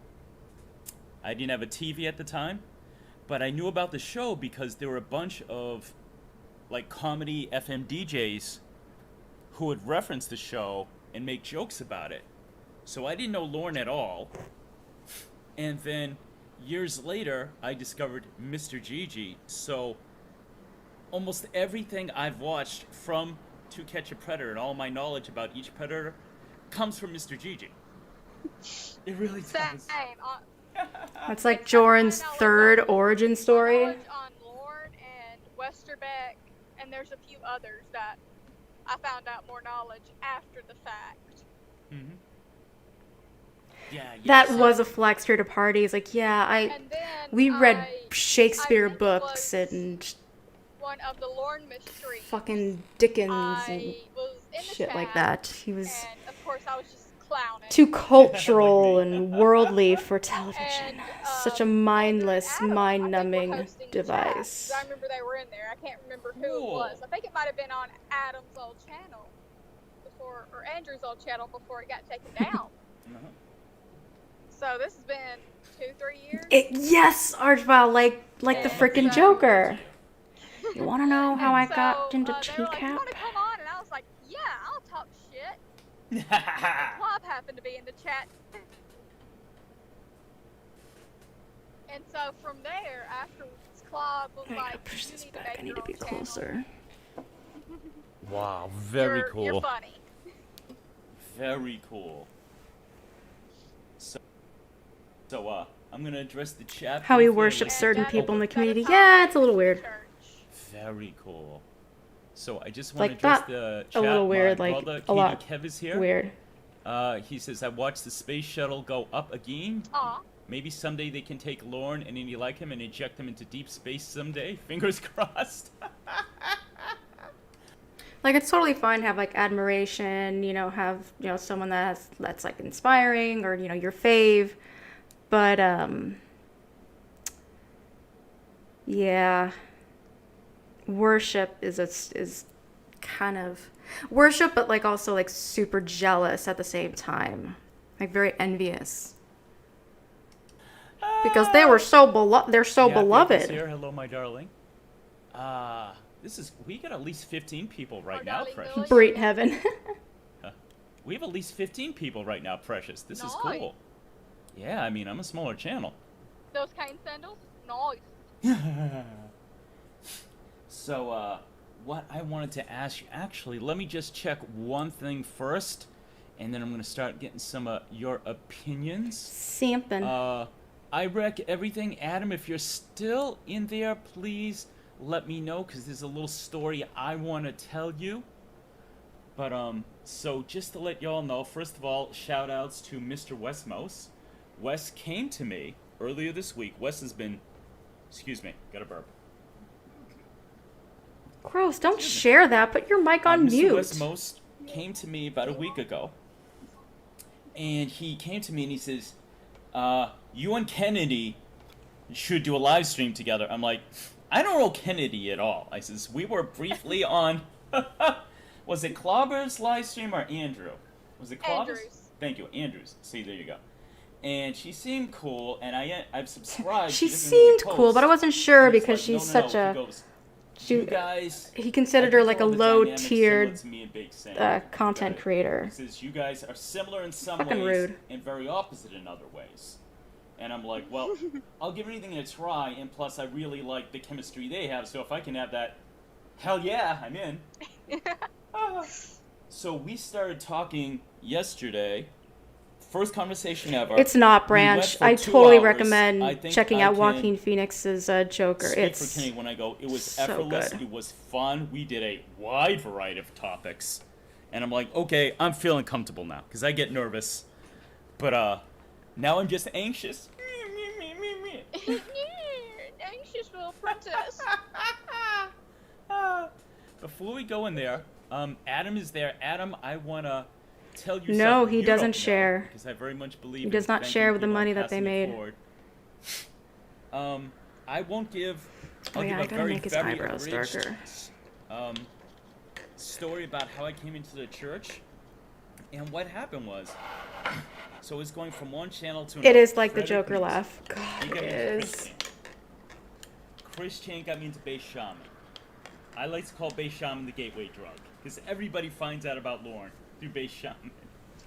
I didn't have a TV at the time, but I knew about the show because there were a bunch of like comedy FM DJs who would reference the show and make jokes about it. So I didn't know Lorne at all. And then years later, I discovered Mr. Gigi. So almost everything I've watched from To Catch a Predator and all my knowledge about each predator comes from Mr. Gigi. It really does. Same. It's like Joran's third origin story. Knowledge on Lorne and Westerbeck, and there's a few others that I found out more knowledge after the fact. Mm-hmm. Yeah, That was a flex period of parties. Like, yeah, And then we read I Shakespeare I think it books was and one of the Lorne mysteries. fucking Dickens and I was in the shit chat, like that. He was and of course I was just clowning. too cultural and worldly for television. And Such a Andrew and mindless, Adam, I think, were mind-numbing hosting the chat, 'cause device. I remember they were in there. I can't remember who Cool. it was. I think it might have been on Adam's old channel before, or Andrew's old channel before it got taken down. Uh-huh. So this has been 2-3 years. Yes, Archibald, like the And freaking so- Joker. You want to know how I And got so, into they were like, "You kneecap? want to come on?" And I was like, "Yeah, I'll talk shit." Oh, Club happened to be in the chat. And so from there, afterwards, Club was I gotta like, push "You this need back. to make I need your to be own channel. closer. wow, very You're cool. funny." Very cool. So, I'm gonna address the chat. How he briefly. worships And certain that people in the is community. set Yeah, aside it's a little weird. church. Very cool. So I just want Like to address that, the a chat. little weird, My like, brother, a lot Kev is here. Weird. He says, I watched the space shuttle go up again. Aw. Maybe someday they can take Lorne and any like him and inject him into deep space someday. Fingers crossed. Like, it's totally fine to have, like, admiration, have, someone that's, like, inspiring or, your fave. But, yeah. Worship is kind of... Worship, but, like, also, like, super jealous at the same time. Like, very envious. Because they're so Yeah, beloved. Here. Hello, my darling. We got at least 15 people right Our now, darling Precious. Billy. Breed heaven. We have at least 15 people right now, Precious. This is Nice. cool. Yeah, I mean, I'm a smaller channel. Those cane sandals? Nice. So, what I wanted to ask you, actually, let me just check one thing first, and then I'm going to start getting some of your opinions. Sampin'. I wreck everything. Adam, if you're still in there, please let me know, because there's a little story I want to tell you. But, so just to let y'all know, first of all, shout outs to Mr. Westmos. Wes came to me earlier this week. Wes has been, excuse me, got a burp. Gross, don't share that. Put your mic on Mr. mute. Westmos came to me about a week ago. And he came to me and he says, you and Kennedy should do a live stream together. I'm like, I don't know Kennedy at all. I says, we were briefly on, was it Clobber's live stream or Andrew? Was it Clobber's? Andrews. Thank you, Andrews. See, there you go. And she seemed cool, and I've subscribed. She doesn't really seemed cool, but I post. wasn't sure And he's because like, she's no. such He a... goes, She, you guys... he considered I her can like a tell the dynamics low-tiered similar to me and Big Sam. content Okay. creator. He says, you guys are similar in some Fucking ways rude. and very opposite in other ways. And I'm like, well, I'll give anything a try, and plus I really like the chemistry they have, so if I can have that, hell yeah, I'm in. So we started talking yesterday. First conversation ever. It's not, We went Branch. for I 2 totally hours. I recommend think checking I out can Joaquin Phoenix's Joker. Speak It's for Kenny when I go, it was so effortless, good. it was fun, we did a wide variety of topics. And I'm like, okay, I'm feeling comfortable now, because I get nervous. But, now I'm just anxious. Anxious little princess. Before we go in there, Adam is there. Adam, I want to tell you something. No, he you doesn't don't know, share. Because I very much believe He in does not thanking share with the people money and that they passing it made. forward. I won't give... I'll Oh yeah, I give a gotta very, make his very eyebrows abridged, darker. story about how I came into the church. And what happened was... So it's going from one channel to another. It is like the Frederick Joker News. laugh. He God, got it me into is. Chris Chan got me into Base Shaman. I like to call Base Shaman the gateway drug. Because everybody finds out about Lorne through Base Shaman.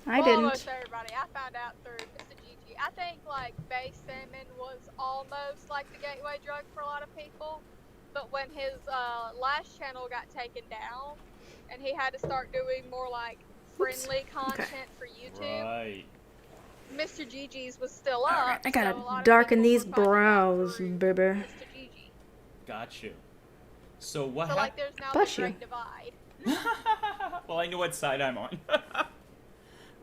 I Almost didn't. everybody. I found out through Mr. Gigi. I think like Bay Salmon was almost like the gateway drug for a lot of people, but when his last channel got taken down, and he had to start doing more like friendly content for YouTube, Right. Mr. Gigi's was still up. Alright, I so a lot gotta of darken people these were finding out brows, through baby. Mr. Gigi. Got you. So what So like happened? there's now Bless the you. great divide. Well, I know what side I'm on.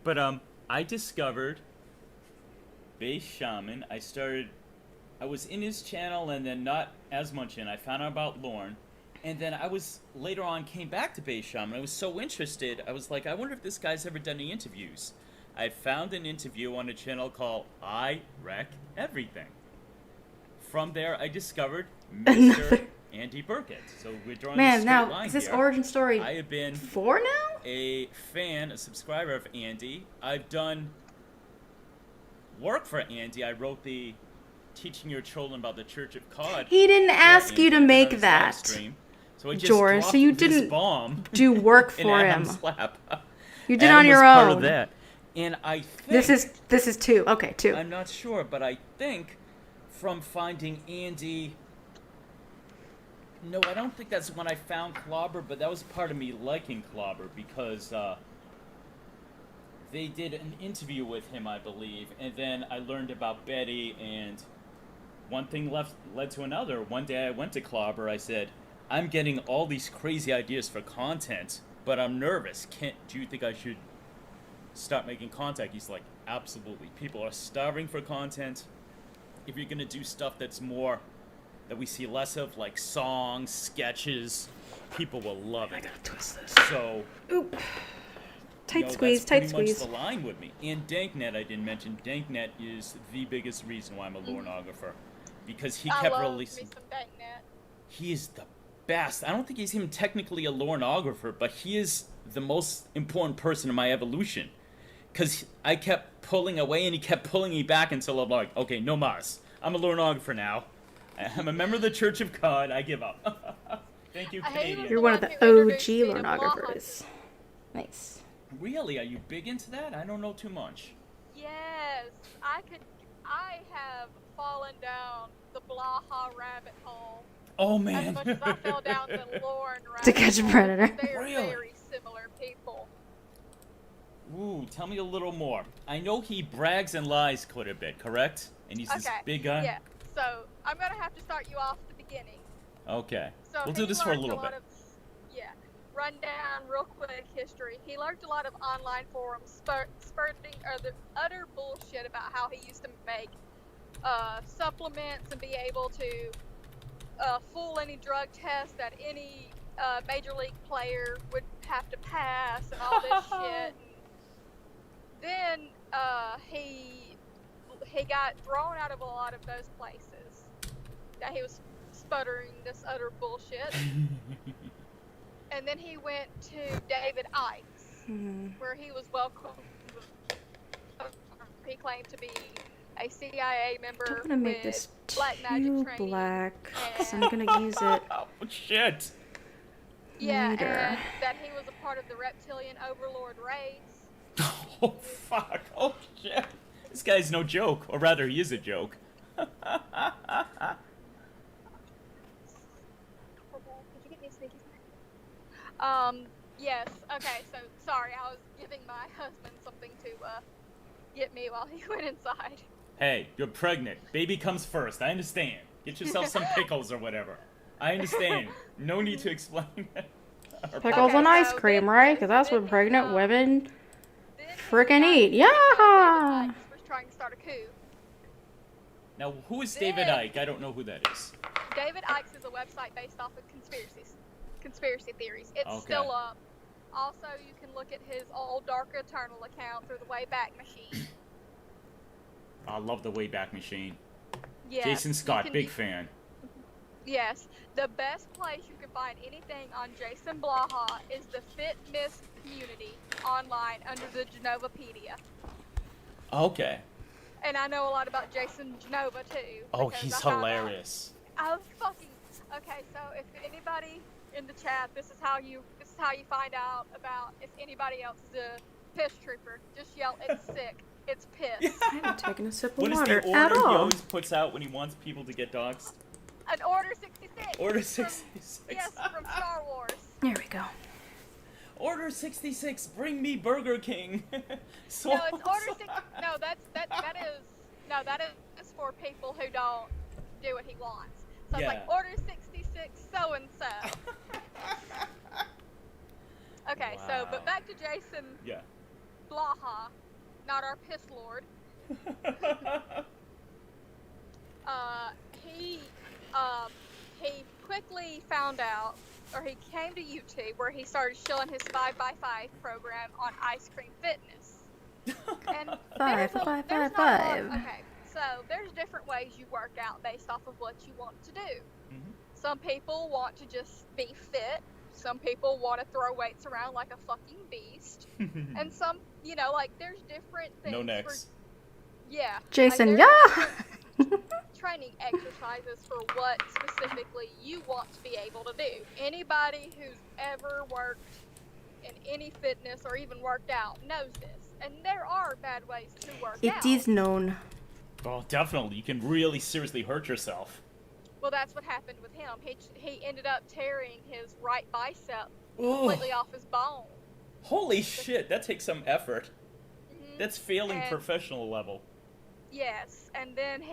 But I discovered Base Shaman. I started I was in his channel and then not as much in. I found out about Lorne. And then I was, later on, came back to Bay Shaman. I was so interested. I was like, I wonder if this guy's ever done any interviews. I found an interview on a channel called I Wreck Everything. From there, I discovered Mr. Andy Burkett. So we're drawing a straight line is this here. origin story I have been 4 now? a fan, a subscriber of Andy. I've done work for Andy. I wrote the Teaching Your Children About the Church of God. He didn't ask you to make live that, stream. So I just George. So you dropped this didn't bomb do work in for him. Adam's lap. You did Adam on your was part of own. that. And I think This is 2. Okay, 2. I'm not sure, but I think from finding Andy. No, I don't think that's when I found Clobber, but that was part of me liking Clobber because they did an interview with him, I believe, and then I learned about Betty, and one thing led to another. One day I went to Clobber. I said, "I'm getting all these crazy ideas for content, but I'm nervous. Do you think I should start making content?" He's like, "Absolutely. People are starving for content. If you're gonna do stuff that's more that we see less of, like songs, sketches, people will love it." I gotta twist this. So, Oop. Tight squeeze, that's tight pretty squeeze. much the line with me. And Danknet, I didn't mention. Danknet is the biggest reason why I'm a Lornographer, because he kept releasing. Me some Danknet. He is the best. I don't think he's even technically a Lornographer, but he is the most important person in my evolution. Because I kept pulling away and he kept pulling me back until I'm like, okay, no mas. I'm a Lornographer now. I'm a member of the Church of God. I give up. Thank you, Canadian. You're one of the OG Lornographers. Nice. Really? Are you big into that? I don't know too much. Yes, I have fallen down the Blaha rabbit hole. Oh, As man. much as I fell down the Lorne rabbit To catch a hole. predator. They're Really? very similar people. Ooh, tell me a little more. I know he brags and lies quite a bit, correct? And he's this big guy? Yeah, so I'm going to have to start you off at the beginning. Okay. So We'll do he this for a learned little lot bit. of- run down real quick history. He learned a lot of online forums spurting utter bullshit about how he used to make supplements and be able to fool any drug test that any major league player would have to pass and all this shit. And then he got thrown out of a lot of those places that he was sputtering this utter bullshit. And then he went to David Icke's, where he was welcomed. He claimed to be a CIA member. I'm gonna make with this black magic too training. black because I'm and- gonna use it Oh, shit. Yeah, later. and that he was a part of the reptilian overlord race. Oh, fuck. Oh, shit. This guy's no joke. Or rather, he is a joke. Did you get me a sneaky snack? Yes. Okay, so sorry, I was giving my husband something to get me while he went inside. Hey, you're pregnant. Baby comes first. I understand. Get yourself some pickles or whatever. I understand. No need to explain. pickles Okay, and ice so cream, then- right? Because that's then what he, pregnant women Then he freaking got eat. David Yeah. Icke was trying to start a coup. Now, who is David Then- Icke? I don't know who that is. David Icke's is a website based off of conspiracy theories. It's Okay. still up. Also, you can look at his old Dark Eternal account through the Wayback Machine. I love the Wayback Machine. Yes, Jason you Scott, can- big fan. Yes, the best place you can find anything on Jason Blaha is the Fitness community online under the Genovapedia. Okay. And I know a lot about Jason Genova too. Oh, because he's I found out- hilarious. I was fucking okay. So if anybody in the chat, this is how you find out about if anybody else is a piss trooper. Just yell, "It's sick! It's piss!" I haven't taken a sip of What is water the at order he all. always puts out when he wants people to get doxxed? An Order 66. Order from- 66. Yes, from Star Wars. There we go. Order 66, bring me Burger King. So, No, it's Order 6. No, that is for people who don't do what he wants. So it's Yeah. like Order 66, so and so. Okay, so but Wow. back to Jason Yeah. Blaha, not our piss lord. he he quickly found out, or he came to YouTube where he started showing his 5x5 program on Ice Cream Fitness. And Five, there's five, there's five, not a lot- five. Okay, so there's different ways you work out based off of what you want to do. Mhm. Some people want to just be fit. Some people want to throw weights around like a fucking beast. And some, like there's different things. No necks. Yeah. Jason, there's yeah. different training exercises for what specifically you want to be able to do. Anybody who's ever worked in any fitness or even worked out knows this. And there are bad ways to work out. It is known. Oh, definitely. You can really seriously hurt yourself. Well, that's what happened with him. He ended up tearing his right bicep completely off his bone. Holy shit, that takes some effort. Mhm. That's failing And- professional level. Yes, and then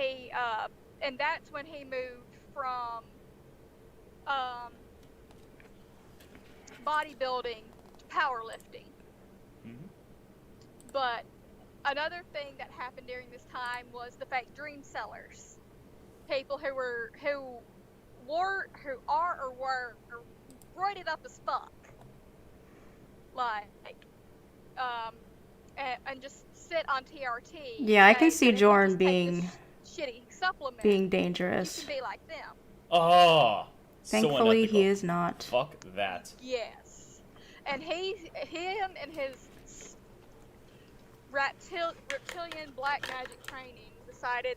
and that's when he moved from bodybuilding to powerlifting. Mhm. But another thing that happened during this time was the fake dream sellers. People who are or were roided up as fuck. And just sit on TRT. Yeah, I can saying see that if you Jordan just take being this shitty supplement, being you dangerous. should be like them. Oh, Thankfully, so he unethical. is not. Fuck that. Yes. And him and his reptilian black magic training decided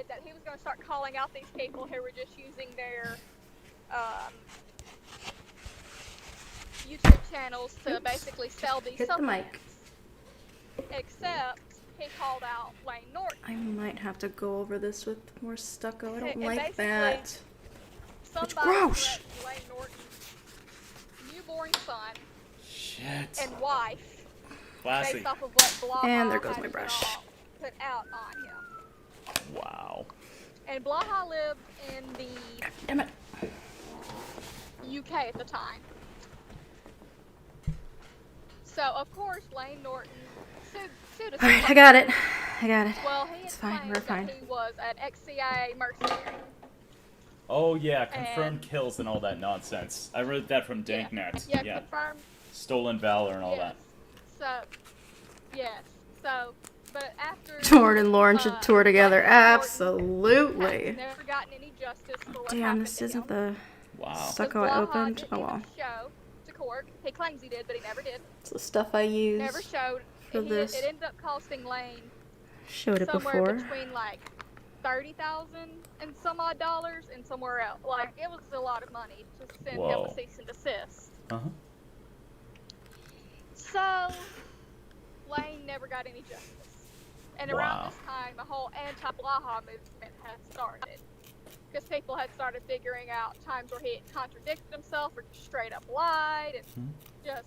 that he was going to start calling out these people who were just using their YouTube channels to basically sell these Hit the supplements. mic. Except he called out Wayne Norton. I might have to go over this with more stucco. I don't And like basically, that. Somebody gross. threatened Wayne Norton's newborn son Shit. and wife Classy. based off of what Blaha And there goes had my brush. put out on him. Wow. And Blaha lived in the Damn it. UK at the time. So, of course, Lane Norton sued us. Alright, I got it. Well, he It's fine, explained we're fine. that he was an ex-CIA mercenary. Oh yeah, confirmed And- kills and all that nonsense. I read that from Danknet. Yeah, confirmed. Stolen valor and all yes. So, but after Jordan and Lauren should tour together. Lane Norton Absolutely. has never gotten any justice for what Damn, happened this to isn't him. the Wow. stucco I Blaha opened. didn't Oh even well. show to court. He claims he did, but he never did. It's the stuff I use. Never showed. for this. It ended up costing Lane Showed it somewhere before. between like $30,000 and some odd dollars, and somewhere else. Like it was a lot of money to send him Whoa. a cease and desist. Uh-huh. So Lane never got any justice. And around Wow. this time, a whole anti-Blaha movement had started. Because people had started figuring out times where he had contradicted himself or just straight up lied and just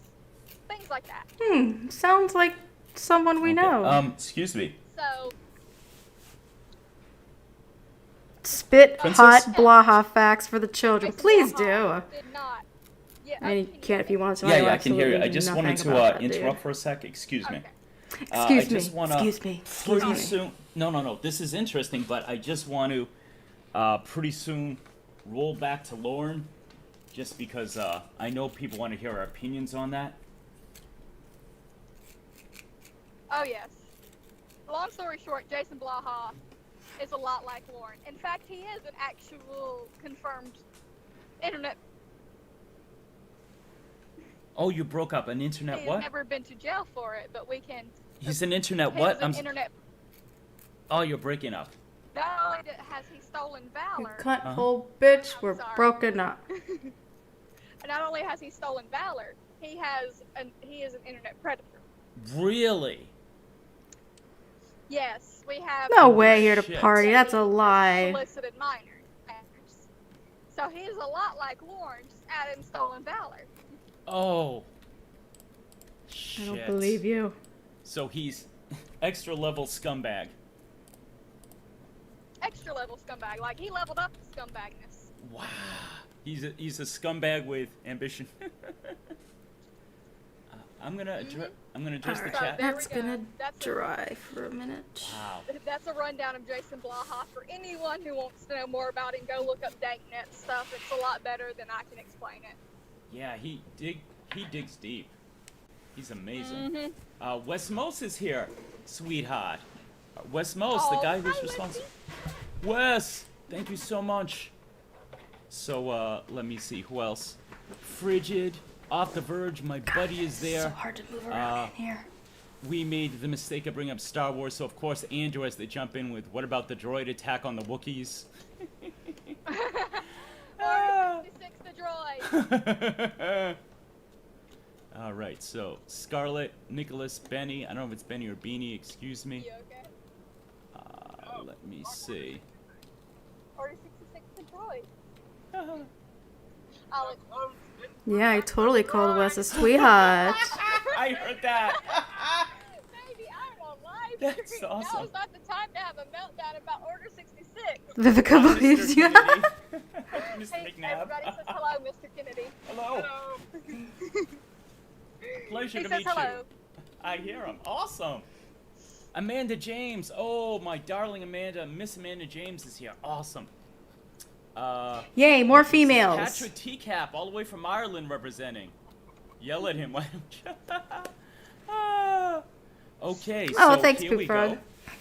things like that. Sounds like someone we know. Excuse me. So, Spit Princess? hot Blaha facts for the children. Jason Please Blaha do. did not. Yeah, I mean, you can if you want to. Yeah, know I can hear you. I absolutely just wanted nothing to about that, dude. interrupt for a sec. Excuse me. Okay. Excuse I me. just wanna Excuse me. Excuse Pretty me. soon. No. This is interesting, but I just want to pretty soon roll back to Lauren, just because I know people want to hear our opinions on that. Oh, yes. Long story short, Jason Blaha is a lot like Lauren. In fact, he is an actual confirmed internet. Oh, you broke up. An internet He's what? never been to jail for it, but we can. He's an internet He's what? an internet. Oh, you're breaking up. Not only has he stolen You valor, cunt hole bitch, I'm we're sorry. broken up. not only has he stolen valor, he is an internet predator. Really? Yes, we have. No way here to Shit. party. That's a lie. Solicited minors. So he's a lot like Lauren, just adding stolen valor. Oh. I Shit. don't believe you. So he's extra level scumbag. Extra level scumbag. Like he leveled up the scumbagness. Wow. He's a scumbag with ambition. I'm gonna address the Alright, chat. There we that's go. gonna That's dry for a minute. Wow. That's a rundown of Jason Blaha for anyone who wants to know more about it. Go look up Danknet stuff. It's a lot better than I can explain it. Yeah, he digs deep. He's amazing. Wes Mose is here, sweetheart. Wes Mose, the guy who's responsible. Wes, thank you so much. So, let me see, who else? Frigid, Off the Verge, my buddy is there. So hard to move around in here. We made the mistake of bringing up Star Wars, so of course Andrew has to jump in with, what about the droid attack on the Wookiees? Order 66 the droid. Alright, so Scarlett, Nicholas, Benny. I don't know if it's Benny or Beanie, excuse me. You okay? Let me see. Order 66 the droid. Alex. Yeah, I totally called Wes a sweetheart. I heard that! Baby, I'm on live That's stream. awesome. Now is not the time to have a meltdown about Order 66. Vivica believes you. Mr. Hey, McNabb. everybody says hello, Mr. Kennedy. Hello. Pleasure He to says meet hello. you. I hear him. Awesome. Amanda James. Oh, my darling Amanda. Miss Amanda James is here. Awesome. Yay, more females. Patrick Teacap, all the way from Ireland, representing. Yell at him, why don't you? Okay, so Oh, thanks, here Poop we Frog. go.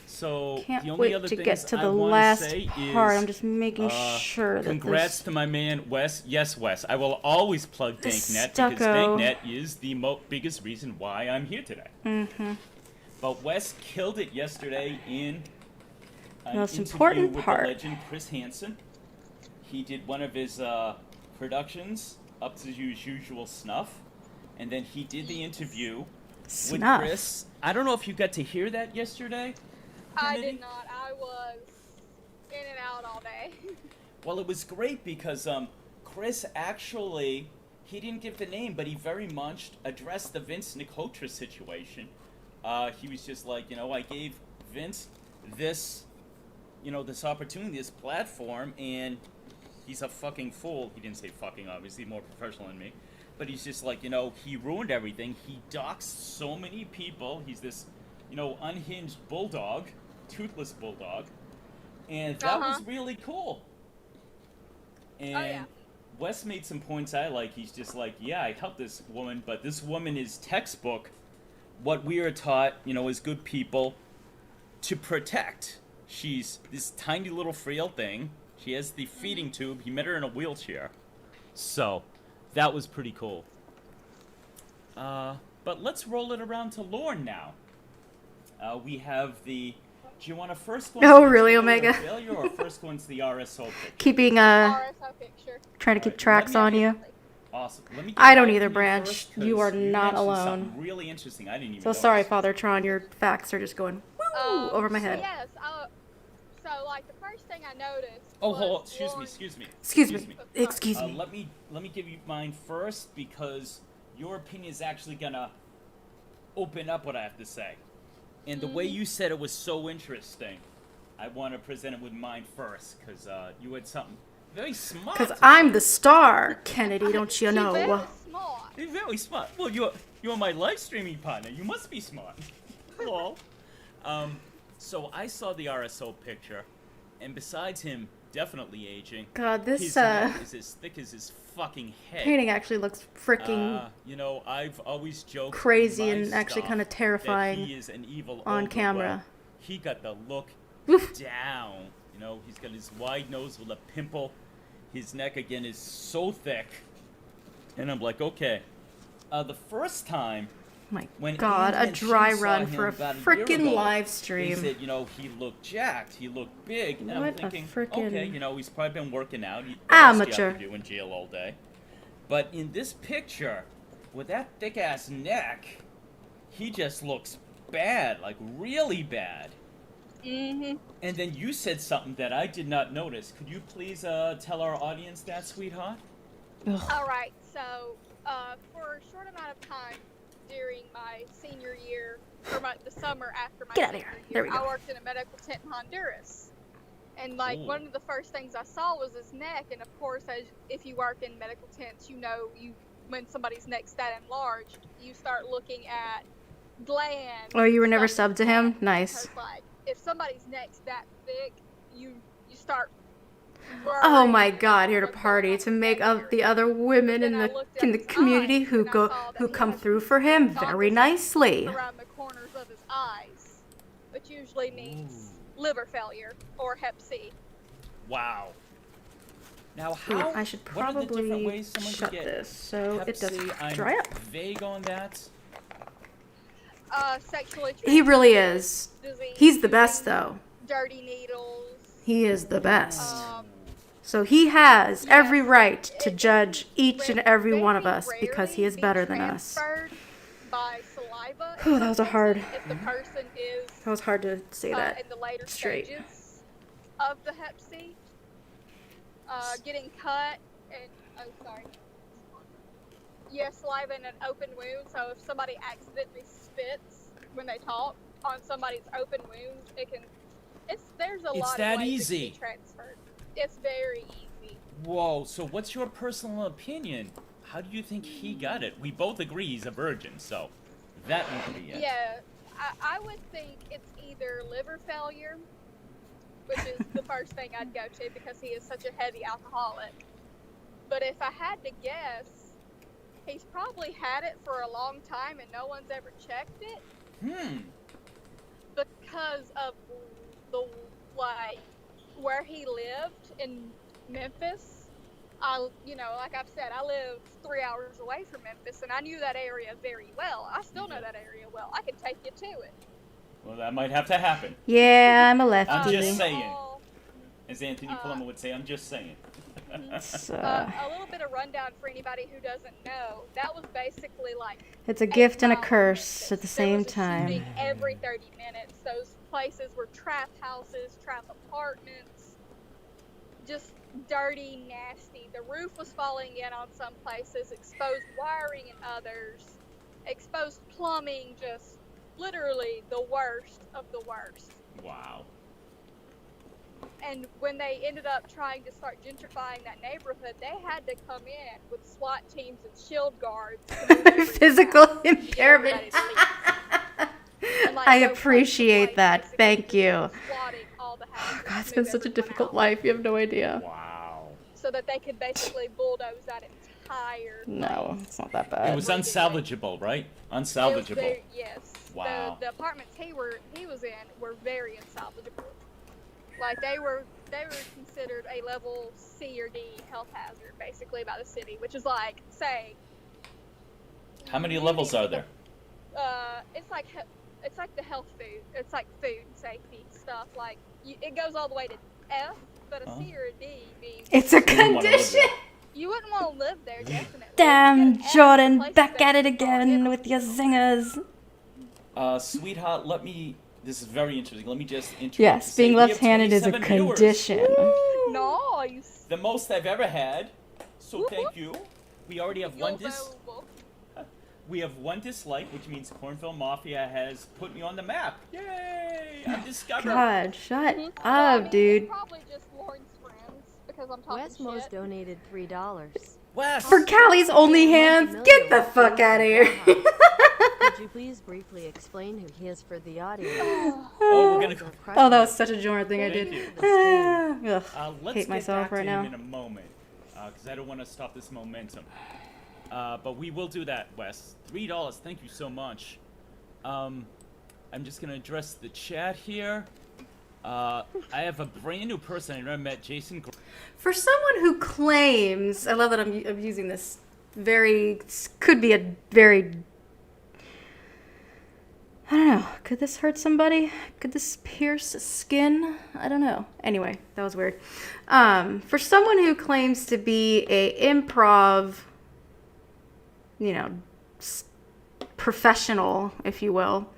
So Can't the only wait other to things get to I the wanna last say part. is, I'm just making sure that congrats this to my man Wes. Yes, Wes. I will always plug Danknet because stucco. Danknet is the biggest reason why I'm here today. But Wes killed it yesterday in an Most interview important with part. the legend Chris Hansen. He did one of his productions up to his usual snuff, and then he did the interview with snuff. Chris. I don't know if you got to hear that yesterday. I Kennedy? did not. I was in and out all day. Well, it was great because Chris actually, he didn't give the name, but he very much addressed the Vince Nicotra situation. He was just like, I gave Vince this, this opportunity, this platform, and he's a fucking fool. He didn't say fucking, obviously, more professional than me. But he's just like, he ruined everything. He doxed so many people. He's this, unhinged bulldog, toothless bulldog. And that was really cool. And Wes made some points I like. He's just like, yeah, I helped this woman, but this woman is textbook what we are taught, as good people, to protect. She's this tiny little frail thing. She has the feeding tube. He met her in a wheelchair. So, that was pretty cool. But let's roll it around to Lorne now. We have the... Do you want to first go into Oh, the really, failure Omega? failure or first go into the RSO picture? Keeping RSO picture. trying to keep Alright, tracks let on me- you. Awesome. Let me get I don't my either, opinion Branch. first, You 'cause are not mentioned alone. something really interesting. I didn't even So notice. sorry, Father Tron. Your facts are just going woo over my head. Yes. So, like, the first thing I noticed. Oh, was hold on. Excuse Lorne- me. Excuse me. Excuse me. Let me give you mine first because your opinion is actually gonna open up what I have to say. And the way you said it was so interesting. I want to present it with mine first because you had something very smart. Because to I'm say. the star, Kennedy. Don't you She's know? very smart. You're very smart. Well, you're my live streaming partner. You must be smart. Hello. So I saw the RSO picture, and besides him definitely aging, God, this his neck is as thick as his fucking head. painting actually looks freaking I've always joked crazy in my and actually stuff kinda terrifying that he is an evil on ogre. camera. Well, he got the look down. He's got his wide nose with a pimple. His neck again is so thick, and I'm like, okay. The first time, my when God, Andy a and dry Shin saw run him for a about year freaking ago, live they stream. said, he looked jacked, he looked big, and I'm What a thinking, frickin' okay, he's probably been working out. What else amateur. do you have to do in jail all day? But in this picture, with that thick ass neck, he just looks bad, like really bad. Mm-hmm. And then you said something that I did not notice. Could you please tell our audience that, sweetheart? All right. So, for a short amount of time during my senior year, or the summer after my Get outta senior here. year, There we go. I worked in a medical tent in Honduras. And, like, Ooh. one of the first things I saw was his neck. And, of course, if you work in medical tents, you when somebody's neck's that enlarged, you start looking at glands. Oh, you were never stuff subbed to like him? that. Nice. Because, like, if somebody's neck's that thick, you start. Oh my worrying God, about here to what's going party on to in make that up area. the other women in Then I the looked at in the his community eyes, who and I go saw that who he come has through for him very jaundice nicely. around the corners of his eyes, which usually means liver failure or Hep C. Wow. Now, Ooh, how? I should what are the different probably ways someone shut can get this so Hep it doesn't C? I'm dry up. vague on that. Sexually He really transmitted is. disease He's the best using though. dirty needles. He is the best. Um, So he has every yes, right to it judge can each and every one of very us because he rarely is be better than us. transferred by saliva. Whew, that was a hard. If the person is That was hard to say that in the later straight. stages of the Hep C, getting cut and saliva in an open wound. So if somebody accidentally spits when they talk on somebody's open wound, there's a It's lot that of ways easy. it can be transferred. It's very easy. Whoa. So what's your personal opinion? How do you think he got it? We both agree he's a virgin, so that would be it. Yeah, I would think it's either liver failure, which is the first thing I'd go to because he is such a heavy alcoholic. But if I had to guess, he's probably had it for a long time and no one's ever checked it because of the where he lived in Memphis. Like I've said, I live 3 hours away from Memphis, and I knew that area very well. I still know that area well. I can take you to it. Well, that might have to happen. Yeah, I'm a lefty. I'm just saying. All- As Anthony Paloma would say, I'm just saying. It's, a little bit of rundown for anybody who doesn't know. That was basically like it's a gift and a 8 miles curse from at the Memphis. There same was a time. shooting every 30 minutes. Those places were trap houses, trap apartments, just dirty, nasty. The roof was falling in on some places, exposed wiring in others, exposed plumbing, just literally the worst of the worst. Wow. And when they ended up trying to start gentrifying that neighborhood, they had to come in with SWAT teams and shield guards. to move every Physical house to get impairment. everybody to leave. And, like, I no place appreciate was that. basically Thank just you. squatting all the houses God, it's to been move such a everyone difficult out, life. You have no idea. Wow. so that they could basically bulldoze that entire No, place. it's not that It bad. was unsalvageable, right? Unsalvageable. Yes. Wow. The apartments he was in were very unsalvageable. Like they were considered a level C or D health hazard, basically, by the city, which is like, say. How many levels are there? It's like the health food. It's like food safety stuff. Like it goes all the way to F, but a C or a D means It's a You wouldn't wanna live condition. there. you wouldn't want to live there. Definitely. Damn, Get an F, Jordan, places back that at it you fall in again on. with your zingers. Sweetheart, this is very interesting. Let me just introduce. Yes, being we have left-handed is a 27 viewers. condition. Nice. The most I've ever had. So Whoop, thank whoop. you. We already have You're one valuable. We have one dislike, which means Cornfield Mafia has put me on the map. Yay! I'm discovered. God, shut Well, up, they're dude. Probably just Lauren's friends because I'm talking Westmo's shit. donated $3. Wes. For Callie's only hands, get the fuck out of here. Could you please briefly explain who he is for the audience? Oh, we're gonna go. Oh, that was such a Jordan thing I Thank did. you. Ugh, Let's hate get myself back right to now. him in a moment, because I don't want to stop this momentum. But we will do that, Wes. $3. Thank you so much. I'm just gonna address the chat here. I have a brand new person I never met, Jason. For someone who claims, I love that I'm using this could be a very, I don't know, could this hurt somebody? Could this pierce skin? I don't know. Anyway, that was weird. For someone who claims to be a improv, professional, if you will,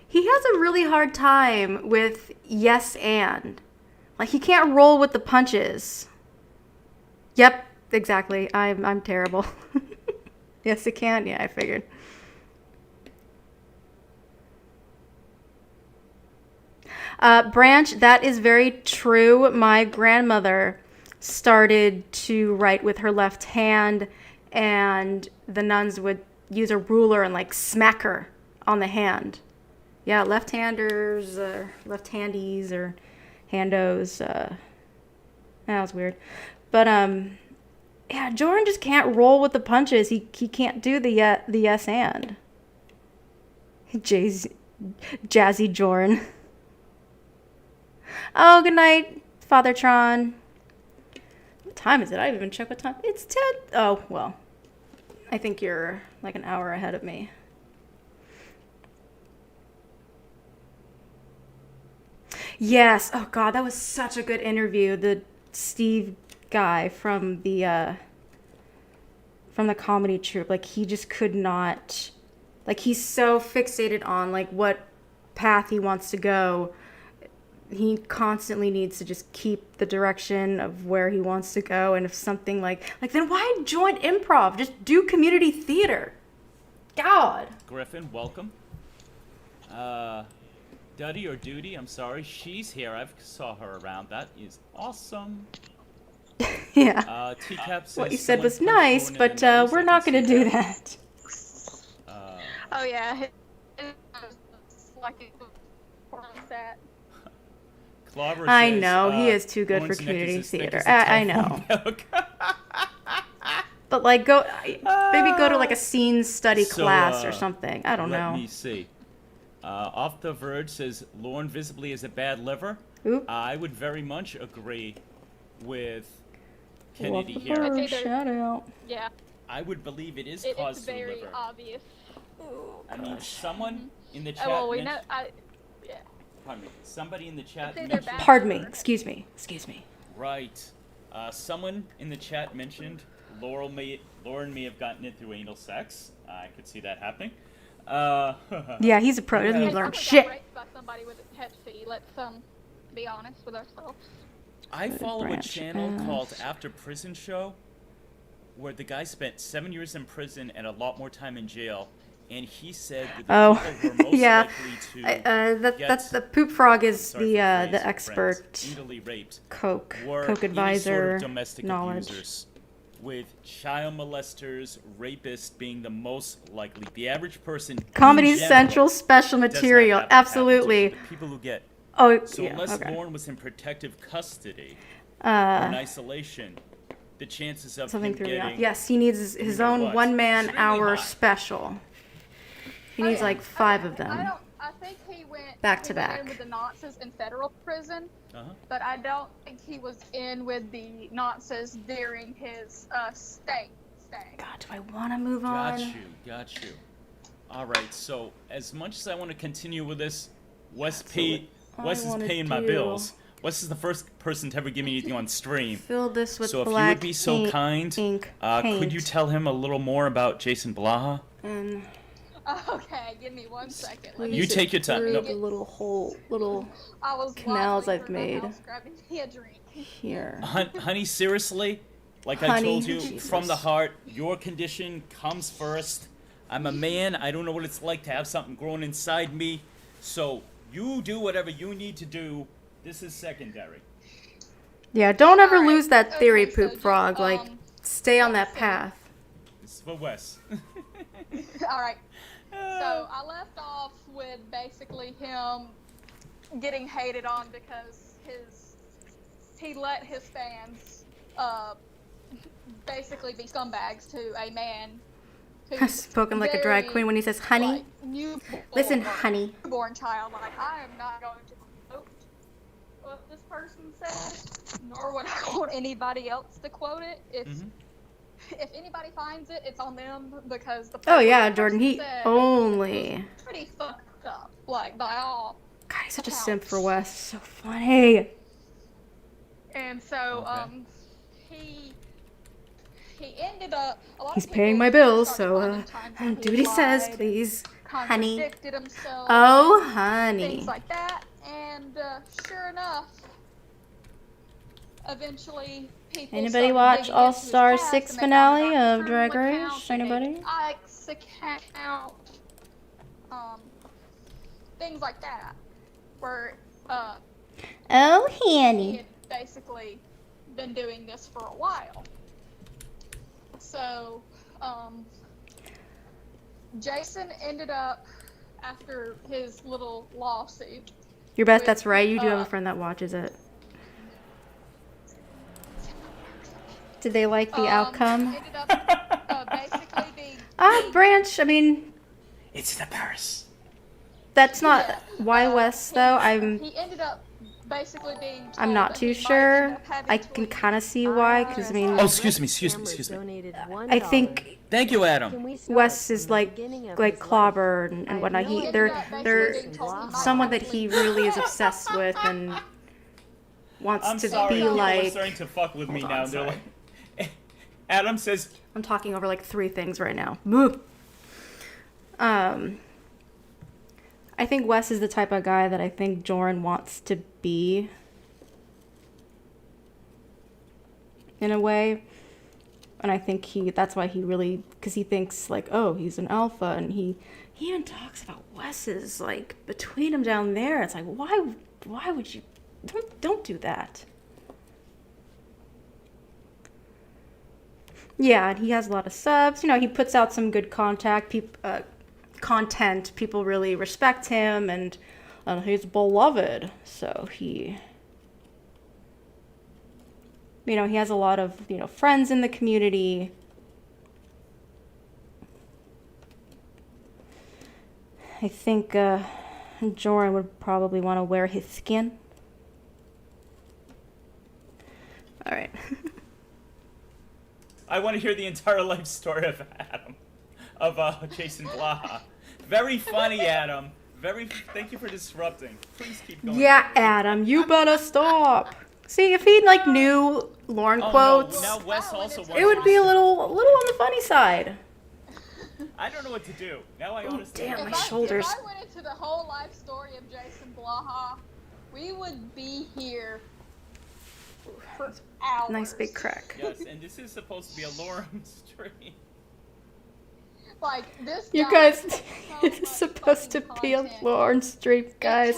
he has a really hard time with yes and. Like, he can't roll with the punches. Yep, exactly. I'm terrible. Yes, it can. Yeah, I figured. Branch, that is very true. My grandmother started to write with her left hand, and the nuns would use a ruler and like smack her on the hand. Yeah, left-handers, left-handies, or handos. That was weird. But yeah, Jordan just can't roll with the punches. He can't do the yes and. Jazzy Jordan. Oh, good night, Father Tron. What time is it? I haven't even checked what time. It's 10. Oh, well. I think you're like an hour ahead of me. Yes. Oh God, that was such a good interview. The Steve guy from the comedy troupe, like he just could not, like he's so fixated on like what path he wants to go. He constantly needs to just keep the direction of where he wants to go. And if something like then why join improv? Just do community theater. God. Griffin, welcome. Duddy or Duty, I'm sorry, she's here. I've saw her around. That is awesome. Yeah. T-Cap says What you said was someone nice, punched but Lauren in the we're nose. not I going to can do see that. Oh yeah. Like that. Clobber I says, know, he is too good Lauren's for neck is community as thick theater. as a I telephone know. book. But like maybe go to like a scene study class or something. I don't know. Let me see. Off the Verge says Lauren visibly has a bad liver. Oop. I would very much agree with Off Kennedy the here. Verge, shout out. Yeah. I would believe it is It's caused through very liver. obvious. I mean, someone in the chat. Oh well, we know. mentioned- Yeah. Pardon me. Somebody in the chat It's either mentioned. bad- Pardon me. Excuse me. Right. Someone in the chat mentioned Lauren may have gotten it through anal sex. I could see that happening. Yeah, he's a pro. Doesn't even I learn probably shit. got raped by somebody with a Hep C. Let's be honest with ourselves. I follow a branch channel off. called After Prison Show, where the guy spent 7 years in prison and a lot more time in jail, and he said that the Oh, people who are most yeah. likely to That's the poop frog is sorry the for the phrase, expert friends, brutally raped coke were coke any advisor sort of domestic knowledge. abusers, with child molesters, rapists being the most likely. The average person. in Comedy general Central special does not material, have that happen to absolutely. the people who get. Oh, So yeah, unless okay. Lauren was in protective custody or in isolation, the chances of Something him threw me off. getting Yes, he needs his know own what? one-man Extremely hour high. special. He needs like 5 of them. I think he went Back to he went back. in with the Nazis in federal prison, Uh-huh. but I don't think he was in with the Nazis during his state stay. God, do I want to move on? Got you. All right. So as much as I want to continue with this, Wes I is wanna paying my do- bills. Wes is the first person to ever give me anything on stream. Fill this with So if you black would be so ink, kind, ink could you paint. tell him a little more about Jason Blaha? And Okay, give me 1 second. Let me You squeeze take it your time. through No. the little I was canals wobbling I've through my made. house grabbing me a drink. here. Honey, seriously? Like I Honey, told you, Jesus. from the heart, your condition comes first. I'm a man. I don't know what it's like to have something growing inside me. So you do whatever you need to do. This is secondary. Yeah, don't ever Alright, lose that theory, okay, so poop just, frog. Like, stay on that path. This is for Wes. All right. So I left off with basically him getting hated on because he let his fans basically be scumbags to a man who's Spoken like a drag very, queen when he says, honey. like, newborn, Listen, honey. Newborn child. Like, I am not going to quote what this person said, nor would I want anybody else to quote it. It's if anybody finds it, it's on them because the Oh, yeah, person Jordan, he said only. pretty fucked up, like by all. God, he's such a simp for Wes. So funny. And so, he ended up. A lot He's of paying people my bills, started so, finding times when he do what he says, lied, please. Honey. contradicted himself, Oh, honey. things like that. And sure enough, eventually people. Anybody started watch digging All into his Star past, 6 and they found finale a of Drag Journal Race? account, and Anybody? an Ike's account, things like that, where Oh, he honey. had basically been doing this for a while. So Jason ended up, after his little lawsuit. You bet that's right. You do have a friend that watches it. Did they like the outcome? Ended up basically being. Branch, I mean, It's the purse. that's not why Wes though. He ended up basically being. Told I'm not that too he might end sure. up having I can kind of see why, because I mean, Oh, excuse me. I think Thank you, Adam. Wes is like Clobber and whatnot. They're someone that he really is obsessed with and wants I'm to sorry. be People are like. starting to fuck with me Hold now. on, They're sorry. like, Adam says, I'm talking over like 3 things right now. Moo. I think Wes is the type of guy that I think Joran wants to be. In a way. And I think that's why he really, because he thinks like, oh, he's an alpha. And he even talks about Wes's like between him down there. It's like, why would you, don't do that. Yeah, and he has a lot of subs. You know, he puts out some good content. People really respect him, and he's beloved. So he has a lot of, friends in the community. I think Joran would probably want to wear his skin. All right. I want to hear the entire life story of Adam, of Jason Blaha. Very funny, Adam. Thank you for disrupting. Please keep going. Yeah, Adam, you better stop. See, if he knew Lauren quotes, no, now Wes also it would be a little on the funny side. I don't know what to do. Now I honestly. Damn, my shoulders. If I went into the whole life story of Jason Blaha, we would be here for hours. Nice big crack. Yes, and this is supposed to be a Lauren stream. Like this. You guys, it's supposed to be a Lauren stream, guys.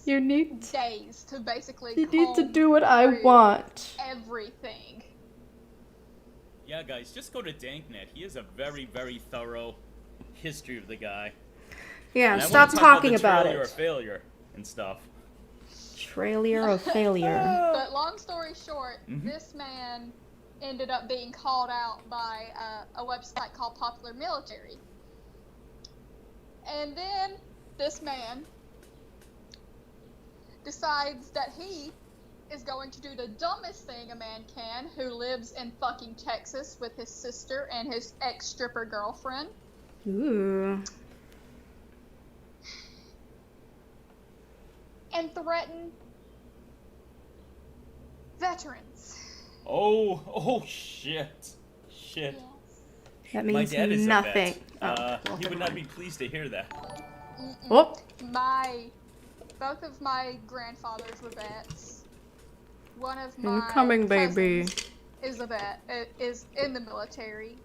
You need days to basically. You need to do what I want. Everything. Yeah, guys, just go to Danknet. He has a very, very thorough history of the guy. Yeah, and stop talking about it. Or it. failure and stuff. Failure or failure. But long story short, this man ended up being called out by a website called Popular Military. And then this man decides that he is going to do the dumbest thing a man can, who lives in fucking Texas with his sister and his ex-stripper girlfriend. Ooh. And threaten veterans. Oh, shit. That My means dad is nothing. A vet. He would not be pleased to hear that. Oh. Both of my grandfathers were vets. One of my Incoming, baby. is a vet. Is in the military.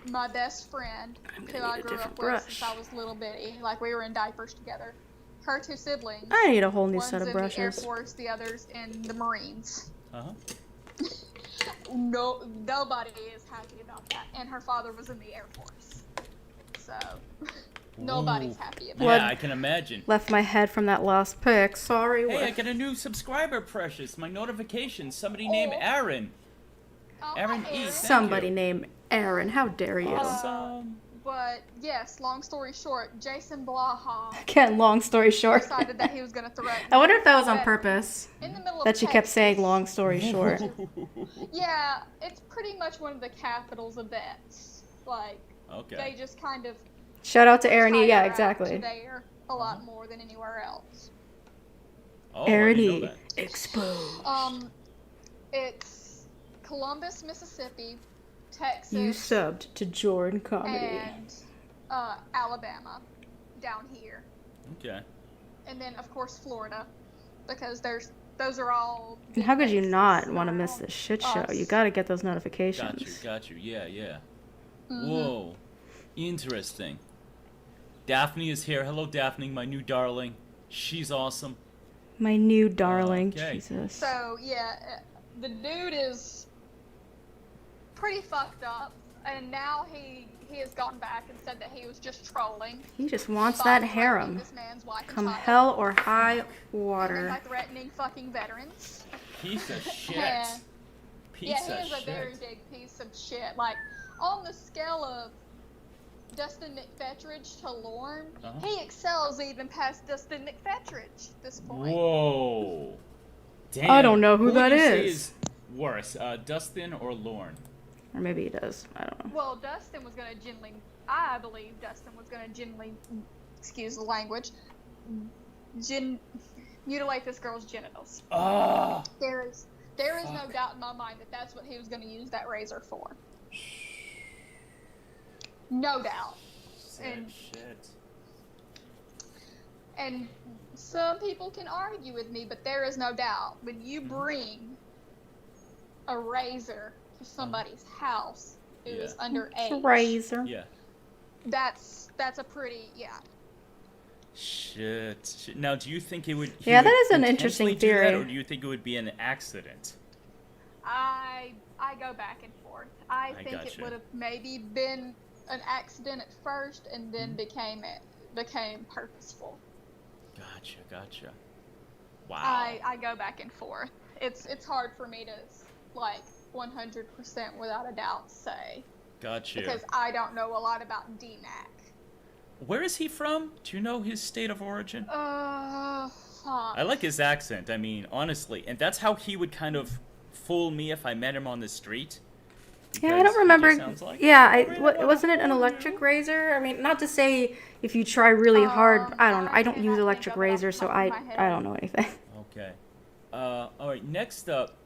My best friend, who I grew up with since I was little bitty, like we were in diapers together. Her 2 siblings. I need a whole new one's set of in the Air brushes. Force, the other's in the Marines. Uh-huh. No, nobody is happy about that. And her father was in the Air Force. So, nobody's happy about Yeah, it. I can imagine. Left my head from that last pick. Sorry. Hey, I got a new subscriber, Precious. My notifications. Somebody named Aaron. Aaron E. Somebody named Aaron. How dare you? Awesome. But, yes, long story short, Jason Blaha Again, long story short. decided that he was going to threaten. I wonder if that was on veterans purpose. in the middle of That she kept Texas. saying long story short. Yeah, it's pretty much one of the capitals of vets. Like, Okay. they just kind of Shout out to Aaron E. hire Yeah, out exactly. to there a lot more than anywhere else. Oh, Aaron I didn't know E. that. Exposed. It's Columbus, Mississippi, Texas, You subbed to Jordan Comedy. and Alabama down here. Okay. And then, of course, Florida, because those are all... And how could you not want to miss this shit show? us. You gotta get those notifications. Got you. Yeah. Whoa. Interesting. Daphne is here. Hello, Daphne, my new darling. She's awesome. My new darling. Okay. Jesus. So, yeah, the dude is pretty fucked up. and now he has gone back and said that he was just trolling. He just wants by that threatening harem. This man's wife and Come child. hell or high And water. by threatening fucking veterans. Piece of shit. Yeah. Piece Yeah, of he is a shit. very big piece of shit. Like, on the scale of Dustin McFetridge to Lorne, he excels even past Dustin McFetridge at this point. Whoa. Damn. I don't know who that do you say is. Worse, Dustin or Lorne? Or maybe he does. I don't know. Well, Dustin was going to I believe Dustin was going to excuse the language, mutilate this girl's genitals. Ah. There is no doubt in my mind that that's what he was going to use that razor for. No doubt. Sad shit. And some people can argue with me, but there is no doubt when you bring a razor to somebody's house who is underage. Razor. Yeah. That's a pretty Shit. Now, do you think it would? Yeah, that is an interesting intentionally do that, theory. or do you think it would be an accident? I go back and forth. I think it gotcha. would have maybe been an accident at first, and then became purposeful. Gotcha. Wow. I go back and forth. It's hard for me to 100% without a doubt say. Gotcha. Because I don't know a lot about DMAC. Where is he from? Do you know his state of origin? Fuck. I like his accent. I mean, honestly, and that's how he would kind of fool me if I met him on the street. Yeah, I don't because he remember. just sounds like- Wasn't it an electric razor? I mean, not to say if you try really hard. I don't know. I don't use electric razors, so I don't know anything. Okay. All right. Next up,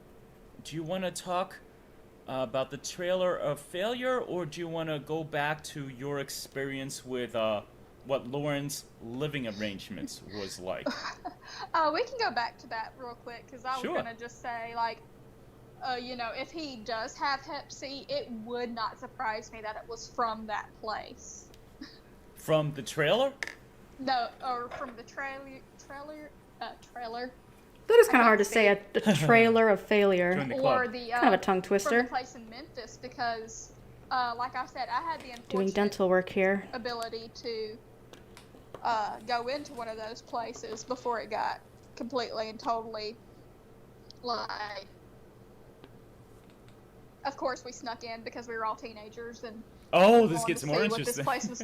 do you want to talk about the trailer of failure, or do you want to go back to your experience with what Lauren's living arrangements was like? We can go back to that real quick, because I was gonna just say, if he does have Hep C, it would not surprise me that it was from that place. From the trailer? No, or from the trailer. That is kind of hard to say. A trailer of failure. Or the kind of a tongue twister. From the place in Memphis, because, like I said, I had the Doing dental work here. ability to go into one of those places before it got completely and totally of course we snuck in because we were all teenagers and this gets more interesting. This place was.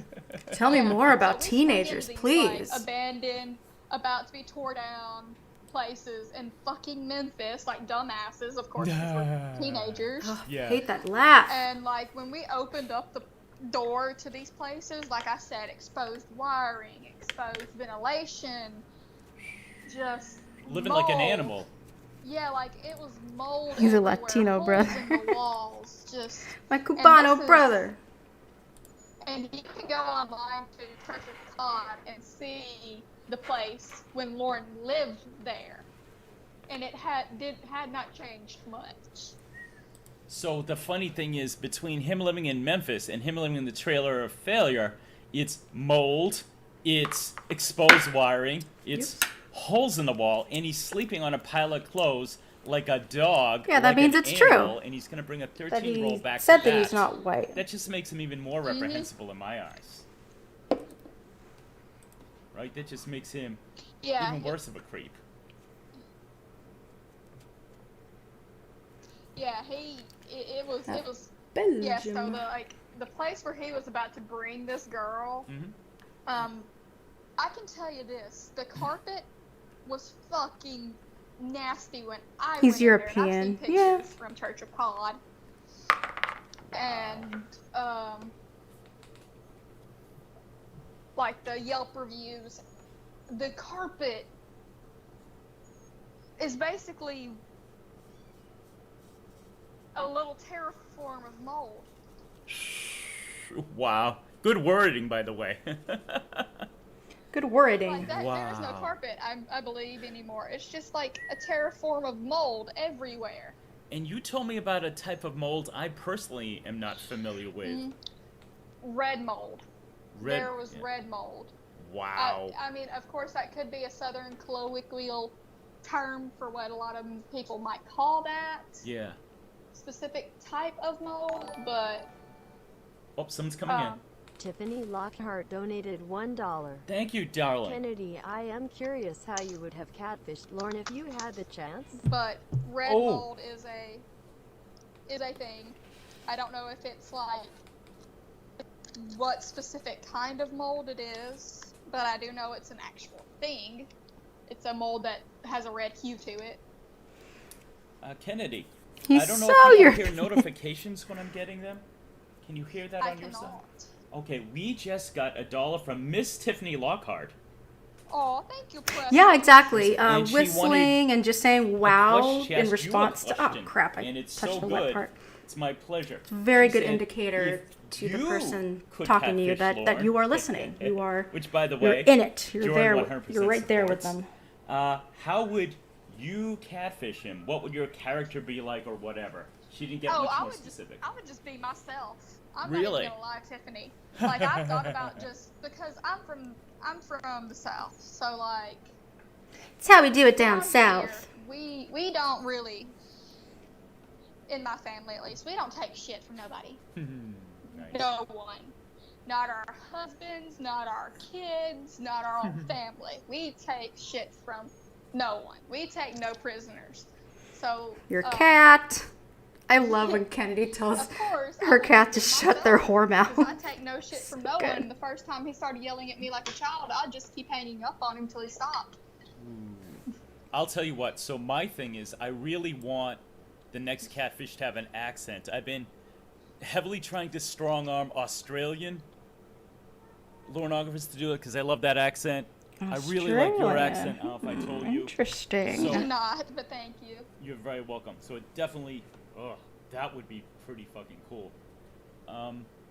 Tell me more about So we teenagers, snuck into these, please. Abandoned, about to be tore down places in fucking Memphis, like dumbasses, of course, because we're teenagers. I hate that laugh. And when we opened up the door to these places, like I said, exposed wiring, exposed ventilation, just living mold. like an animal. Yeah, it was mold. He's a everywhere, Latino holes brother. in the walls, just. My Cubano brother. And you can go online to Church of God and see the place when Lauren lived there, and it had not changed much. So the funny thing is, between him living in Memphis and him living in the trailer of failure, it's mold, it's exposed wiring, it's holes in the wall, and he's sleeping on a pile of clothes like a dog. Yeah, that like means an it's animal, true. And he's gonna bring a That 13-year-old he back said to that he's not white. That just makes him even more reprehensible in my eyes. Right? That just makes him even worse of a creep. Yeah, it was Belgium. yeah. So the place where he was about to bring this girl, I can tell you this: the carpet was fucking nasty when I He's went European. In there, and I've seen pictures from Church of God, and the Yelp reviews, the carpet is basically a little terraform of mold. Wow. Good wording, by the way. Good wording. Like that, Wow. There's no carpet, I believe, anymore. It's just like a terraform of mold everywhere. And you told me about a type of mold I personally am not familiar with. Red mold. There was red mold. Wow. I mean, of course, that could be a southern colloquial term for what a lot of people might call that Yeah. specific type of mold, but Oh, someone's coming in. Tiffany Lockhart donated $1. Thank you, darling. Kennedy, I am curious how you would have catfished Lauren if you had the chance. But red Oh. mold is a thing. I don't know if it's like what specific kind of mold it is, but I do know it's an actual thing. It's a mold that has a red hue to it. Kennedy, He's I don't know so if you your can hear notifications when I'm getting them. Can you hear that I on your side? cannot. Okay, we just got $1 from Miss Tiffany Lockhart. Oh, thank you, Press. Yeah, exactly. And she Whistling and just saying wow She in asked response you a to. Oh question, crap! I and it's touched so the good. wet part. It's my pleasure. Very She good said, indicator "If to the you person could talking to you catfish that you are Lauren," listening. You are. Which, by the You're way, in it. You're Jordan there. 100% You're right there with supports. them. How would you catfish him? What would your character be like, or whatever? She didn't get much more specific. I would just be myself. I'm Really? not even gonna lie, Tiffany. Like I've thought about just because I'm from the South, so like. That's how we do it down Down south. here, we don't really, in my family at least, we don't take shit from nobody. Nice. No one. Not our husbands, not our kids, not our own family. We take shit from no one. We take no prisoners. So Your cat. I love when Kennedy tells of course, her I cat would to be shut their myself, whore 'cause I mouth. take no shit from no good. one. The first time he started yelling at me like a child, I'd just keep hanging up on him till he stopped. I'll tell you what. So my thing is, I really want the next catfish to have an accent. I've been heavily trying to strong arm Australian Lorenographers to do it because I love that accent. I really like your accent. I don't know if I told you. Interesting. So- Do not, but thank you. You're very welcome. So it definitely, that would be pretty fucking cool.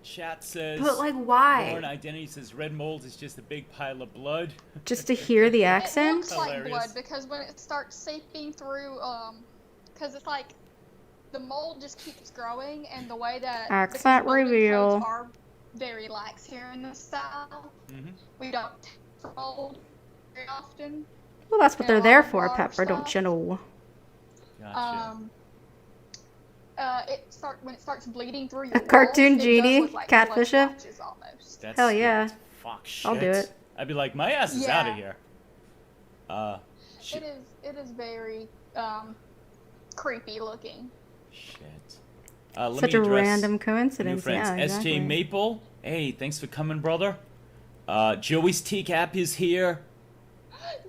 Chat says. But like, why? Lauren Identity says red mold is just a big pile of blood. Just to hear the It accent? looks like Hilarious. blood because when it starts seeping through, because it's like the mold just keeps growing, and the way that Accent because molded reveal. coats are very lax here in the South. Mm-hmm. We don't test for mold very often. Well, that's what And a they're lot there of for, large Pepper. Don't stuff. you know? Gotcha. When it starts bleeding through A your cartoon walls, it genie does look like catfish blood him? splotches almost. That's Hell yeah. scary as fuck shit. I'll do it. I'd be like, my ass is Yeah. out of here. Shit. It is very creepy looking. Shit. Let Such me a address random new coincidence. friends. Yeah, exactly. SJ Maple. Hey, thanks for coming, brother. Joey's Teacap is here.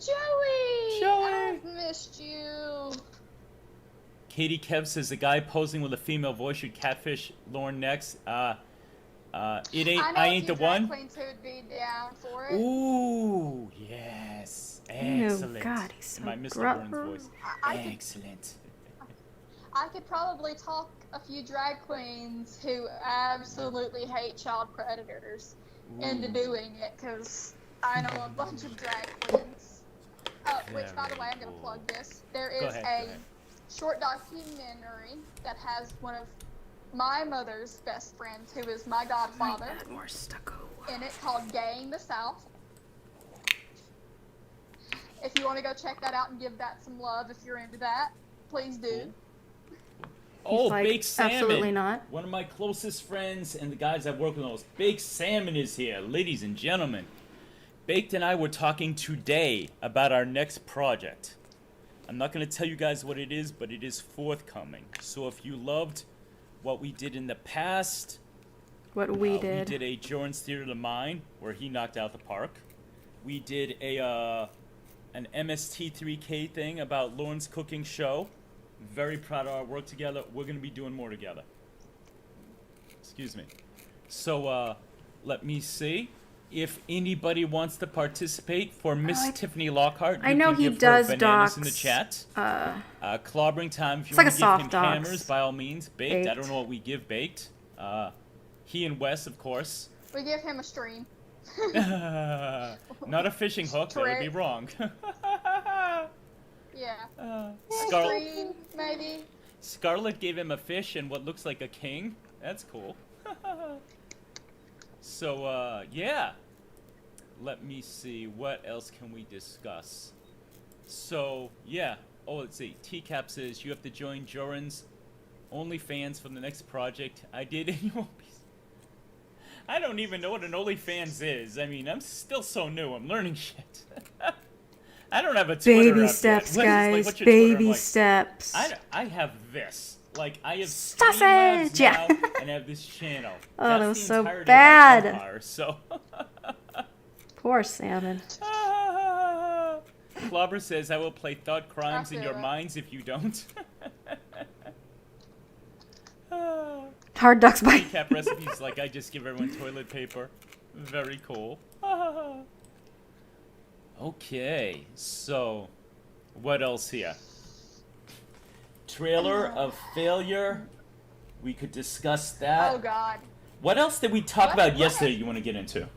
Joey! Joey! I've missed you. Katie Kev says the guy posing with a female voice should catfish Lauren next. I ain't the one. Queens who would be down for it. Ooh, yes. Excellent. God, he's so My Mr. gruff. Burns voice. I could- Excellent. I could probably talk a few drag queens who absolutely hate child predators into doing it, because I know a bunch of drag queens. Which, by the way, I'm going to plug this. There Go is ahead, a go ahead. short documentary that has one of my mother's best friends, who is my godfather, Add more stucco. in it, called Gaying the South. If you want to go check that out and give that some love, if you're into that, please do. Oh, like, baked salmon. absolutely not. One of my closest friends and the guys I've worked with most. Baked salmon is here, ladies and gentlemen. Baked and I were talking today about our next project. I'm not going to tell you guys what it is, but it is forthcoming. So if you loved what we did in the past, What we did. we did a Jordan's Theater of the Mind where he knocked out the park. We did an MST3K thing about Lauren's cooking show. Very proud of our work together. We're going to be doing more together. Excuse me. So, let me see. If anybody wants to participate for Miss Tiffany Lockhart, I you know can he give her does bananas in the docs, chat. Clobbering time. If you it's like want a to give him soft docs. hammers, by all means. Baked. I Baked. don't know what we give Baked. He and Wes, of course. We give him a stream. Not a fishing hook. That would be wrong. Yeah. A Scarlet. stream, maybe. Scarlet gave him a fish and what looks like a king. That's cool. So, yeah. Let me see. What else can we discuss? So, yeah. Oh, let's see. TCAP says you have to join Joran's OnlyFans for the next project. I did, and you won't be. I don't even know what an OnlyFans is. I mean, I'm still so new. I'm learning shit. I don't have a Twitter Baby up steps, yet. guys. What's your Twitter? I'm Baby like, steps. I have this. Like, I have Sausage! Streamlabs Yeah. now, and I have this channel. Oh, That's that was the so entirety of my bad. empire, so. Poor salmon. Clobber says, I will play thought crimes in feel your it. minds if you don't. Hard ducks bite. Recap recipes like I just give everyone toilet paper. Very cool. Okay, so what else here? Trailer of failure. We could discuss that. Oh God. What else did we talk What- about what yesterday has- you want to get into?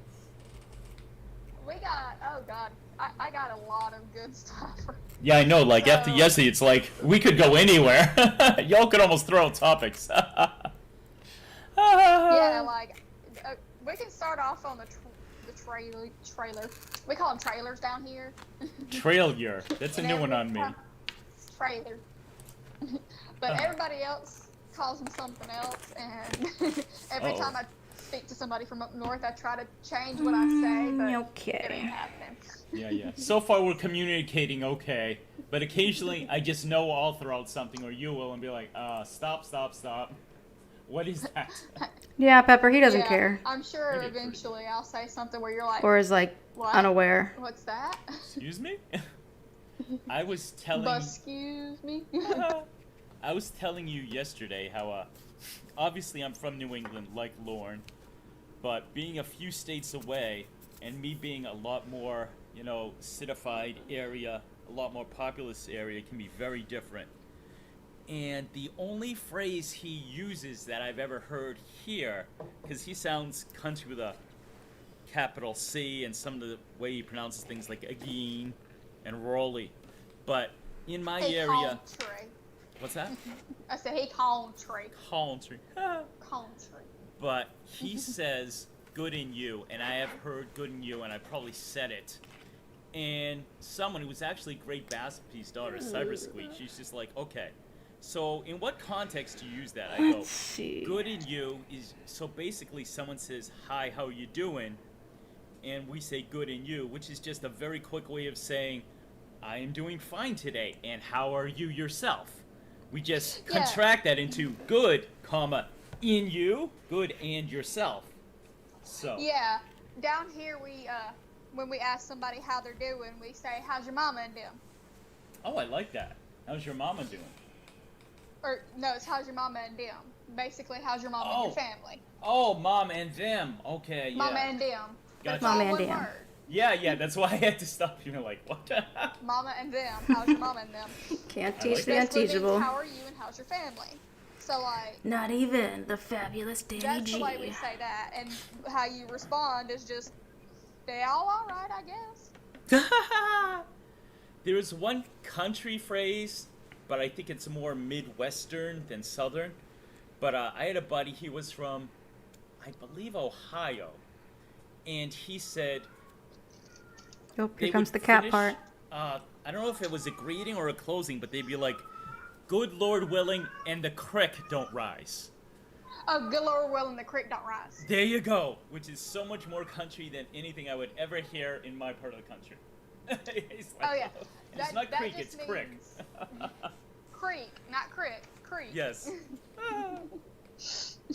We got. Oh God. I got a lot of good stuff. Yeah, I know, like after So- yesterday it's like we could go anywhere. Y'all could almost throw out topics. Yeah, like we can start off on the trailer. We call them trailers down here. Trailer. That's a new one on me. Trailer. But everybody else calls them something else, and every Uh-oh. time I speak to somebody from up north, I try to change what I say, but it ain't Okay. happening. Yeah. So far we're communicating okay, but occasionally I just know I'll throw out something, or you will, and be like, stop. What is that? Yeah, Pepper, he doesn't Yeah, care. I'm sure Okay, eventually I'll say something where you're like, Or is like what? unaware. What's that? Excuse me? I was telling But excuse me. I was telling you yesterday how obviously I'm from New England like Lorne, but being a few states away and me being a lot more, citified area, a lot more populous area can be very different. And the only phrase he uses that I've ever heard here, because he sounds country with a capital C and some of the way he pronounces things like again and rolly, but in my Hey, area, country. what's that? I said, hey, country. Country. Country. But he says good in you, and I have heard good in you, and I probably said it. And someone who was actually Great Bass's daughter, Cyber Squeak, she's just like, okay, so in what context do you use that? I go, Let's see. good in you is, so basically someone says, hi, how you doing? And we say good in you, which is just a very quick way of saying, I am doing fine today, and how are you yourself? We just Yeah. contract that into good, comma, in you, good and yourself. So, Yeah, down here when we ask somebody how they're doing, we say, how's your mama and them? oh, I like that. How's your mama doing? Or, no, it's how's your mama and them. Basically, how's your mama and your family? Oh, mom and them. Okay, yeah. Mama and them. Gotcha. It's all Mama and one them. word. Yeah, that's why I had to stop you. Like, what? Mama and them. How's your mama and them? Can't I teach like the that. Basically means, unteachable. how are you and how's your family? So, like, Not even the fabulous Danny that's G. the way we say that. And how you respond is just, they all alright, I guess. There is one country phrase, but I think it's more Midwestern than Southern. But I had a buddy, he was from, I believe, Ohio. And he said... Oh, they here comes would the cat finish, part. I don't know if it was a greeting or a closing, but they'd be like, good Lord willing, and the creek don't rise. Oh, good Lord willing, the creek don't rise. There you go, which is so much more country than anything I would ever hear in my part of the country. It's like, Oh, yeah. and it's not That creek, just it's crick. means- Creek, not crick. Creek. Yes.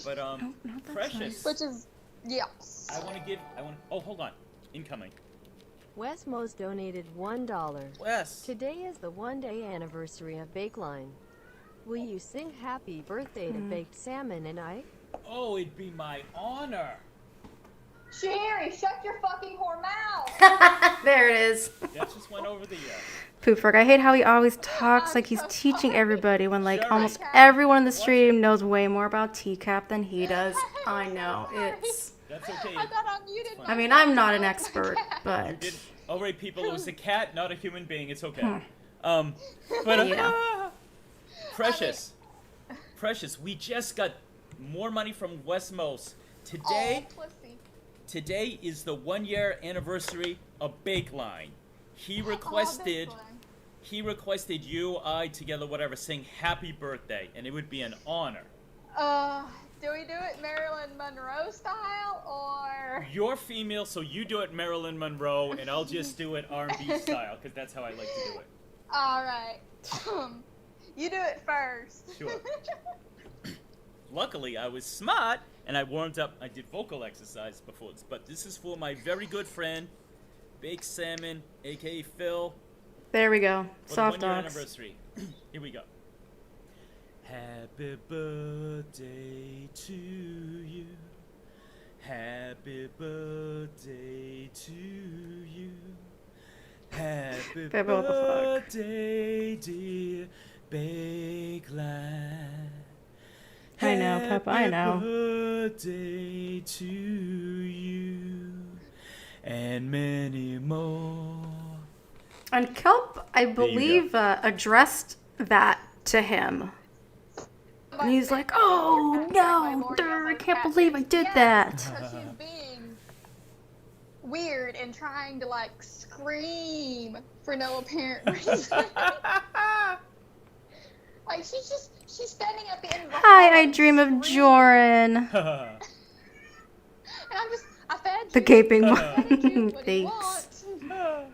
But that's Precious, Which is, yes. oh, hold on, incoming. Wes Mose donated $1. Wes. Today is the one-day anniversary of Bakeline. Will you sing happy birthday to Baked Salmon and I? Oh, it'd be my honor. Sherry, shut your fucking whore mouth. There it is. That just went over the Poopfork. I hate how he always talks I'm like he's so teaching sorry. everybody when like Sherry. almost everyone in the stream knows way more about TCAP than he does. I know. It's That's okay. I thought I muted I mean, I'm not an expert, but Did, all right, people, it was a cat, not a human being. It's okay. But Yeah. Precious, we just got more money from Westmos. Today, Oh, pussy. today is the 1-year anniversary of Bakeline. He requested, you, I, together, whatever, saying happy birthday, and it would be an honor. Do we do it Marilyn Monroe style or? You're female, so you do it Marilyn Monroe, and I'll just do it R&B style, because that's how I like to do it. All right. You do it first. Sure. Luckily, I was smart, and I warmed up. I did vocal exercise before this, but this is for my very good friend, Baked Salmon, a.k.a. Phil. There we go. For Soft the 1 year dogs. anniversary. Here we go. Happy birthday to you. Happy birthday to you. Happy Peppa, what the fuck? birthday, dear Bakeline. I know, Peppa, I know. Happy birthday to you. And many more. And Kelp, I you go. believe, addressed that to him. And he's like, oh, no, I can't believe I did that. Because she's being weird and trying to like scream for no apparent reason. Like she's standing at the end of the Hi, hall I and dream of screaming. Joran. And I fed you. The gaping I fed you. one. What do you Thanks. want?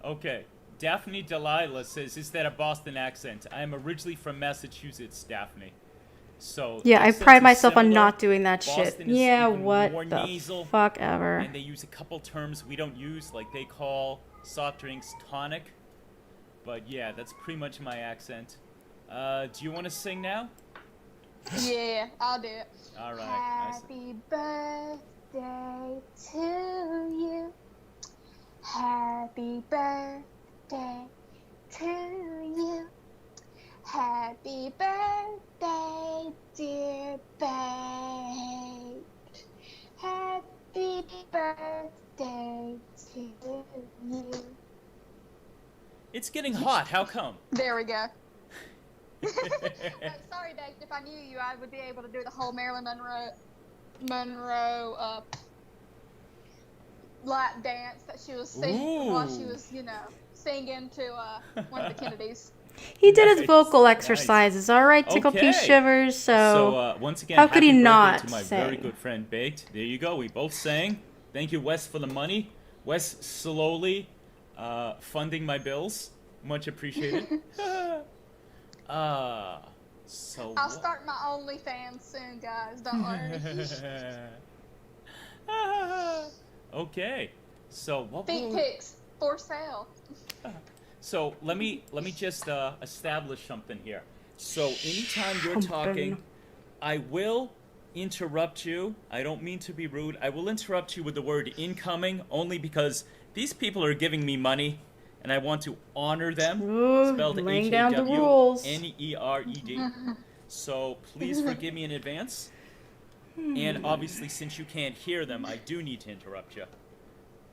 Okay. Daphne Delilah says, is that a Boston accent? I am originally from Massachusetts, Daphne. So Yeah, I accents pride are myself on similar. not doing that Boston shit. is Yeah, even what more the nasal, fuck ever. And they use a couple terms we don't use, like they call soft drinks tonic. But yeah, that's pretty much my accent. Do you want to sing now? Yeah, I'll do it. All right. Nice. Happy birthday to you. Happy birthday to you. Happy birthday, dear babe. Happy birthday to you. It's getting hot. How come? There we go. Sorry, Baked. If I knew you, I would be able to do the whole Marilyn Monroe lap dance that she was singing while she was, singing to one of the Kennedys. He did his Nice, vocal exercises, all right, Tickle Pea Okay. Shivers, so once again, how could happy he birthday not to my very sing? good friend Baked. There you go. We both sang. Thank you, Wes, for the money. Wes slowly funding my bills. Much appreciated. So I'll start my OnlyFans soon, guys. Don't worry. Okay. So what Feet will... pics for sale. So let me just establish something here. So anytime you're talking, I will interrupt you. I don't mean to be rude. I will interrupt you with the word incoming only because these people are giving me money and I want to honor them. Ooh, Spelled laying down the rules. H-A-W-N-E-R-E-D. So please forgive me in advance. And obviously, since you can't hear them, I do need to interrupt you.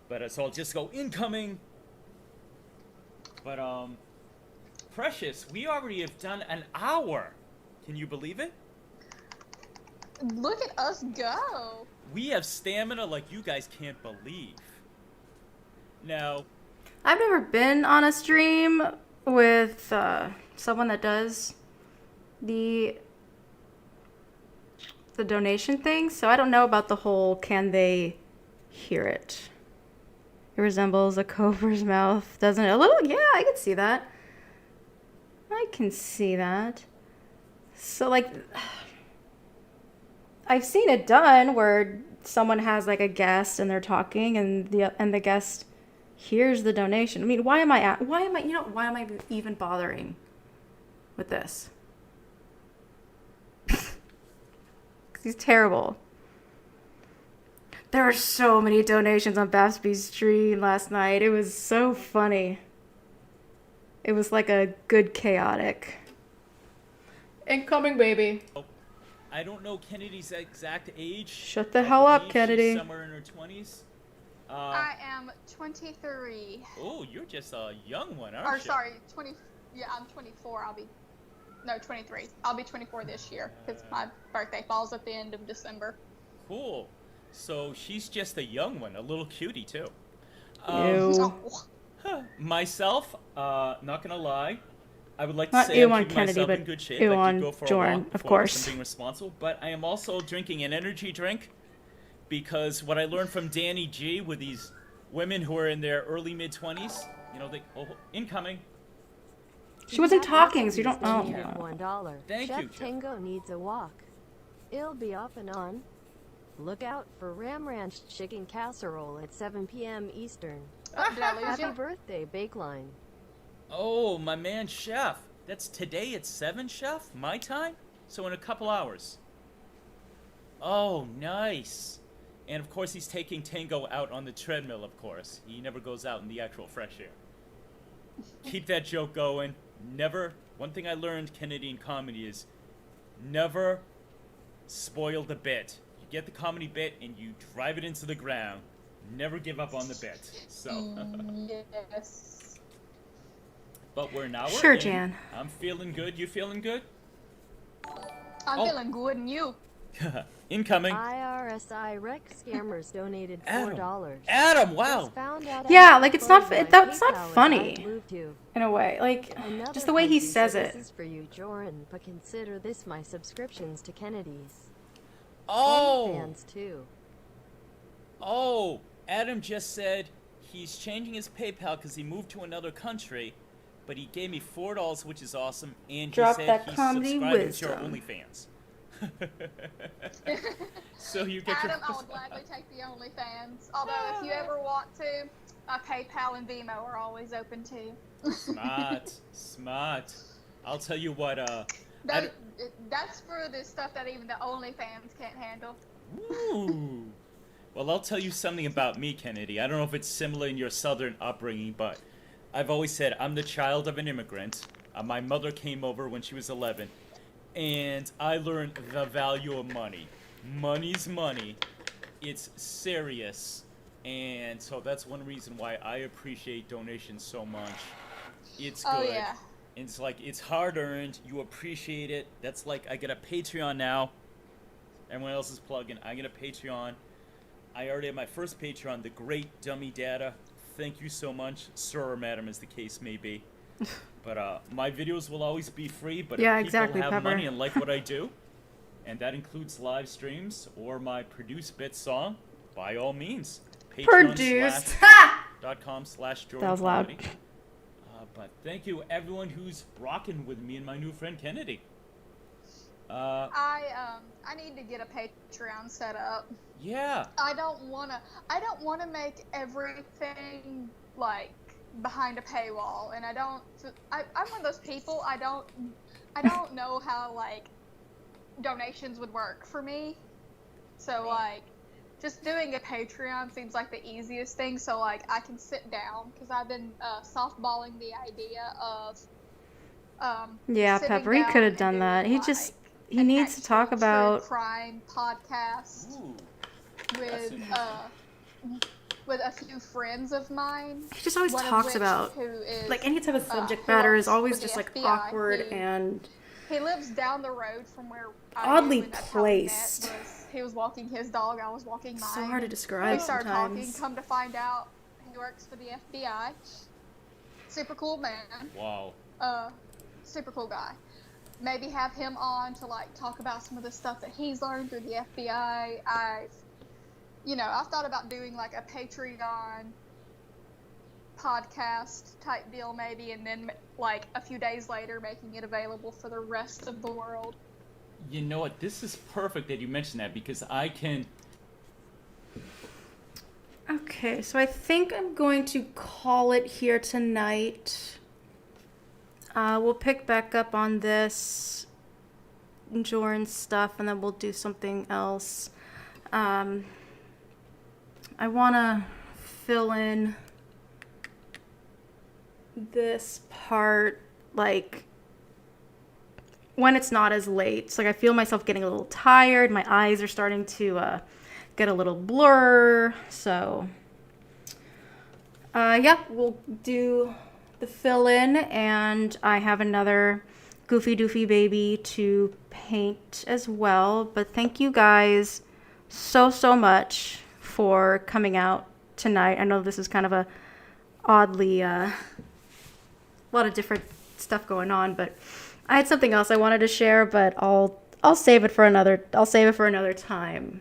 But so I'll just go incoming. But Precious, we already have done an hour. Can you believe it? Look at us go. We have stamina like you guys can't believe. Now, I've never been on a stream with someone that does the donation thing, so I don't know about the whole can they hear it. It resembles a cobra's mouth, doesn't it? A little, yeah, I can see that. I can see that. So, like, I've seen it done where someone has, like, a guest and they're talking and the guest hears the donation. I mean, why am I even bothering with this? He's terrible. There were so many donations on Babsby's stream last night. It was so funny. It was like a good chaotic. Incoming, baby. I don't know Kennedy's exact age. Shut the hell up, believe Kennedy. She's somewhere in her 20s. I am 23. Oh, you're just a young one, aren't you? Sorry, 20. Yeah, I'm 24. 23. I'll be 24 this year because my birthday falls at the end of December. Cool. So she's just a young one, a little cutie too. Ew. Myself, not gonna lie, I would like to Not say ew I'm on keeping Kennedy, myself in but good shape. ew I on did go for a Jordan, walk of before course. this and being responsible, but I am also drinking an energy drink because what I learned from Danny G with these women who are in their early mid-20s, you know, incoming. She wasn't talking, so you don't. Oh. Donated $1. Thank Chef you, Chef. Tango needs a walk. It'll be off and on. Look out for Ram Ranch chicken casserole at 7 p.m. Eastern. Did I lose Happy you? birthday, Bakeline. Oh, my man, Chef. That's today at 7, Chef? My time? So in a couple hours. Oh, nice. And of course, he's taking Tango out on the treadmill, of course. He never goes out in the actual fresh air. Keep that joke going. Never. One thing I learned, Kennedy, in comedy is never spoil the bit. You get the comedy bit and you drive it into the ground. Never give up on the bit. So. Yes. But we're now. Sure, in. Jan. I'm feeling good. You feeling good? I'm feeling good, and you? Incoming. IRSI Rec Scammers donated $4. Adam, wow. Just found out Yeah, I like it's not. closed my That's not PayPal funny. account moved to In a way, like another just the way he country, says so it. This is for you, Joran, but consider this my subscriptions to Kennedy's. Oh. Fans too. Oh, Adam just said he's changing his PayPal because he moved to another country, but he gave me $4, which is awesome, and Drop he said that he's comedy subscribing wisdom. to our OnlyFans. So you get Adam, your I would gladly take the OnlyFans. Although, if you ever want to, PayPal and Venmo are always open too. smart. I'll tell you what. That's for the stuff that even the OnlyFans can't handle. Ooh. Well, I'll tell you something about me, Kennedy. I don't know if it's similar in your southern upbringing, but I've always said I'm the child of an immigrant. My mother came over when she was 11, and I learned the value of money. Money's money. It's serious. And so that's one reason why I appreciate donations so much. It's good. Oh, yeah. It's like, it's hard earned. You appreciate it. That's like, I get a Patreon now. Everyone else is plugging. I get a Patreon. I already have my first Patreon, The Great Dummy Data. Thank you so much, sir or madam, as the case may be. But my videos will always be free, but Yeah, if people exactly, have Pepper. money and like what I do, and that includes live streams or my produced bit song, by all means. Produced. Patreon.com/Jordan That was loud. Comedy. But thank you, everyone who's rocking with me and my new friend Kennedy. I need to get a Patreon set up. Yeah. I don't wanna make everything like behind a paywall, and I'm one of those people. I don't know how like donations would work for me. So like, just doing a Patreon seems like the easiest thing. So like, I can sit down because I've been softballing the idea of. Yeah, sitting Pepper, he down could have and done that. doing, He an needs to actual talk true about. crime podcast Ooh. with a few friends of mine. He just always one of talks which about who is, like any type of subject who matter works is always for just the like FBI. awkward and He lives down the road from where Oddly I do, and that's how we met, placed. he was walking his dog, I was walking mine. so hard to describe We started sometimes. talking, come to find out he works for the FBI. Super cool man. Wow. Super cool guy. Maybe have him on to like talk about some of the stuff that he's learned through the FBI. I've thought about doing like a Patreon podcast type deal maybe, and then like a few days later making it available for the rest of the world. You know what? This is perfect that you mentioned that because I can. Okay, so I think I'm going to call it here tonight. We'll pick back up on this Joran stuff, and then we'll do something else. I want to fill in this part, like, when it's not as late. So, like, I feel myself getting a little tired. My eyes are starting to get a little blur. So, yeah, we'll do the fill-in, and I have another Goofy Doofy baby to paint as well. But thank you guys so much for coming out tonight. I know this is kind of a oddly a lot of different stuff going on, but I had something else I wanted to share, but I'll save it for another time.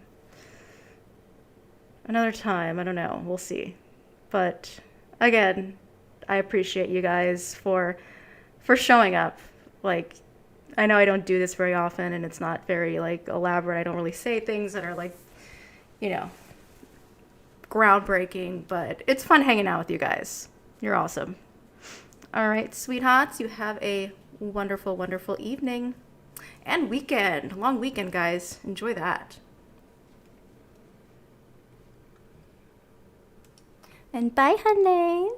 Another time, I don't know, we'll see. But again, I appreciate you guys for showing up. Like, I know I don't do this very often and it's not very like elaborate. I don't really say things that are like, you know, groundbreaking, but it's fun hanging out with you guys. You're awesome. All right, sweethearts, you have a wonderful, wonderful evening and weekend. Long weekend, guys. Enjoy that. And bye, honeys.